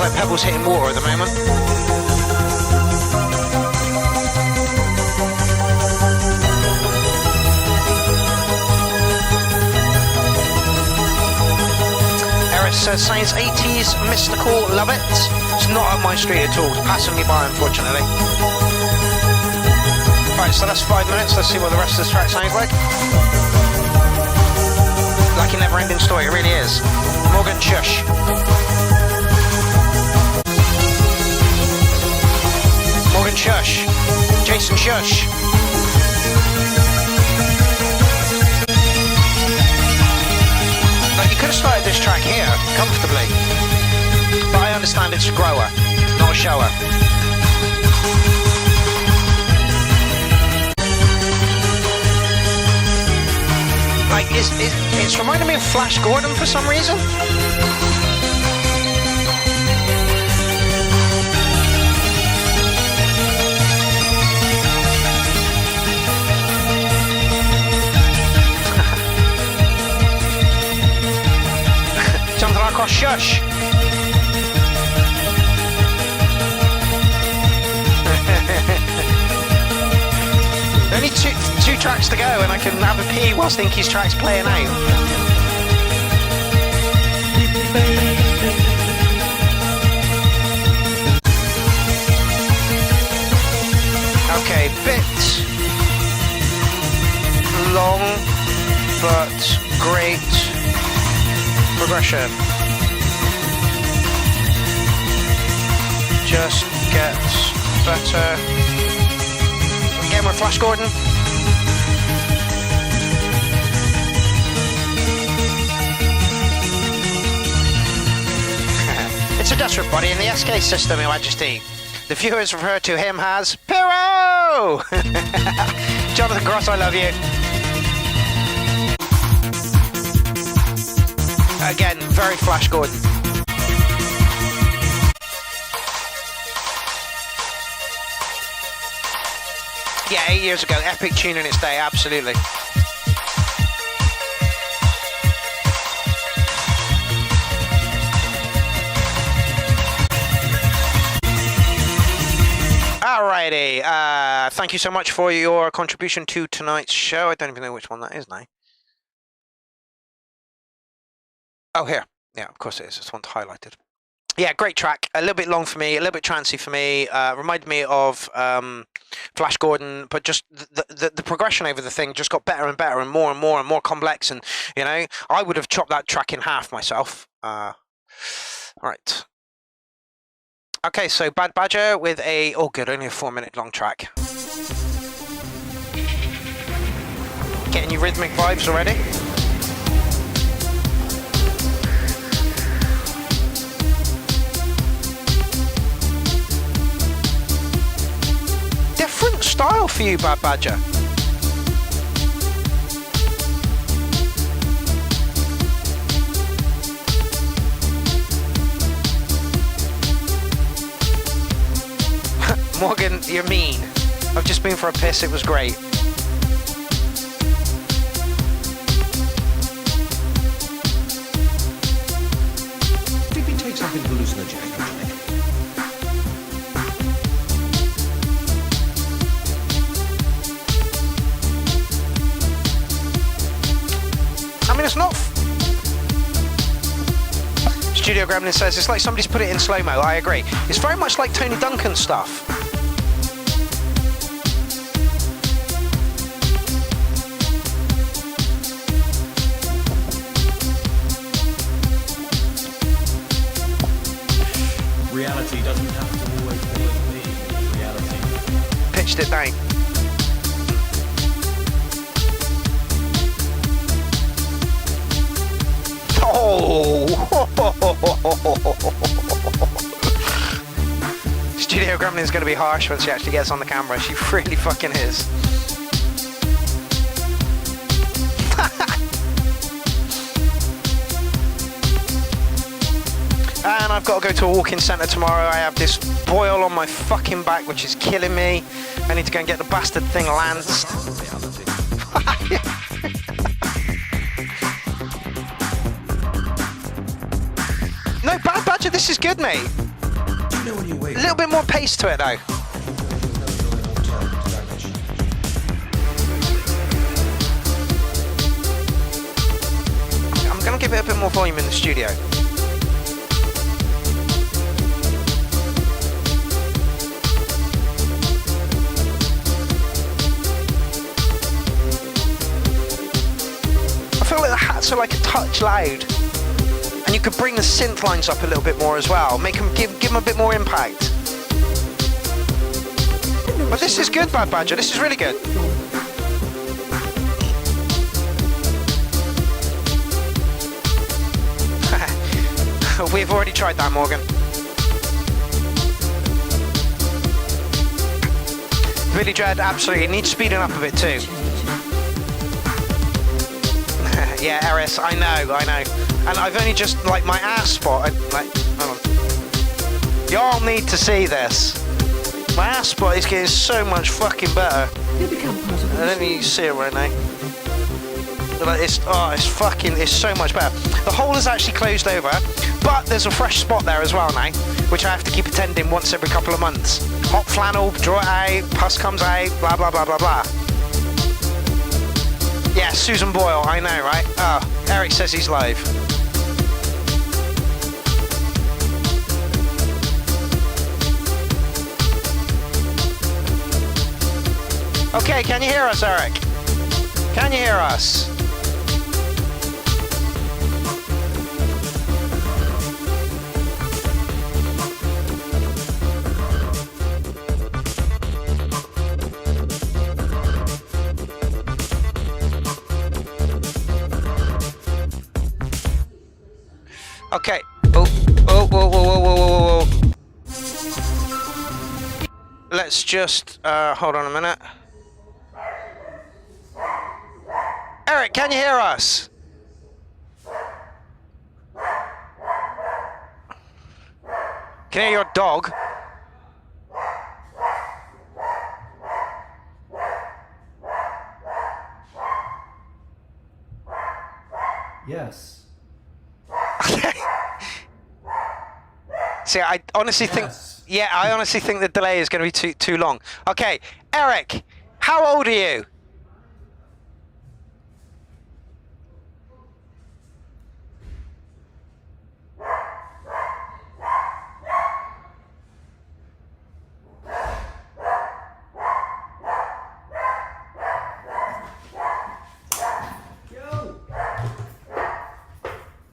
like pebbles hitting water at the moment. Eris says, Saints 80s, mystical, love it. It's not up my street at all, it's passing me by, unfortunately. Right, so that's 5 minutes, let's see what the rest of this track sounds like. Like a never-ending story, it really is. Morgan, shush. Morgan, shush. Jason, shush. Like, you could have started this track here, comfortably. But I understand it's a grower, not a shower. Like, it's reminding me of Flash Gordon for some reason. Jonathan Arcross, shush. Only two tracks to go and I can have a pee whilst Inky's track's playing out. Okay, bit long but great progression. Just gets better. Again with Flash Gordon. It's a desperate body in the SK system, Your Majesty. The viewers refer to him as Pierrot! Jonathan Gross, I love you. Again, very Flash Gordon. Yeah, 8 years ago, epic tune in its day, absolutely. Alrighty, thank you so much for your contribution to tonight's show. I don't even know which one that is now. Oh, here. Yeah, of course it is. This one's highlighted. Yeah, great track. A little bit long for me, a little bit trancey for me. Reminded me of Flash Gordon, but just the progression over the thing just got better and better and more complex. And, you know, I would have chopped that track in half myself. Right. Okay, so Bad Badger with a, oh good, only a 4 minute long track. Getting you rhythmic vibes already? Different style for you, Bad Badger. Morgan, you're mean. I've just been for a piss, it was great. Did we take something hallucinogenic? I mean, it's not... Studio Gremlin says it's like somebody's put it in slow-mo. I agree. It's very much like Tony Duncan stuff. Reality doesn't have to always be reality. Pitched it down. Oh! Studio Gremlin's going to be harsh when she actually gets on the camera. She really fucking is. And I've got to go to a walk-in centre tomorrow. I have this boil on my fucking back which is killing me. I need to go and get the bastard thing lanced. No, Bad Badger, this is good, mate. A little bit more pace to it though. I'm gonna give it a bit more volume in the studio. I feel like the hats are like a touch loud. And you could bring the synth lines up a little bit more as well. Make them give them a bit more impact. But this is good, Bad Badger. This is really good. We've already tried that, Morgan. Billy Dread, absolutely. Needs speeding up a bit too. Yeah, Eris, I know. And I've only just, like, my ass spot, hold on. Y'all need to see this. My ass spot is getting so much fucking better. I don't think you see it right now. But it's so much better. The hole is actually closed over, but there's a fresh spot there as well now, which I have to keep attending once every couple of months. Hot flannel, draw it out, pus comes out, blah, blah, blah, blah, blah. Yeah, Susan Boyle, I know, right? Oh, Eric says he's live. Okay, can you hear us, Eric? Can you hear us? Okay. Oh. Let's just, hold on a minute. Eric, can you hear us? Can you hear your dog? Yes. See, I honestly think, yeah, I honestly think the delay is going to be too long. Okay, Eric, how old are you?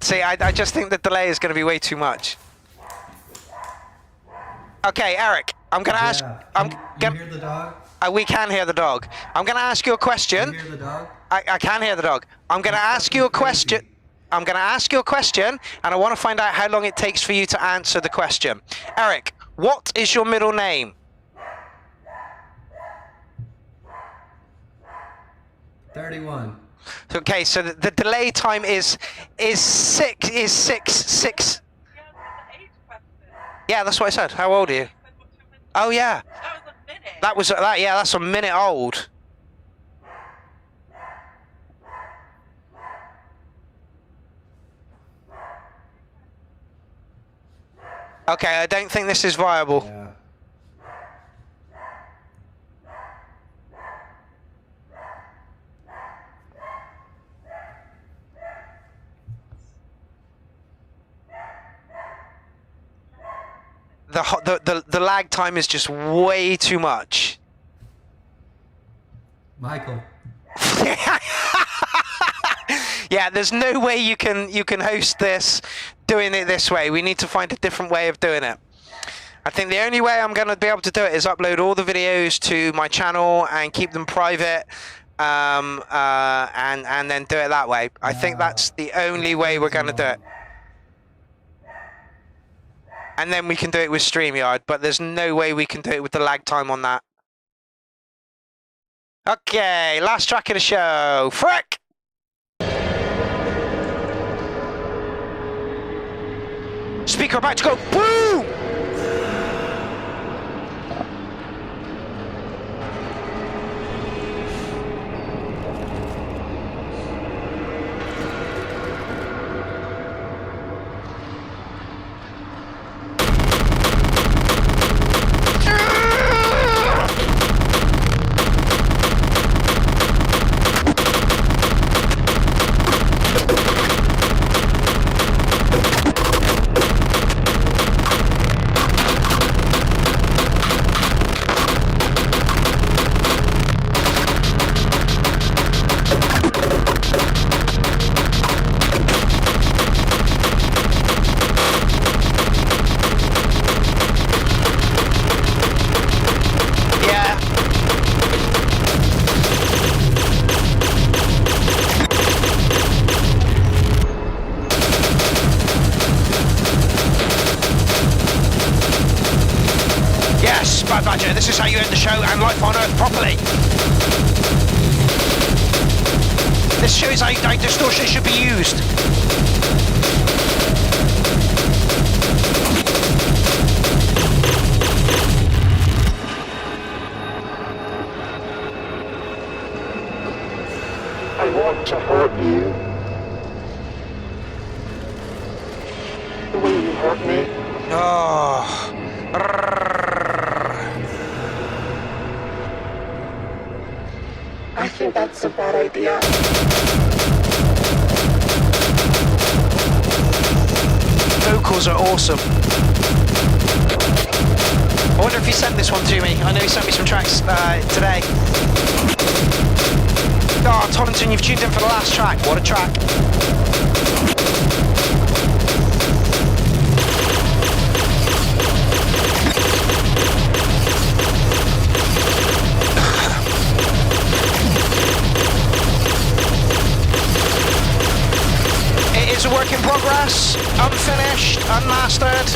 See, I just think the delay is going to be way too much. Okay, Eric, I'm going to ask... You hear the dog? We can hear the dog. I'm going to ask you a question. Can you hear the dog? I can hear the dog. I'm going to ask you a question. I'm going to ask you a question, and I want to find out how long it takes for you to answer the question. Eric, what is your middle name? 31. Okay, so the delay time is six. Yeah, that's what I said. How old are you? Oh yeah. That was that. Yeah, that's a minute old. Okay, I don't think this is viable. Yeah. The lag time is just way too much. Michael. Yeah, there's no way you can host this doing it this way. We need to find a different way of doing it. I think the only way I'm going to be able to do it is upload all the videos to my channel and keep them private, and then do it that way. I think that's the only way we're going to do it. And then we can do it with StreamYard, but there's no way we can do it with the lag time on that. Okay, last track of the show. Frick! Speaker about to go boom! This is how you end the show and life on Earth properly. This shows how distortion should be used. I want to hurt you. The way you hurt me. Oh. I think that's a bad idea. Vocals are awesome. I wonder if he sent this one to me. I know he sent me some tracks today. Oh, Tollington, you've tuned in for the last track. What a track. It is a work in progress, unfinished, unmastered.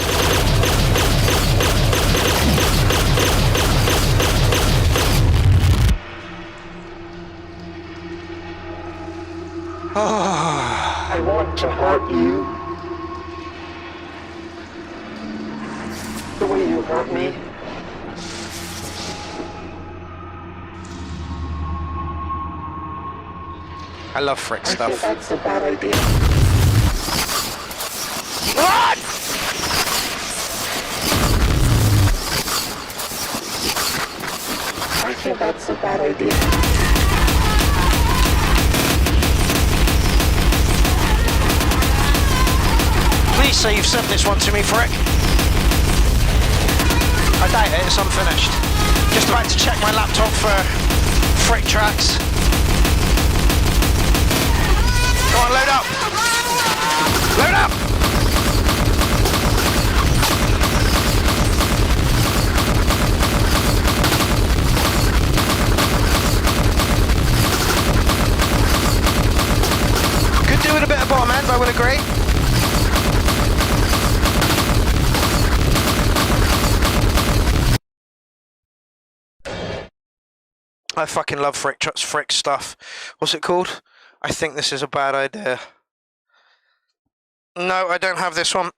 I want to hurt you. The way you hurt me. I love Frick stuff. I think that's a bad idea. Run! I think that's a bad idea. Please say you've sent this one to me, Frick. I doubt it, it's unfinished. Just about to check my laptop for Frick tracks. Go on, load up! Load up! Could do with a bit of bottom end, I would agree. I fucking love Frick stuff. What's it called? I think this is a bad idea. No, I don't have this one.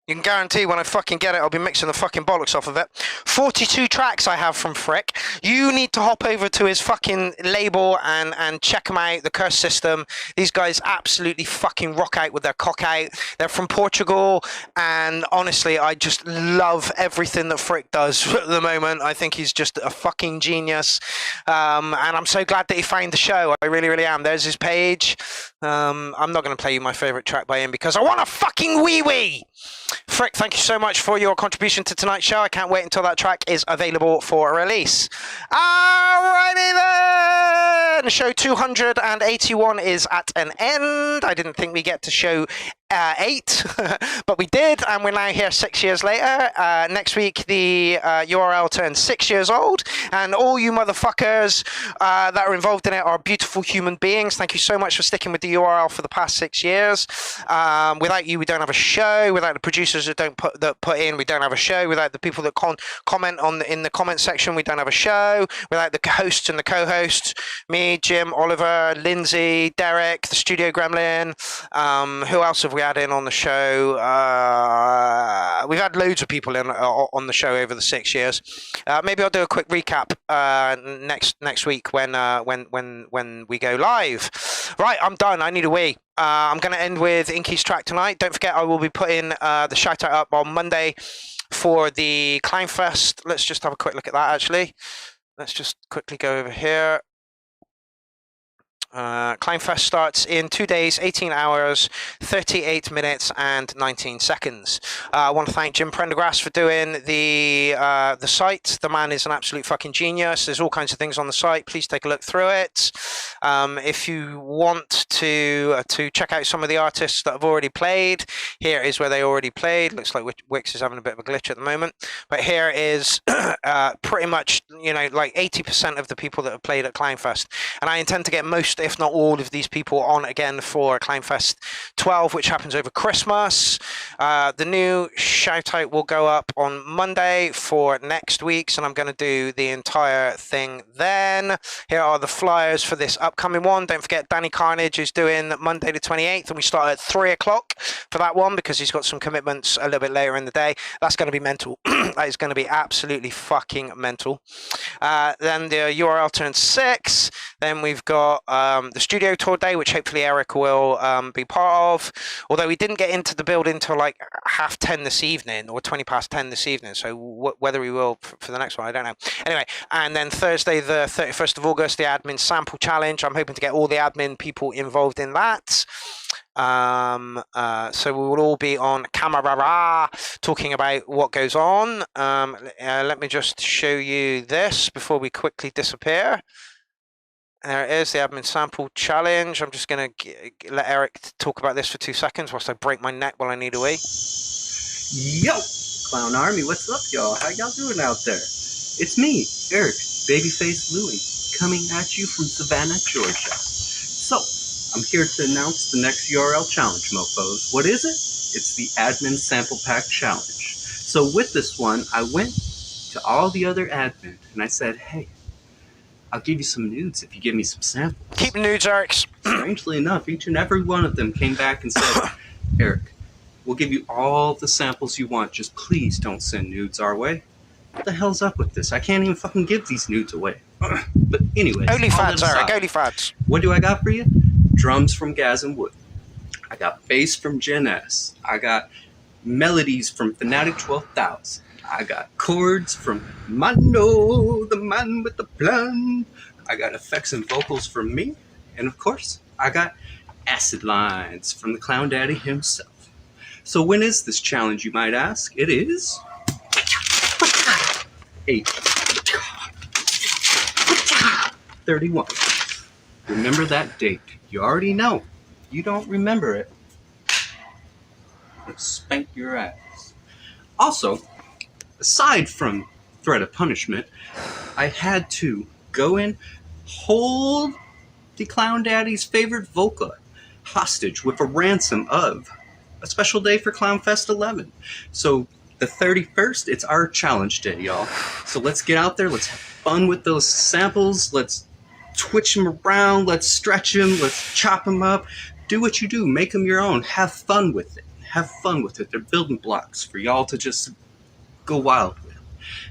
You can guarantee when I fucking get it, I'll be mixing the fucking bollocks off of it. 42 tracks I have from Frick. You need to hop over to his fucking label and check him out, the Curse System. These guys absolutely fucking rock out with their cock out. They're from Portugal, and honestly, I just love everything that Frick does at the moment. I think he's just a fucking genius. And I'm so glad that he found the show. I really, really am. There's his page. I'm not going to play you my favourite track by him because I want a fucking wee-wee. Frick, thank you so much for your contribution to tonight's show. I can't wait until that track is available for release. Alrighty then! Show 281 is at an end. I didn't think we get to show 8, but we did, and we're now here 6 years later. Next week, the URL turns 6 years old, and all you motherfuckers that are involved in it are beautiful human beings. Thank you so much for sticking with the URL for the past 6 years. Without you, we don't have a show. Without the producers that put in, we don't have a show. Without the people that comment in the comment section, we don't have a show. Without the hosts and the co-hosts, me, Jim, Oliver, Lindsay, Derek, the Studio Gremlin, who else have we had in on the show? We've had loads of people in on the show over the 6 years. Maybe I'll do a quick recap next week when we go live. Right, I'm done. I need a wee. I'm going to end with Inky's track tonight. Don't forget, I will be putting the shout out up on Monday for the Clownfest. Let's just have a quick look at that, actually. Let's just quickly go over here. Clownfest starts in 2 days, 18 hours, 38 minutes and 19 seconds. I want to thank Jim Prendergrass for doing the site. The man is an absolute fucking genius. There's all kinds of things on the site. Please take a look through it. If you want to check out some of the artists that have already played, here is where they already played. Looks like Wix is having a bit of a glitch at the moment, but here is pretty much, like 80% of the people that have played at Clownfest, and I intend to get most, if not all of these people on again for Clownfest 12, which happens over Christmas. The new shout out will go up on Monday for next week's, and I'm going to do the entire thing then. Here are the flyers for this upcoming one. Don't forget, Danny Carnage is doing Monday the 28th, and we start at 3 o'clock for that one because he's got some commitments a little bit later in the day. That's going to be mental. That is going to be absolutely fucking mental. Then the URL turns 6. Then we've got the studio tour day, which hopefully Eric will be part of. Although he didn't get into the building until like 10:30 this evening or 10:20 this evening. So whether he will for the next one, I don't know. Anyway, and then Thursday, the 31st of August, the admin sample challenge. I'm hoping to get all the admin people involved in that. So we will all be on camera talking about what goes on. Let me just show you this before we quickly disappear. There it is, the admin sample challenge. I'm just going to let Eric talk about this for 2 seconds whilst I break my neck while I need a wee. Yo, Clown Army, what's up, y'all? How y'all doing out there? It's me, Eric, Babyface Louie, coming at you from Savannah, Georgia. So, I'm here to announce the next URL challenge, mofos. What is it? It's the Admin Sample Pack Challenge. So with this one, I went to all the other admin and I said, hey, I'll give you some nudes if you give me some samples. Keep nudes, Eric. Strangely enough, each and every one of them came back and said, Eric, we'll give you all the samples you want, just please don't send nudes our way. What the hell's up with this? I can't even fucking give these nudes away. But anyways, OnlyFans, Eric, OnlyFans. What do I got for you? Drums from Gaz and Wood. I got bass from Gen S. I got melodies from Fanatic 12,000. I got chords from Mano, the man with the plan. I got effects and vocals from me. And of course, I got acid lines from the Clown Daddy himself. So when is this challenge, you might ask? It is 8/31. Remember that date. You already know. You don't remember it. Let's spank your ass. Also, aside from threat of punishment, I had to go and hold the Clown Daddy's favorite Volca hostage with a ransom of a special day for Clownfest 11. So the 31st, it's our challenge day, y'all. So let's get out there. Let's have fun with those samples. Let's twitch them around. Let's stretch them. Let's chop them up. Do what you do. Make them your own. Have fun with it. Have fun with it. They're building blocks for y'all to just go wild with.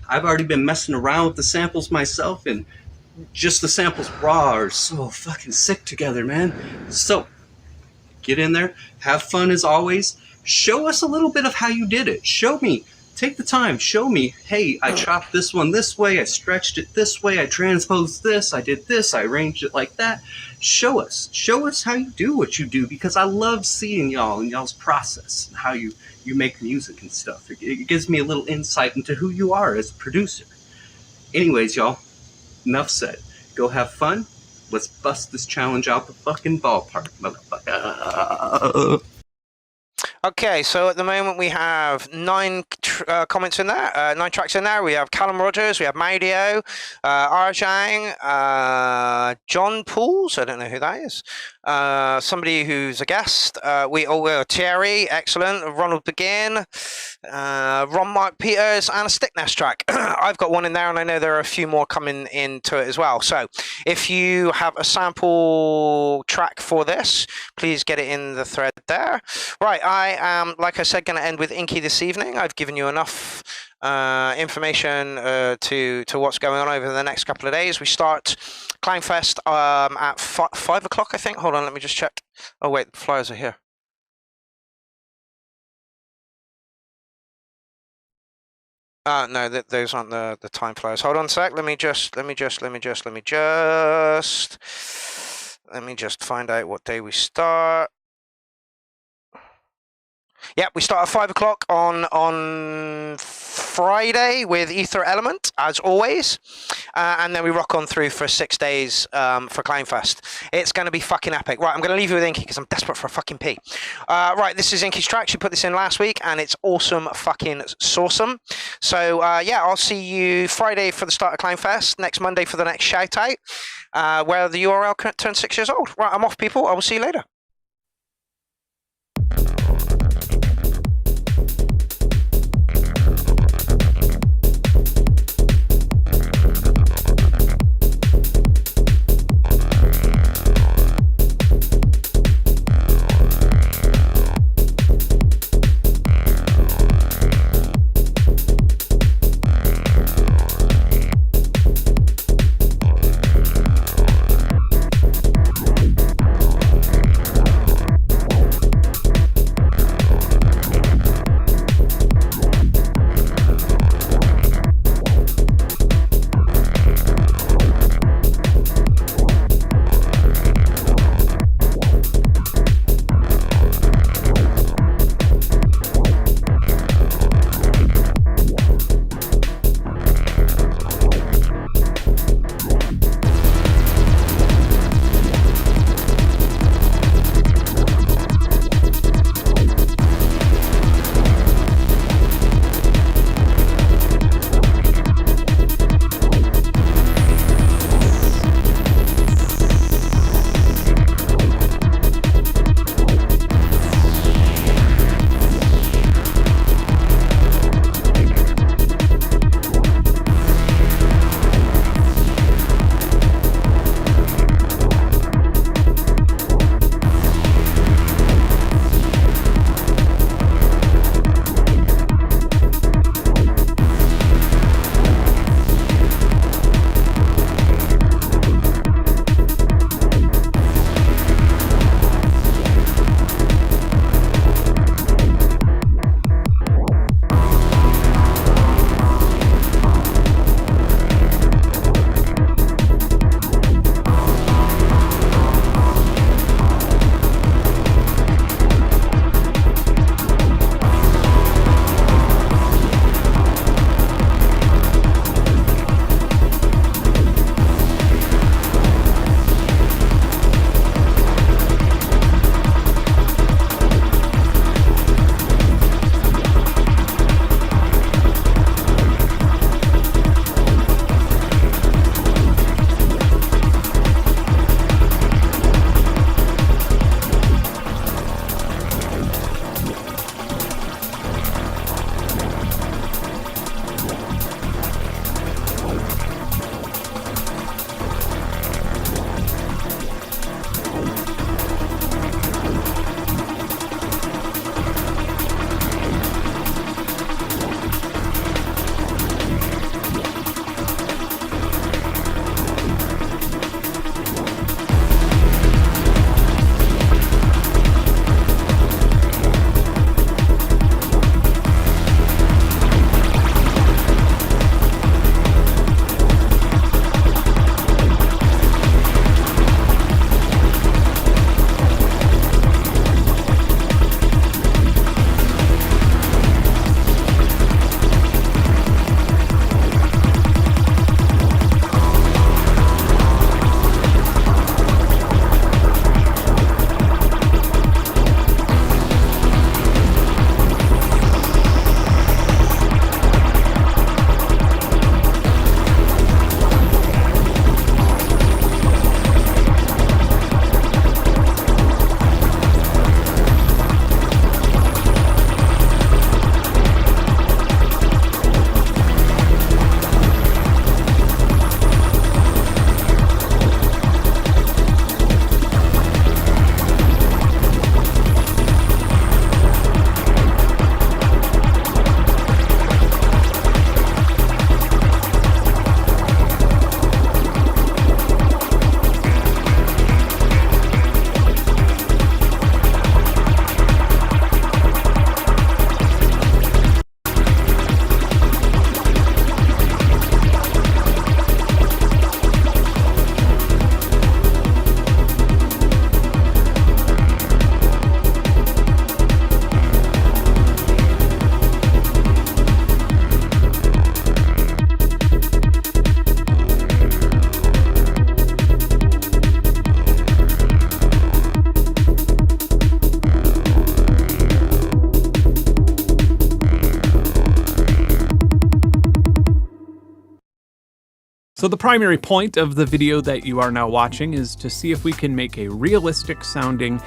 I've already been messing around with the samples myself, and just the samples raw are so fucking sick together, man. So get in there. Have fun as always. Show us a little bit of how you did it. Show me. Take the time. Show me, hey, I chopped this one this way. I stretched it this way. I transposed this. I did this. I arranged it like that. Show us. Show us how you do what you do, because I love seeing y'all and y'all's process and how you make music and stuff. It gives me a little insight into who you are as a producer. Anyways, y'all, enough said. Go have fun. Let's bust this challenge out the fucking ballpark, motherfucker. Okay, so at the moment we have 9 comments in there, 9 tracks in there. We have Callum Rogers, we have Maudio, Arjang, John Pools, I don't know who that is. Somebody who's a guest. Thierry, excellent. Ronald Begin, Ron Mark Peters, and a Stickness track. I've got one in there, and I know there are a few more coming into it as well. So if you have a sample track for this, please get it in the thread there. Right, I am, like I said, going to end with Inky this evening. I've given you enough information to what's going on over the next couple of days. We start Clownfest at 5 o'clock, I think. Hold on, let me just check. Oh wait, the flyers are here. No, those aren't the time flyers. Hold on a sec. Let me just find out what day we start. Yeah, we start at 5 o'clock on Friday with Ether Element, as always. And then we rock on through for 6 days for Clownfest. It's going to be fucking epic. Right, I'm going to leave you with Inky because I'm desperate for a fucking pee. Right, this is Inky's track. She put this in last week, and it's awesome fucking sawsome. So, yeah, I'll see you Friday for the start of Clownfest, next Monday for the next shout-out, where the URL turns 6 years old. Right, I'm off, people. I will see you later. So the primary point of the video that you are now watching is to see if we can make a realistic sounding